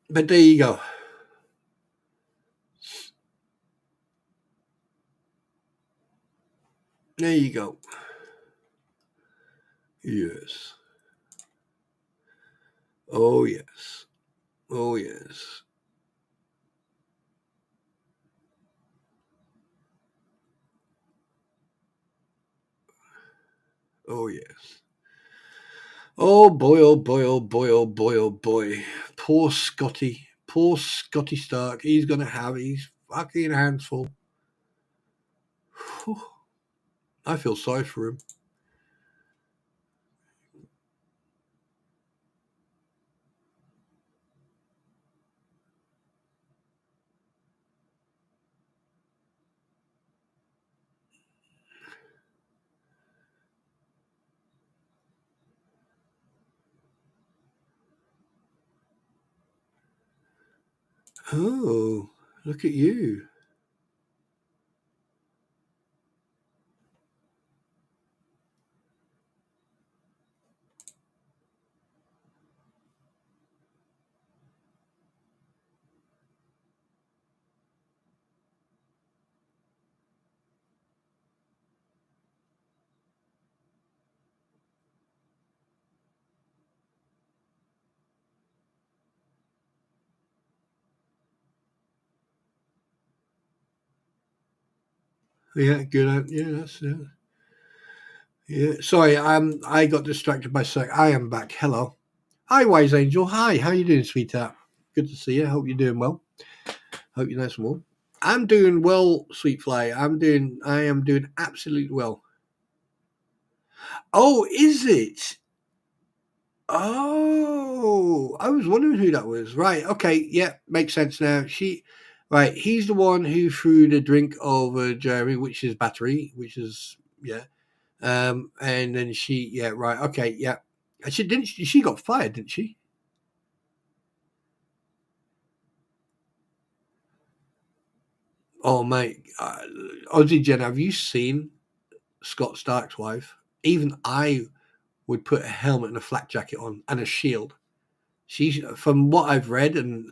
but there you go. There you go. Yes. Oh, yes. Oh, yes. Oh, yes. Oh, boy, oh, boy, oh, boy, oh, boy, oh, boy. Poor Scotty. Poor Scotty Stark. He's going to have his fucking hands full. Whew. I feel sorry for him. Oh, look at you. Yeah, good. Yeah, that's yeah. Sorry, I got distracted by sec. I am back. Hello. Hi, Wise Angel. Hi, how you doing, sweetheart? Good to see you. Hope you're doing well. Hope you're nice and warm. I'm doing well, sweet fly. I am doing absolutely well. Oh, is it? Oh, I was wondering who that was. Right. Okay. Yeah, makes sense now. Right. He's the one who threw the drink over Jeremy, which is battery, which is yeah. And then yeah, right. Okay. Yeah. She got fired, didn't she? Oh mate, Ozzy Jen, have you seen Scott Stark's wife? Even I would put a helmet and a flak jacket on and a shield. She's from what I've read and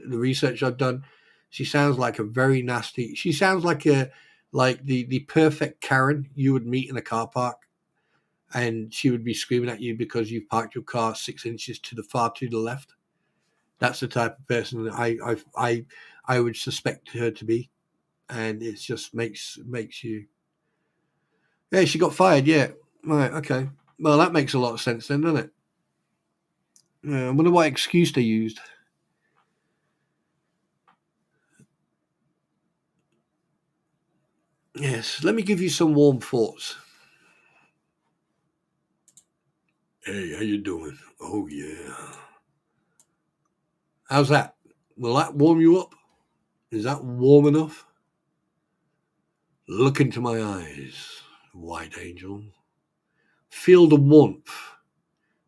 the research I've done, she sounds like a very nasty. She sounds like the perfect Karen you would meet in a car park, and she would be screaming at you because you've parked your car 6 inches to the left. That's the type of person that I would suspect her to be, and it just makes you. Yeah, she got fired. Yeah, right. Okay. Well, that makes a lot of sense then, doesn't it? Yeah, I wonder what excuse they used. Yes, let me give you some warm thoughts. Hey, how you doing? Oh yeah. How's that? Will that warm you up? Is that warm enough? Look into my eyes, white angel. Feel the warmth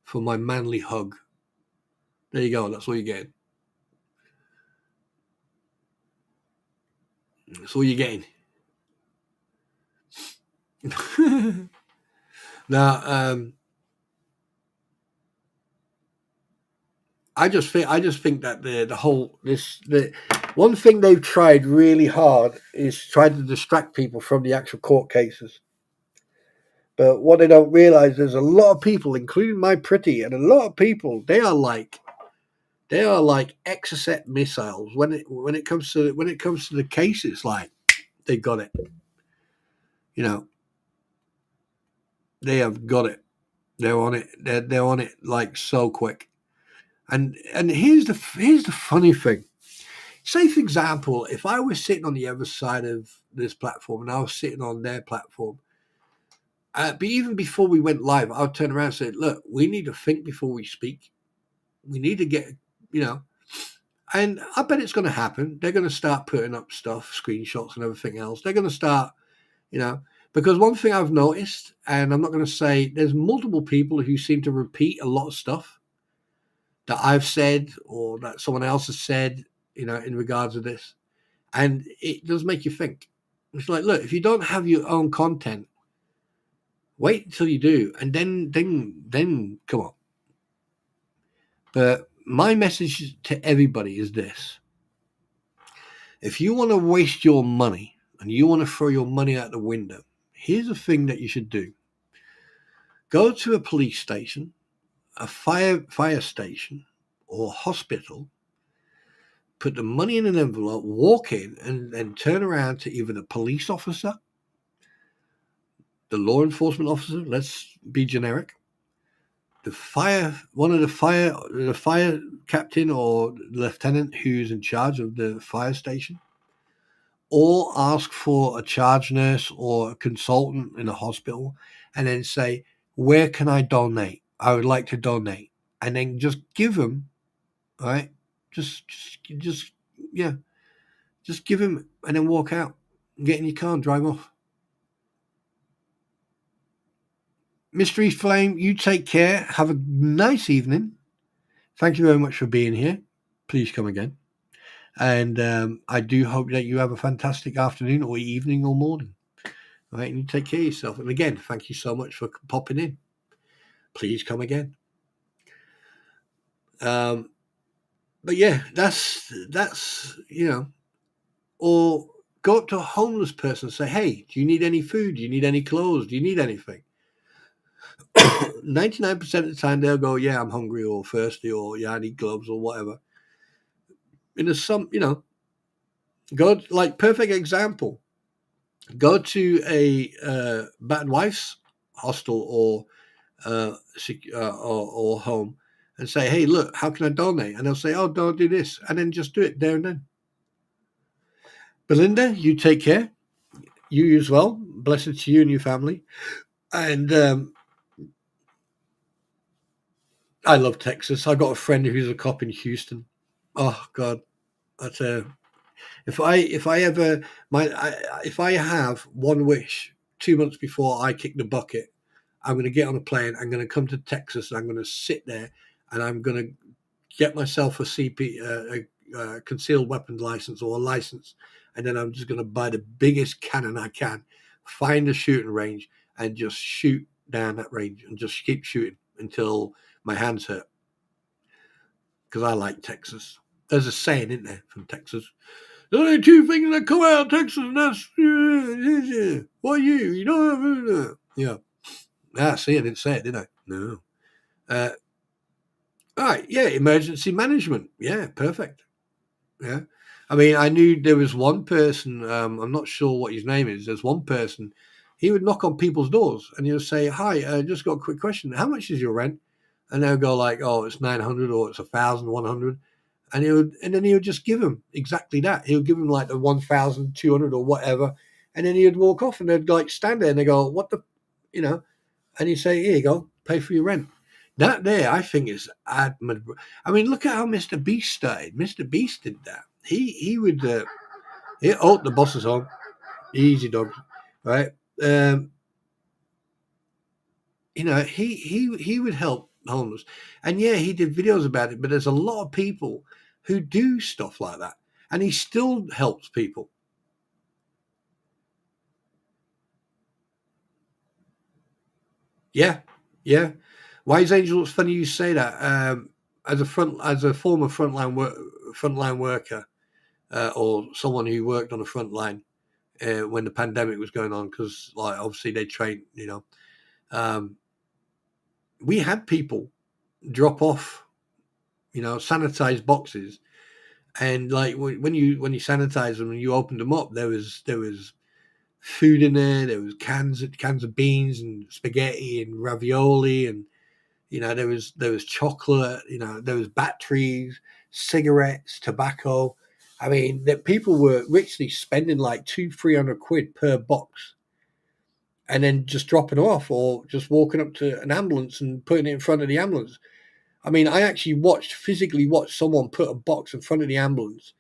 for my manly hug. There you go. That's all you're getting. That's all you're getting. Now, I just think that the one thing they've tried really hard is trying to distract people from the actual court cases. But what they don't realize is a lot of people, including my pretty, and a lot of people, they are like Exocet missiles when it comes to the cases. Like they got it, you know, they have got it. They're on it. They're on it like so quick. And here's the funny thing. say, for example, if I was sitting on the other side of this platform and I was sitting on their platform, but even before we went live, I would turn around and say, look, we need to think before we speak. We need to get, and I bet it's going to happen. They're going to start putting up stuff, screenshots and everything else. They're going to start, because one thing I've noticed, and I'm not going to say, there's multiple people who seem to repeat a lot of stuff that I've said or that someone else has said, in regards to this. And it does make you think. It's like, look, if you don't have your own content, wait until you do, and then come on. But my message to everybody is this. If you want to waste your money and you want to throw your money out the window, here's a thing that you should do. Go to a police station, a fire station, or hospital, put the money in an envelope, walk in, and then turn around to either the police officer, the law enforcement officer, let's be generic, the fire captain or lieutenant who's in charge of the fire station, or ask for a charge nurse or a consultant in a hospital, and then say, where can I donate? I would like to donate. And then just give them, right? Just give him and then walk out, get in your car and drive off. Mystery Flame, you take care. Have a nice evening. Thank you very much for being here. Please come again. And I do hope that you have a fantastic afternoon or evening or morning. All right, and you take care of yourself. And again, thank you so much for popping in. Please come again. But yeah, that's or go up to a homeless person and say, hey, do you need any food? Do you need any clothes? Do you need anything? 99% of the time they'll go, yeah, I'm hungry or thirsty or yeah, I need gloves or whatever. And there's some, go, like, perfect example. Go to a battered wife's hostel or home and say, hey, look, how can I donate? And they'll say, oh, don't do this. And then just do it there and then. Belinda, you take care. You as well. Blessed to you and your family. And I love Texas. I got a friend who's a cop in Houston. Oh God, that's if I have one wish 2 months before I kick the bucket, I'm going to get on a plane. I'm going to come to Texas. And I'm going to sit there, and I'm going to get myself a concealed weapons license or a license, and then I'm just going to buy the biggest cannon I can, find a shooting range, and just shoot down that range and just keep shooting until my hands hurt. Because I like Texas. There's a saying, isn't there, from Texas? There's only two things that come out of Texas, and that's what you know. Yeah. See, I didn't say it, did I? No. All right, yeah, emergency management. Yeah, perfect. Yeah. I mean, I knew there was one person, I'm not sure what his name is. There's one person, he would knock on people's doors and he would say, hi, just got a quick question. How much is your rent? And they'll go like, oh, it's 900 or it's 1,100. And then he would just give them exactly that. He would give them like the 1,200 or whatever. And then he would walk off and they'd like stand there and they go, what the, and he'd say, here you go, pay for your rent. That there, I think, is admirable. I mean, look at how Mr. Beast started. Mr. Beast did that. He would, the boss is home. Easy dog, right? He would help homeless. And yeah, he did videos about it, but there's a lot of people who do stuff like that. And he still helps people. Yeah, yeah. Wise Angel, it's funny you say that. As a former frontline worker, or someone who worked on the front line when the pandemic was going on, because like obviously they trained, we had people drop off, sanitized boxes, and like when you sanitize them and you opened them up, there was food in there was cans of beans and spaghetti and ravioli, and there was chocolate, there was batteries, cigarettes, tobacco, I mean, that people were literally spending like 200-300 quid per box, and then just dropping off, or just walking up to an ambulance and putting it in front of the ambulance. I mean, I actually physically watched someone put a box in front of the ambulance,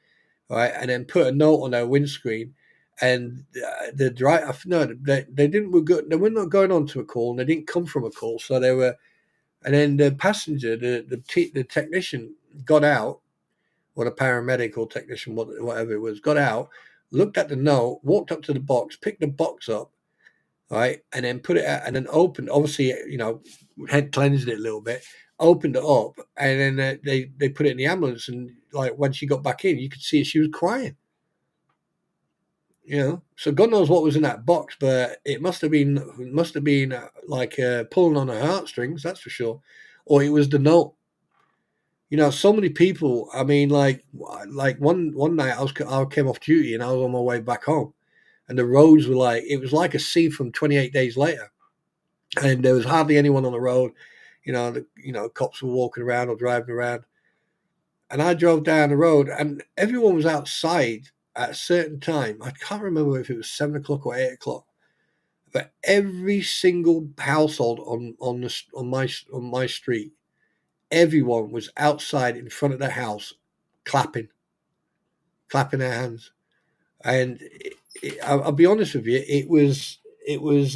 right, and then put a note on their windscreen. And the driver, no, they didn't. They were not going on to a call, and they didn't come from a call, so they were. And then the passenger, the technician, got out, or the paramedic or technician, whatever it was, got out, looked at the note, walked up to the box, picked the box up, right, and then put it out, and then opened. Obviously, had cleansed it a little bit, opened it up, and then they put it in the ambulance. And like when she got back in, you could see she was crying. So God knows what was in that box, but it must have been like pulling on her heartstrings, that's for sure. Or it was the note. So many people. I mean, like one night I came off duty and I was on my way back home, and the roads were like, it was like a scene from 28 Days Later, and there was hardly anyone on the road. Cops were walking around or driving around, and I drove down the road, and everyone was outside at a certain time. I can't remember if it was 7 o'clock or 8 o'clock, but every single household on my street, everyone was outside in front of their house, clapping their hands. And I'll be honest with you, it was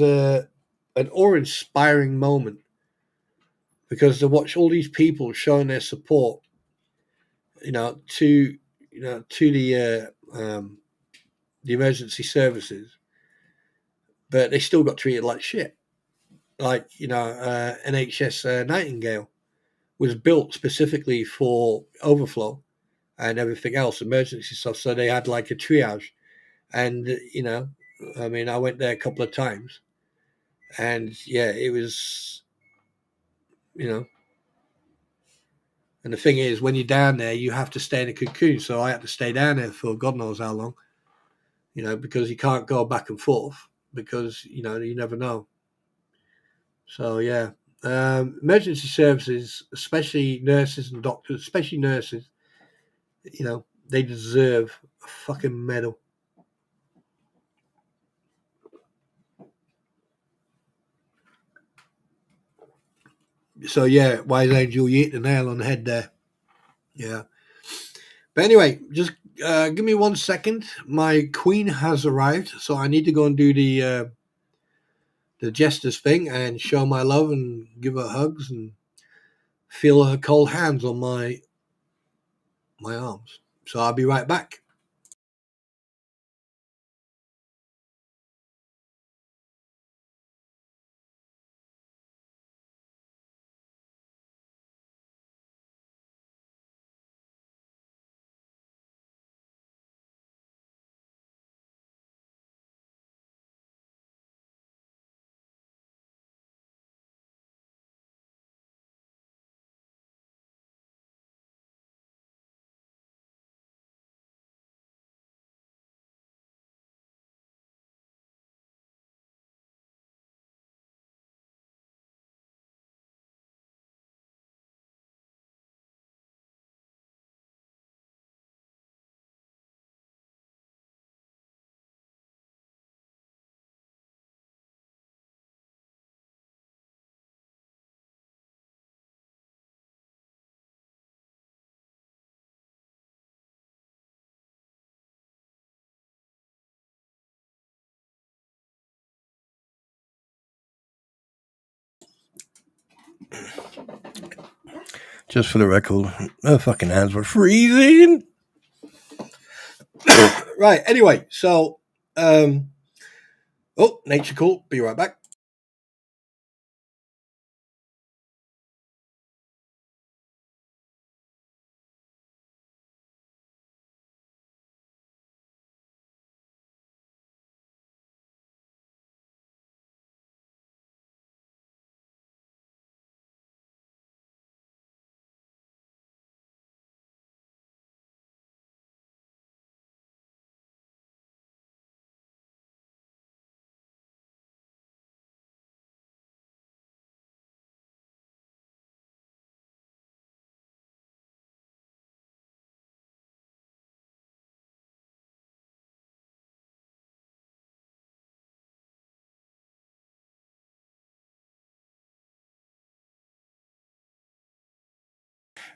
an awe-inspiring moment, because to watch all these people showing their support, to the emergency services, but they still got treated like shit. Like NHS Nightingale was built specifically for overflow and everything else, emergency stuff. So they had like a triage, and I mean, I went there a couple of times, and yeah, it was, and the thing is, when you're down there, you have to stay in a cocoon. So I had to stay down there for God knows how long, because you can't go back and forth, because you never know. So yeah, emergency services, especially nurses and doctors, especially nurses, they deserve a fucking medal. So yeah, wise angel, you hit the nail on the head there. Yeah. But anyway, just give me 1 second. My queen has arrived, so I need to go and do the jester's thing and show my love and give her hugs and feel her cold hands on my arms. So I'll be right back. Just for the record, her fucking hands were freezing. Right. Anyway, so nature call. Be right back.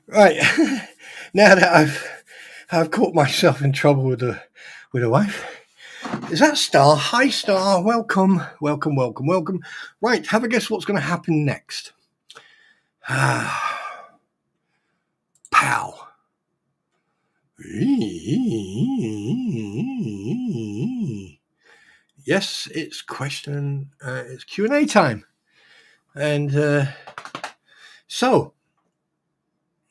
Right. Now that I've caught myself in trouble with a wife. Is that Star? Hi, Star. Welcome, welcome, welcome, welcome. Right. Have a guess what's going to happen next. Pow. Yes, it's question. It's Q&A time, and so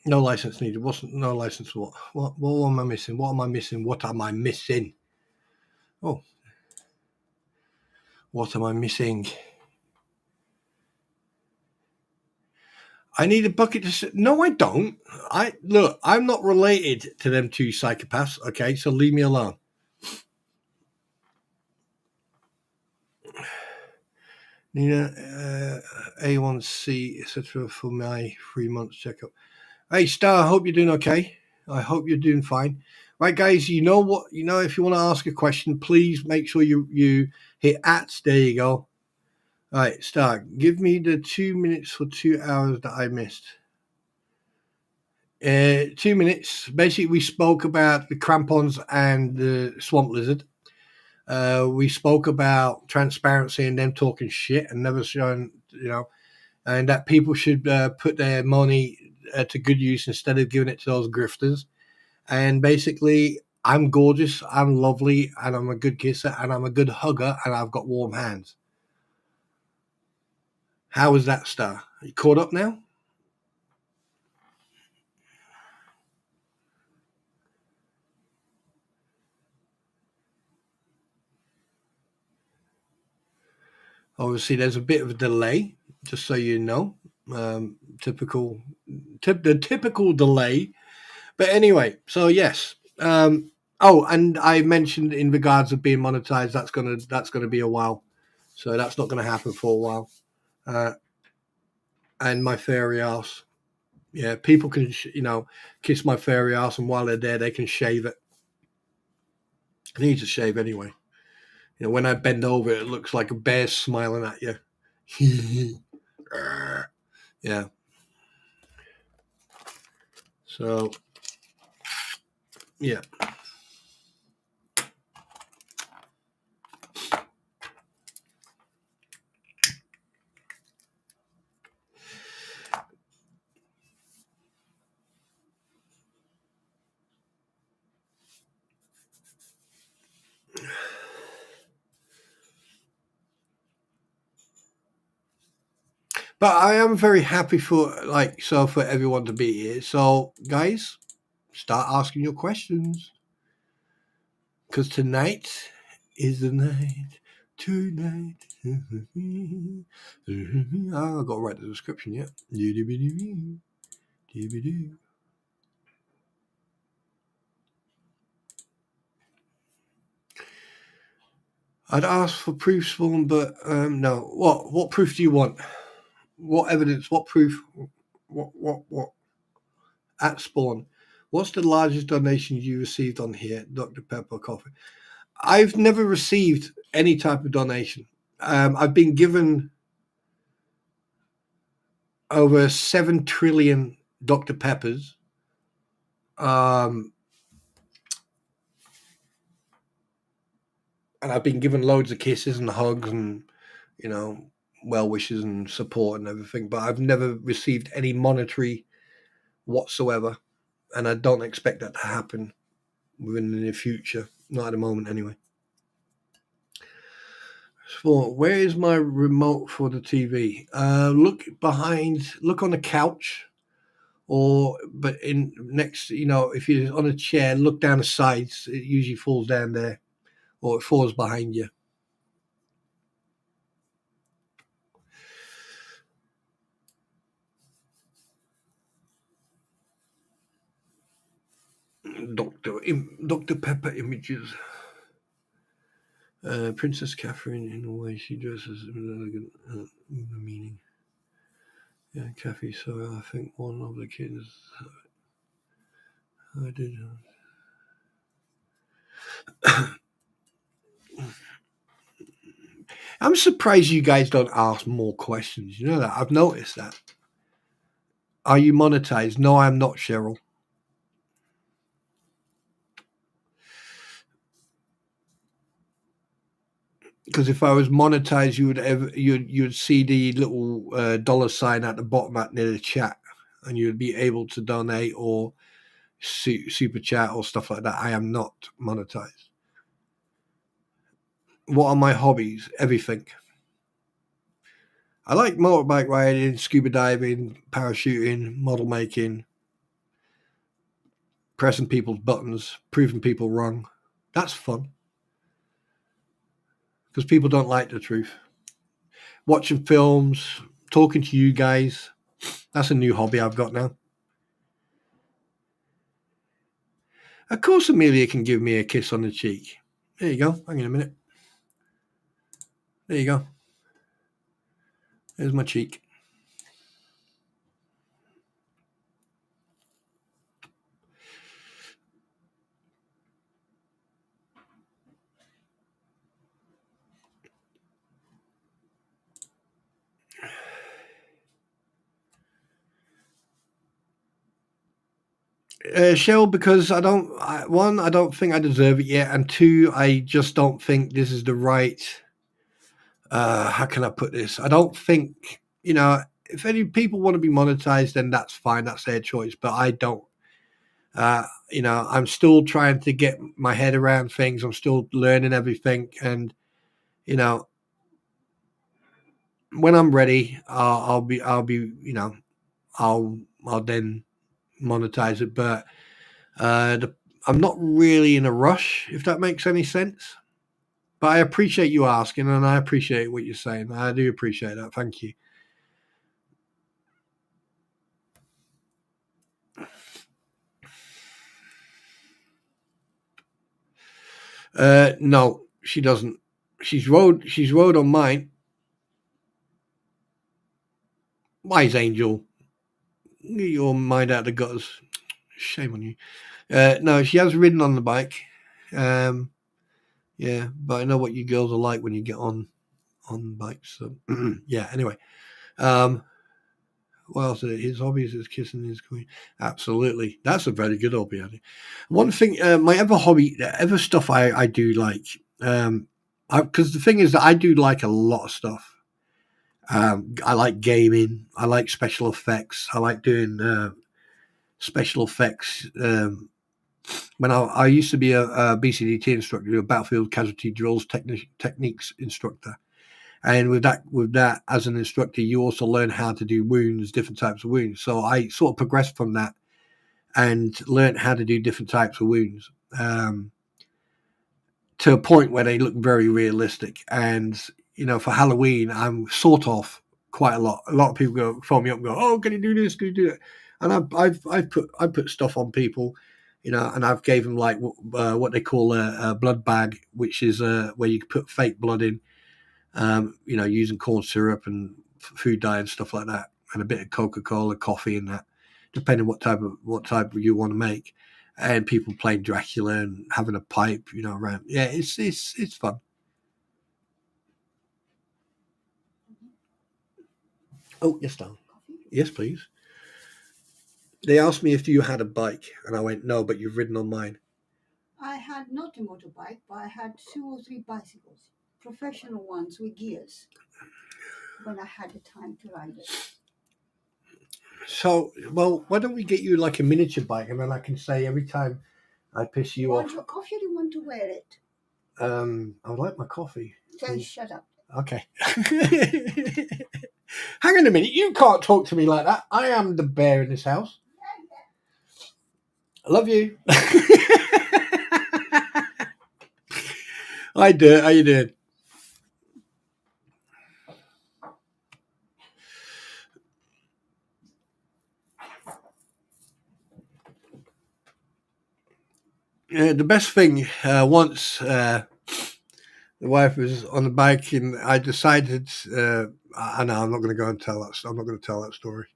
no license needed. Wasn't no license. What am I missing? What am I missing? What am I missing? Oh, what am I missing? I need a bucket to. No, I don't. I'm not related to them two psychopaths. Okay, so leave me alone. Nina, A1C, etc. for my 3 months checkup. Hey, Star, I hope you're doing okay. I hope you're doing fine. Right, guys, you know what? You know, if you want to ask a question, please make sure you hit at. There you go. All right, Star, give me the 2 minutes for 2 hours that I missed. 2 minutes. Basically, we spoke about the crampons and the swamp lizard. We spoke about transparency and them talking shit and never showing, and that people should put their money to good use instead of giving it to those grifters. And basically, I'm gorgeous, I'm lovely, and I'm a good kisser, and I'm a good hugger, and I've got warm hands. How was that, Star? Are you caught up now? Obviously, there's a bit of a delay, just so you know. The typical delay. But anyway, so yes. And I mentioned in regards of being monetized, that's gonna be a while. So that's not gonna happen for a while. Uh, and my fairy ass, yeah, people can kiss my fairy ass, and while they're there, they can shave it. It needs a shave anyway. When I bend over, it looks like a bear smiling at you. Yeah. So yeah. But I am very happy for for everyone to be here. So guys, start asking your questions because tonight is the night. Tonight. Oh, I got to write the description yet. I'd ask for proof spawn, but no. What proof do you want? What evidence? What proof? What? At spawn. What's the largest donation you received on here, Dr. Pepper Coffee? I've never received any type of donation. I've been given over 7 trillion Dr. Peppers. And I've been given loads of kisses and hugs and, you know, well wishes and support and everything, but I've never received any monetary whatsoever. And I don't expect that to happen within the near future. Not at the moment, anyway. So, where is my remote for the TV? Look on the couch, but in next, if you're on a chair, look down the sides. It usually falls down there, or it falls behind you. Dr. Pepper images. Princess Catherine in the way she dresses elegant meaning. Yeah, Kathy. So I think one of the kids. I did. I'm surprised you guys don't ask more questions. You know that I've noticed that. Are you monetized? No, I'm not, Cheryl. Because if I was monetized, you'd see the little dollar sign at the bottom at near the chat, and you'd be able to donate or super chat or stuff like that. I am not monetized. What are my hobbies? Everything. I like motorbike riding, scuba diving, parachuting, model making, pressing people's buttons, proving people wrong. That's fun. Because people don't like the truth. Watching films, talking to you guys. That's a new hobby I've got now. Of course, Amelia can give me a kiss on the cheek. There you go. Hang on a minute. There you go. There's my cheek. Shell, because I don't think I deserve it yet, and two, I just don't think this is the right. How can I put this? I don't think, if any people want to be monetized, then that's fine. That's their choice. But I don't. I'm still trying to get my head around things. I'm still learning everything, and when I'm ready, I'll then monetize it. But I'm not really in a rush, if that makes any sense. But I appreciate you asking, and I appreciate what you're saying. I do appreciate that. Thank you. No, she doesn't. She's rode on mine. Wise angel. Get your mind out of the gutters. Shame on you. No, she has ridden on the bike. Yeah, but I know what you girls are like when you get on bikes. So yeah. Anyway, what else? His hobbies is kissing his queen. Absolutely, that's a very good hobby. I think. One thing, my other hobby, other stuff I do like, because the thing is that I do like a lot of stuff. I like gaming. I like special effects. I like doing special effects. When I used to be a BCDT instructor, a battlefield casualty drills techniques instructor, and with that as an instructor, you also learn how to do wounds, different types of wounds. So I sort of progressed from that and learned how to do different types of wounds to a point where they look very realistic. And for Halloween, I'm sort of quite a lot. A lot of people phone me up and go, "Oh, can you do this? Can you do it?" And I've put stuff on people, and I've gave them like what they call a blood bag, which is where you can put fake blood in, using corn syrup and food dye and stuff like that, and a bit of Coca-Cola, coffee, and that, depending what type you want to make. And people playing Dracula and having a pipe, around. Yeah, it's fun. Oh, yes, darling. Yes, please. They asked me if you had a bike, and I went, no, but you've ridden on mine. I had not a motorbike, but I had 2 or 3 bicycles, professional ones with gears, when I had the time to ride it. So, well, why don't we get you like a miniature bike, and then I can say every time I piss you Want off. your coffee or do you want to wear it? I would like my coffee. Then shut up. Okay. Hang on a minute. You can't talk to me like that. I am the bear in this house. I love you. Hi, Dirt. How you doing? The best thing, once the wife was on the bike and I decided, I know I'm not going to go and tell that. I'm not going to tell that story.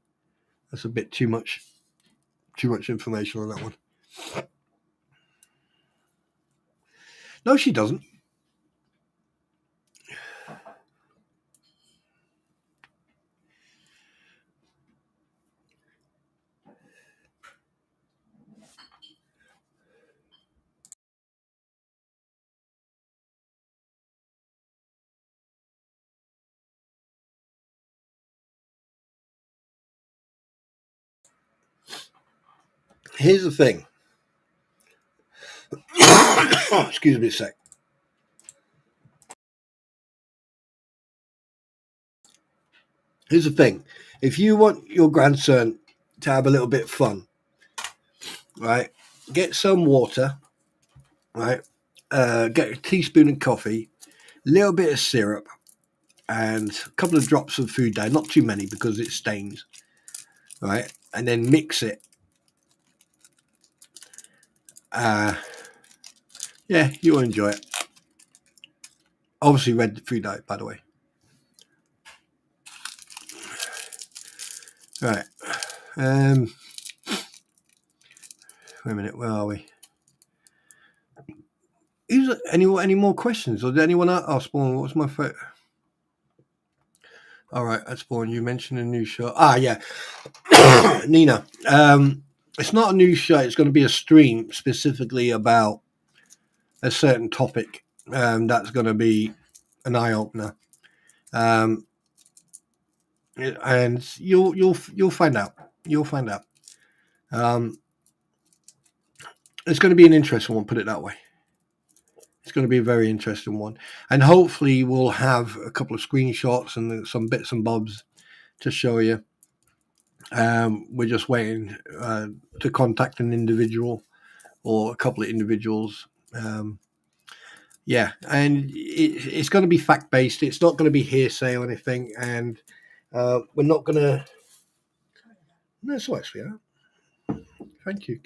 That's a bit too much information on that one. No, she doesn't. Here's the thing. Excuse me a sec. Here's the thing. If you want your grandson to have a little bit of fun, right, get some water, right, get a teaspoon of coffee, a little bit of syrup, and a couple of drops of food dye, not too many because it stains, right, and then mix it. Yeah, you'll enjoy it. Obviously red food dye, by the way. Right. Wait a minute, where are we? Any more questions? Or did anyone ask Spawn, what's my favorite? All right, that's Spawn. You mentioned a new show. Yeah. Nina. It's not a new show. It's going to be a stream specifically about a certain topic. That's going to be an eye opener. And you'll find out. You'll find out. It's going to be an interesting one. Put it that way. It's going to be a very interesting one, and hopefully we'll have a couple of screenshots and some bits and bobs to show you. We're just waiting to contact an individual or a couple of individuals. Yeah, and it's going to be fact based. It's not going to be hearsay or anything, and we're not going to. No, it's all right, sweetheart. Thank you.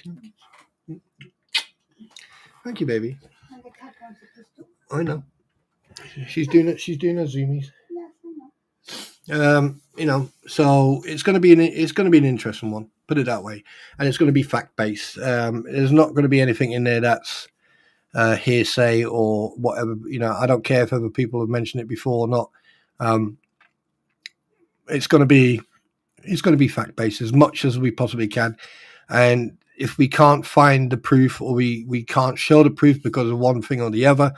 Thank you, baby. And the cat wants a pistol. I know. She's doing it. She's doing her zoomies. Yes, I know. So it's going to be an interesting one. Put it that way, and it's going to be fact based. There's not going to be anything in there that's hearsay or whatever. I don't care if other people have mentioned it before or not. It's going to be fact based as much as we possibly can, and if we can't find the proof or we can't show the proof because of one thing or the other,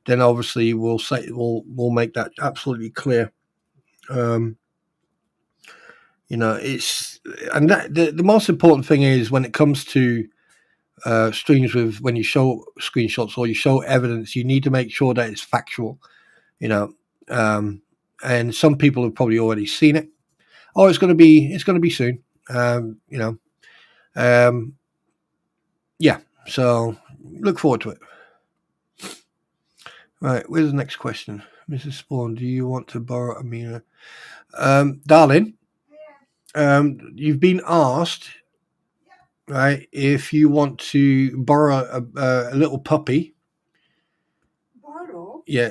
then obviously we'll make that absolutely clear. It's and that the most important thing is when it comes to streams with when you show screenshots or you show evidence, you need to make sure that it's factual. And some people have probably already seen it. Oh, it's going to be soon. Yeah. So look forward to it. Right, where's the next question? Mrs. Spawn, do you want to borrow Amina? Darling, you've been asked, right, if you want to borrow a little puppy. Borrow? Yeah,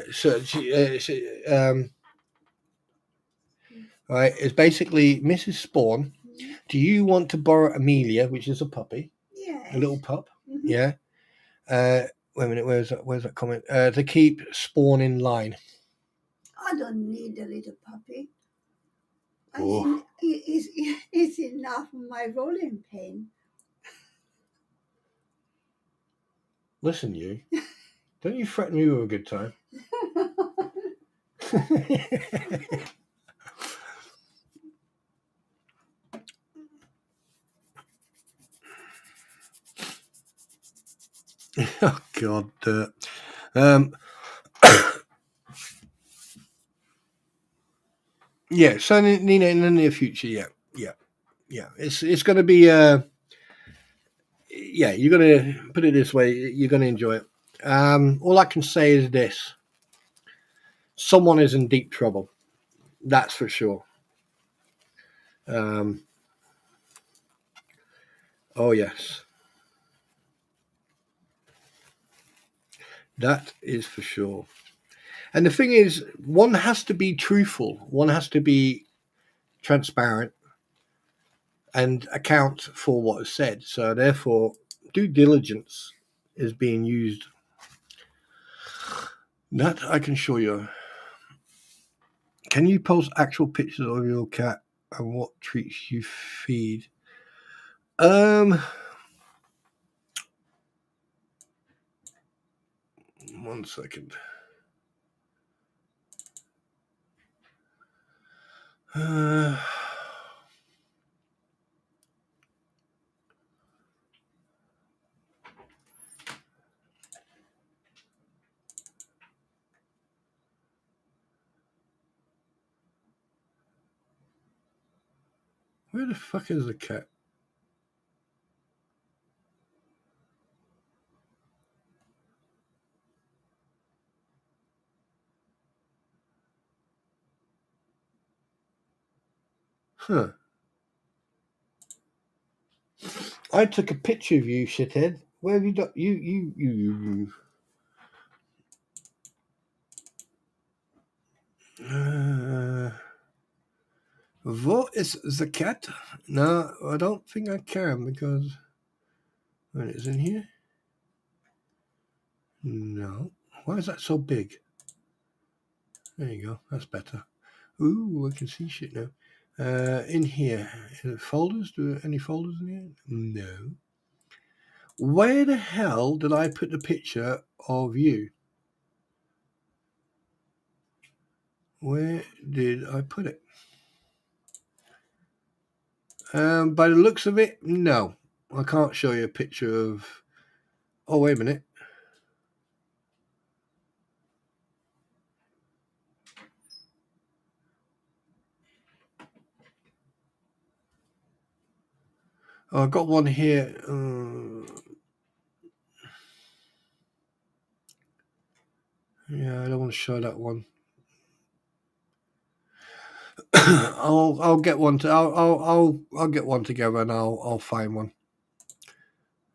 right, it's basically Mrs. Spawn. Mm-hmm. Do you want to borrow Amelia, which is a puppy? Yes. A little pup? Mm-hmm. Yeah. Wait a minute, where's that comment? To keep Spawn in line. I don't need a little puppy. Oh. It's enough of my rolling pain. Listen, you. Don't you threaten me with a good time. Oh, God. Yeah, so Nina, in the near future, yeah. It's going to be, you're going to put it this way, you're going to enjoy it. All I can say is this: someone is in deep trouble. That's for sure. Oh yes, that is for sure. And the thing is, one has to be truthful. One has to be transparent and account for what is said. So therefore, due diligence is being used. That I can show you. Can you post actual pictures of your cat and what treats you feed? One second. Where the fuck is the cat? Huh. I took a picture of you, shithead. Where have you got you? What is the cat? No, I don't think I can because when it's in here. No. Why is that so big? There you go. That's better. Ooh, I can see shit now. In here, folders. Do any folders in here? No. Where the hell did I put the picture of you? Where did I put it? By the looks of it, no. I can't show you a picture of. Oh, wait a minute. Oh, I've got one here. Yeah, I don't want to show that one. I'll get one. I'll get one together and I'll find one.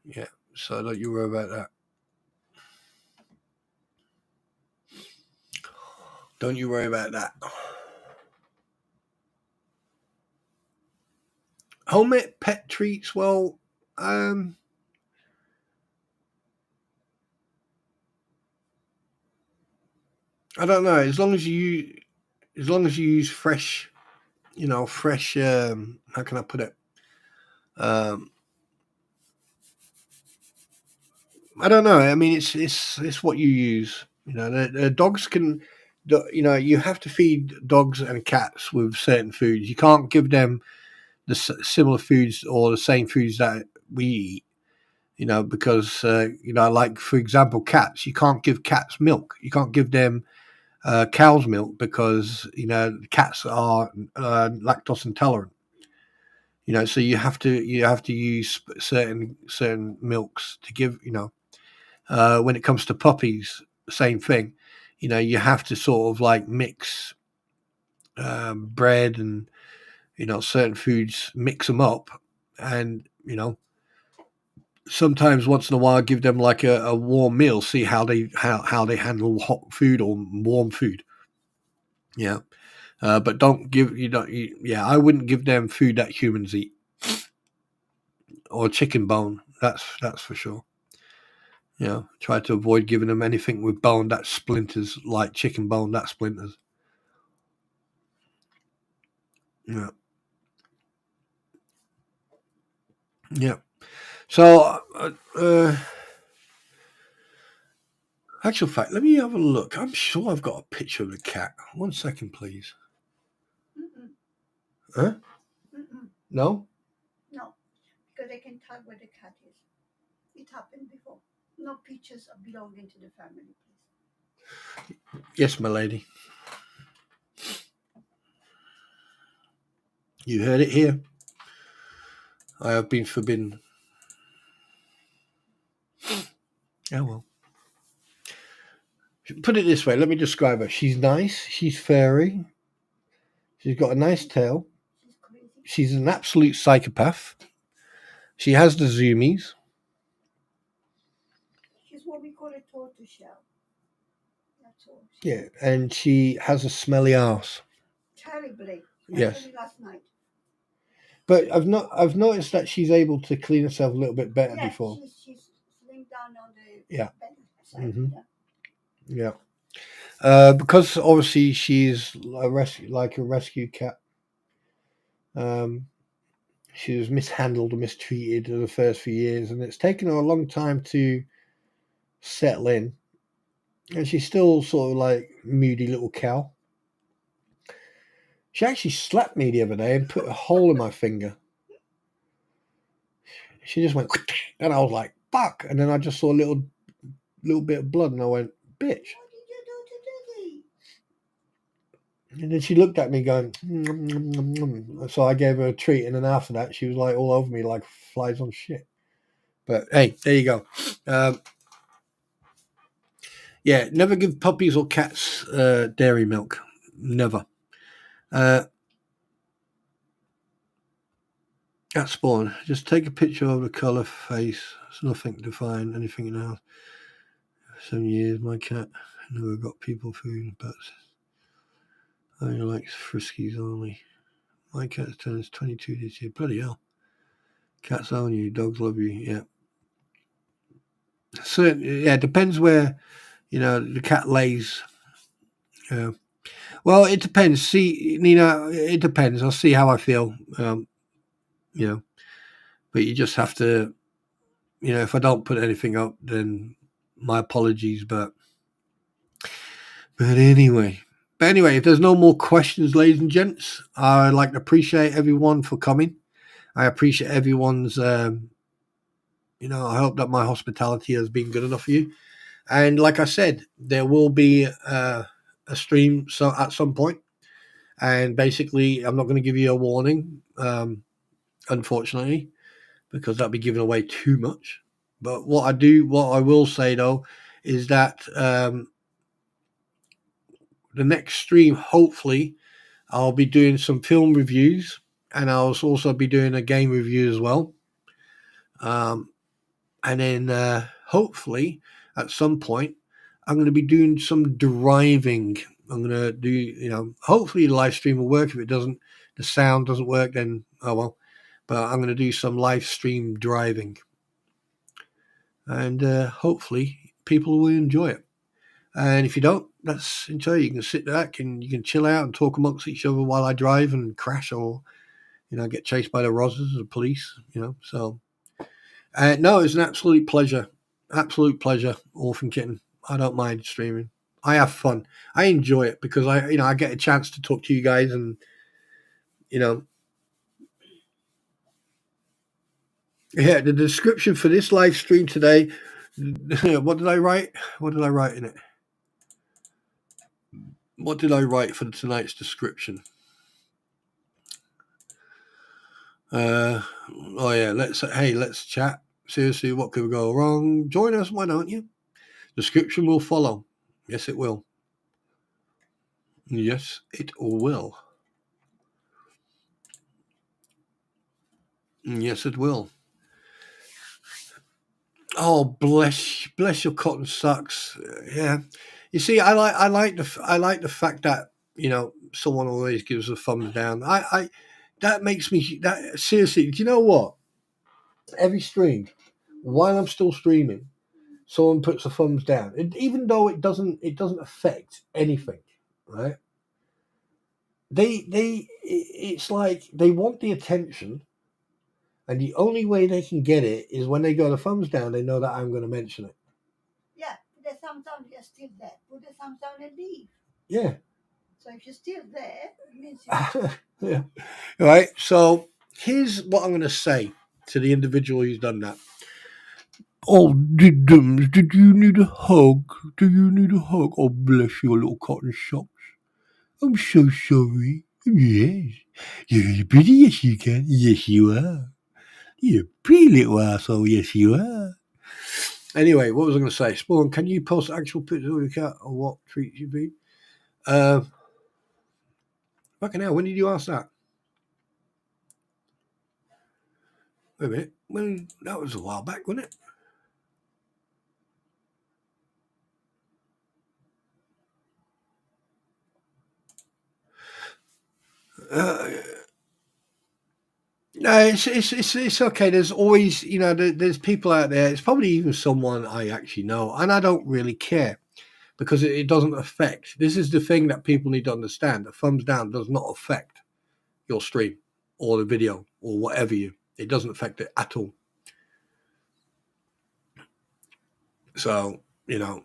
Yeah, so don't you worry about that. Don't you worry about that. Homemade pet treats. Well, I don't know. As long as you use fresh, fresh. How can I put it? I don't know. I mean, it's what you use. The dogs can. You have to feed dogs and cats with certain foods. You can't give them the similar foods or the same foods that we eat. Because like for example, cats. You can't give cats milk. You can't give them cow's milk because cats are lactose intolerant. So you have to use certain milks to give. When it comes to puppies, same thing. You have to sort of like mix bread and certain foods, mix them up, and sometimes once in a while give them like a warm meal, see how they handle hot food or warm food. Yeah, but don't give yeah, I wouldn't give them food that humans eat or chicken bone. That's for sure. Try to avoid giving them anything with bone that splinters, like chicken bone that splinters. Yeah, yeah. So, actual fact, let me have a look. I'm sure I've got a picture of the cat. 1 second, please. Mm-mm. Huh? Mm-mm. No? No, because I can tell where the cat is. It happened before. No pictures of belonging to the family, please. Yes, my lady. You heard it here. I have been forbidden. Oh well. Put it this way. Let me describe her. She's nice. She's furry. She's got a nice tail. She's crazy. She's an absolute psychopath. She has the zoomies. She's what we call a tortoiseshell. That's all. Yeah, and she has a smelly ass. Terribly. Yes. Especially last night. But I've noticed that she's able to clean herself a little bit better before. She's slimmed down on the Yeah. bed side. Mm-hmm. Yeah. Yeah. Because obviously she's a rescue cat. She was mishandled and mistreated in the first few years, and it's taken her a long time to settle in. And she's still sort of like moody little cow. She actually slapped me the other day and put a hole in my finger. She just went, and I was like, "Fuck!" And then I just saw a little bit of blood, and I went, "Bitch." What did you do to Diddy? And then she looked at me going, "Mm, mm, mm, mm." So I gave her a treat, and then after that, she was like all over me like flies on shit. But hey, there you go. Yeah, never give puppies or cats dairy milk. Never. Cat spawn. Just take a picture of the colour face. It's nothing to find anything in the house. 7 years, my cat never got people food, but only likes friskies only. My cat turns 22 this year. Bloody hell. Cats own you, dogs love you. Yeah. So yeah, it depends where the cat lays. Well, it depends. See, Nina, it depends. I'll see how I feel. You know, but you just have to. If I don't put anything up, then my apologies. Anyway. If there's no more questions, ladies and gents, I'd like to appreciate everyone for coming. I appreciate everyone's. I hope that my hospitality has been good enough for you. And like I said, there will be a stream at some point. And basically, I'm not going to give you a warning, unfortunately, because that'd be giving away too much. But what I will say though, is that the next stream, hopefully, I'll be doing some film reviews, and I'll also be doing a game review as well. And then hopefully, at some point, I'm going to be doing some driving. I'm going to do, hopefully the live stream will work. If it doesn't, the sound doesn't work, then oh well. But I'm going to do some live stream driving. And hopefully people will enjoy it. And if you don't, that's enjoy. You can sit back and you can chill out and talk amongst each other while I drive and crash or, get chased by the Rozzers or the police, So, no, it's an absolute pleasure. Absolute pleasure, Orphan Kitten. I don't mind streaming. I have fun. I enjoy it because I get a chance to talk to you guys and, yeah, the description for this live stream today, what did I write? What did I write in it? What did I write for tonight's description? Oh yeah, let's chat. Seriously, what could go wrong? Join us, why don't you? Description will follow. Yes, it will. Yes, it will. Yes, it will. Oh, bless your cotton socks. Yeah, you see, I like the fact that someone always gives a thumbs down. I that makes me that seriously. Do you know what? Every stream, while I'm still streaming, someone puts a thumbs down, even though it doesn't affect anything, right? It's like they want the attention, and the only way they can get it is when they go the thumbs down. They know that I'm going to mention it. Yeah, put the thumbs down. You're still there. Put the thumbs down and leave. Yeah. So if you're still there, it means yeah. Right. So here's what I'm going to say to the individual who's done that. Oh, did you need a hug? Do you need a hug? Oh, bless your little cotton socks. I'm so sorry. Yes. You're pretty, yes you can. Yes you are. You're a pretty little asshole, yes you are. Anyway, what was I going to say? Spawn, can you post actual pictures of your cat or what treats you've been? Fucking hell, when did you ask that? Wait a minute. Well, that was a while back, wasn't it? No, it's okay. There's always, there's people out there. It's probably even someone I actually know, and I don't really care because it doesn't affect. This is the thing that people need to understand. A thumbs down does not affect your stream or the video or whatever it doesn't affect it at all. So, yeah.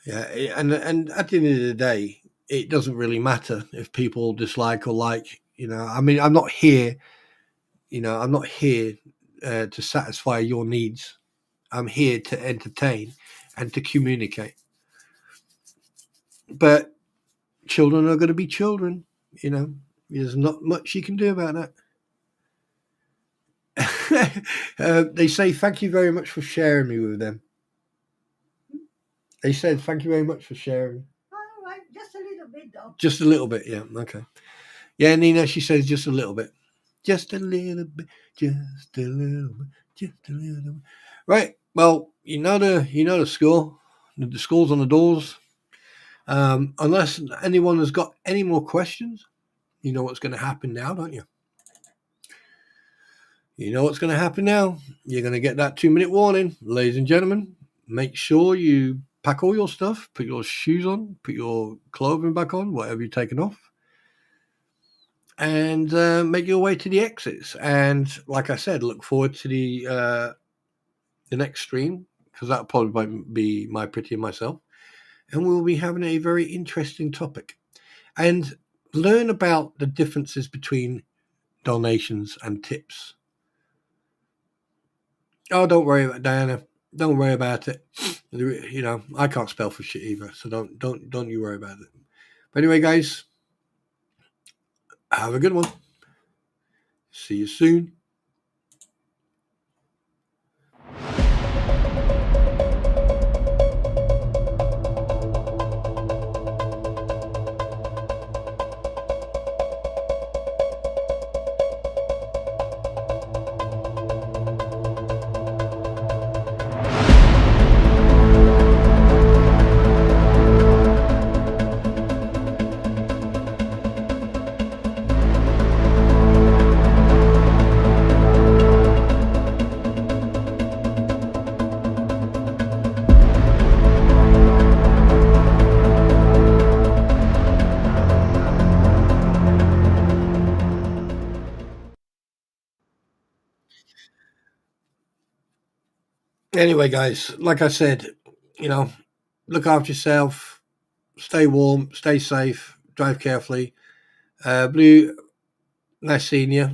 Yeah, and at the end of the day, it doesn't really matter if people dislike or like. I mean, I'm not here. I'm not here to satisfy your needs. I'm here to entertain and to communicate. But children are going to be children. There's not much you can do about that. They say thank you very much for sharing me with them. They said thank you very much for sharing. All right, just a little bit though. Just a little bit, yeah. Okay. Yeah, Nina, she says just a little bit. Just a little bit. Just a little bit. Just a little bit. Right. Well, the score. The score's on the doors. Unless anyone has got any more questions, you know what's going to happen now, don't you? You know what's going to happen now. You're going to get that 2-minute warning. Ladies and gentlemen, make sure you pack all your stuff, put your shoes on, put your clothing back on, whatever you're taking off, and make your way to the exits. And like I said, look forward to the next stream, because that'll probably be my pretty and myself. And we'll be having a very interesting topic. And learn about the differences between donations and tips. Oh, don't worry about it, Diana. Don't worry about it. I can't spell for shit either, so don't you worry about it. But anyway, guys, have a good one. See you soon. Anyway, guys, like I said, look after yourself, stay warm, stay safe, drive carefully. Blue, nice seeing you.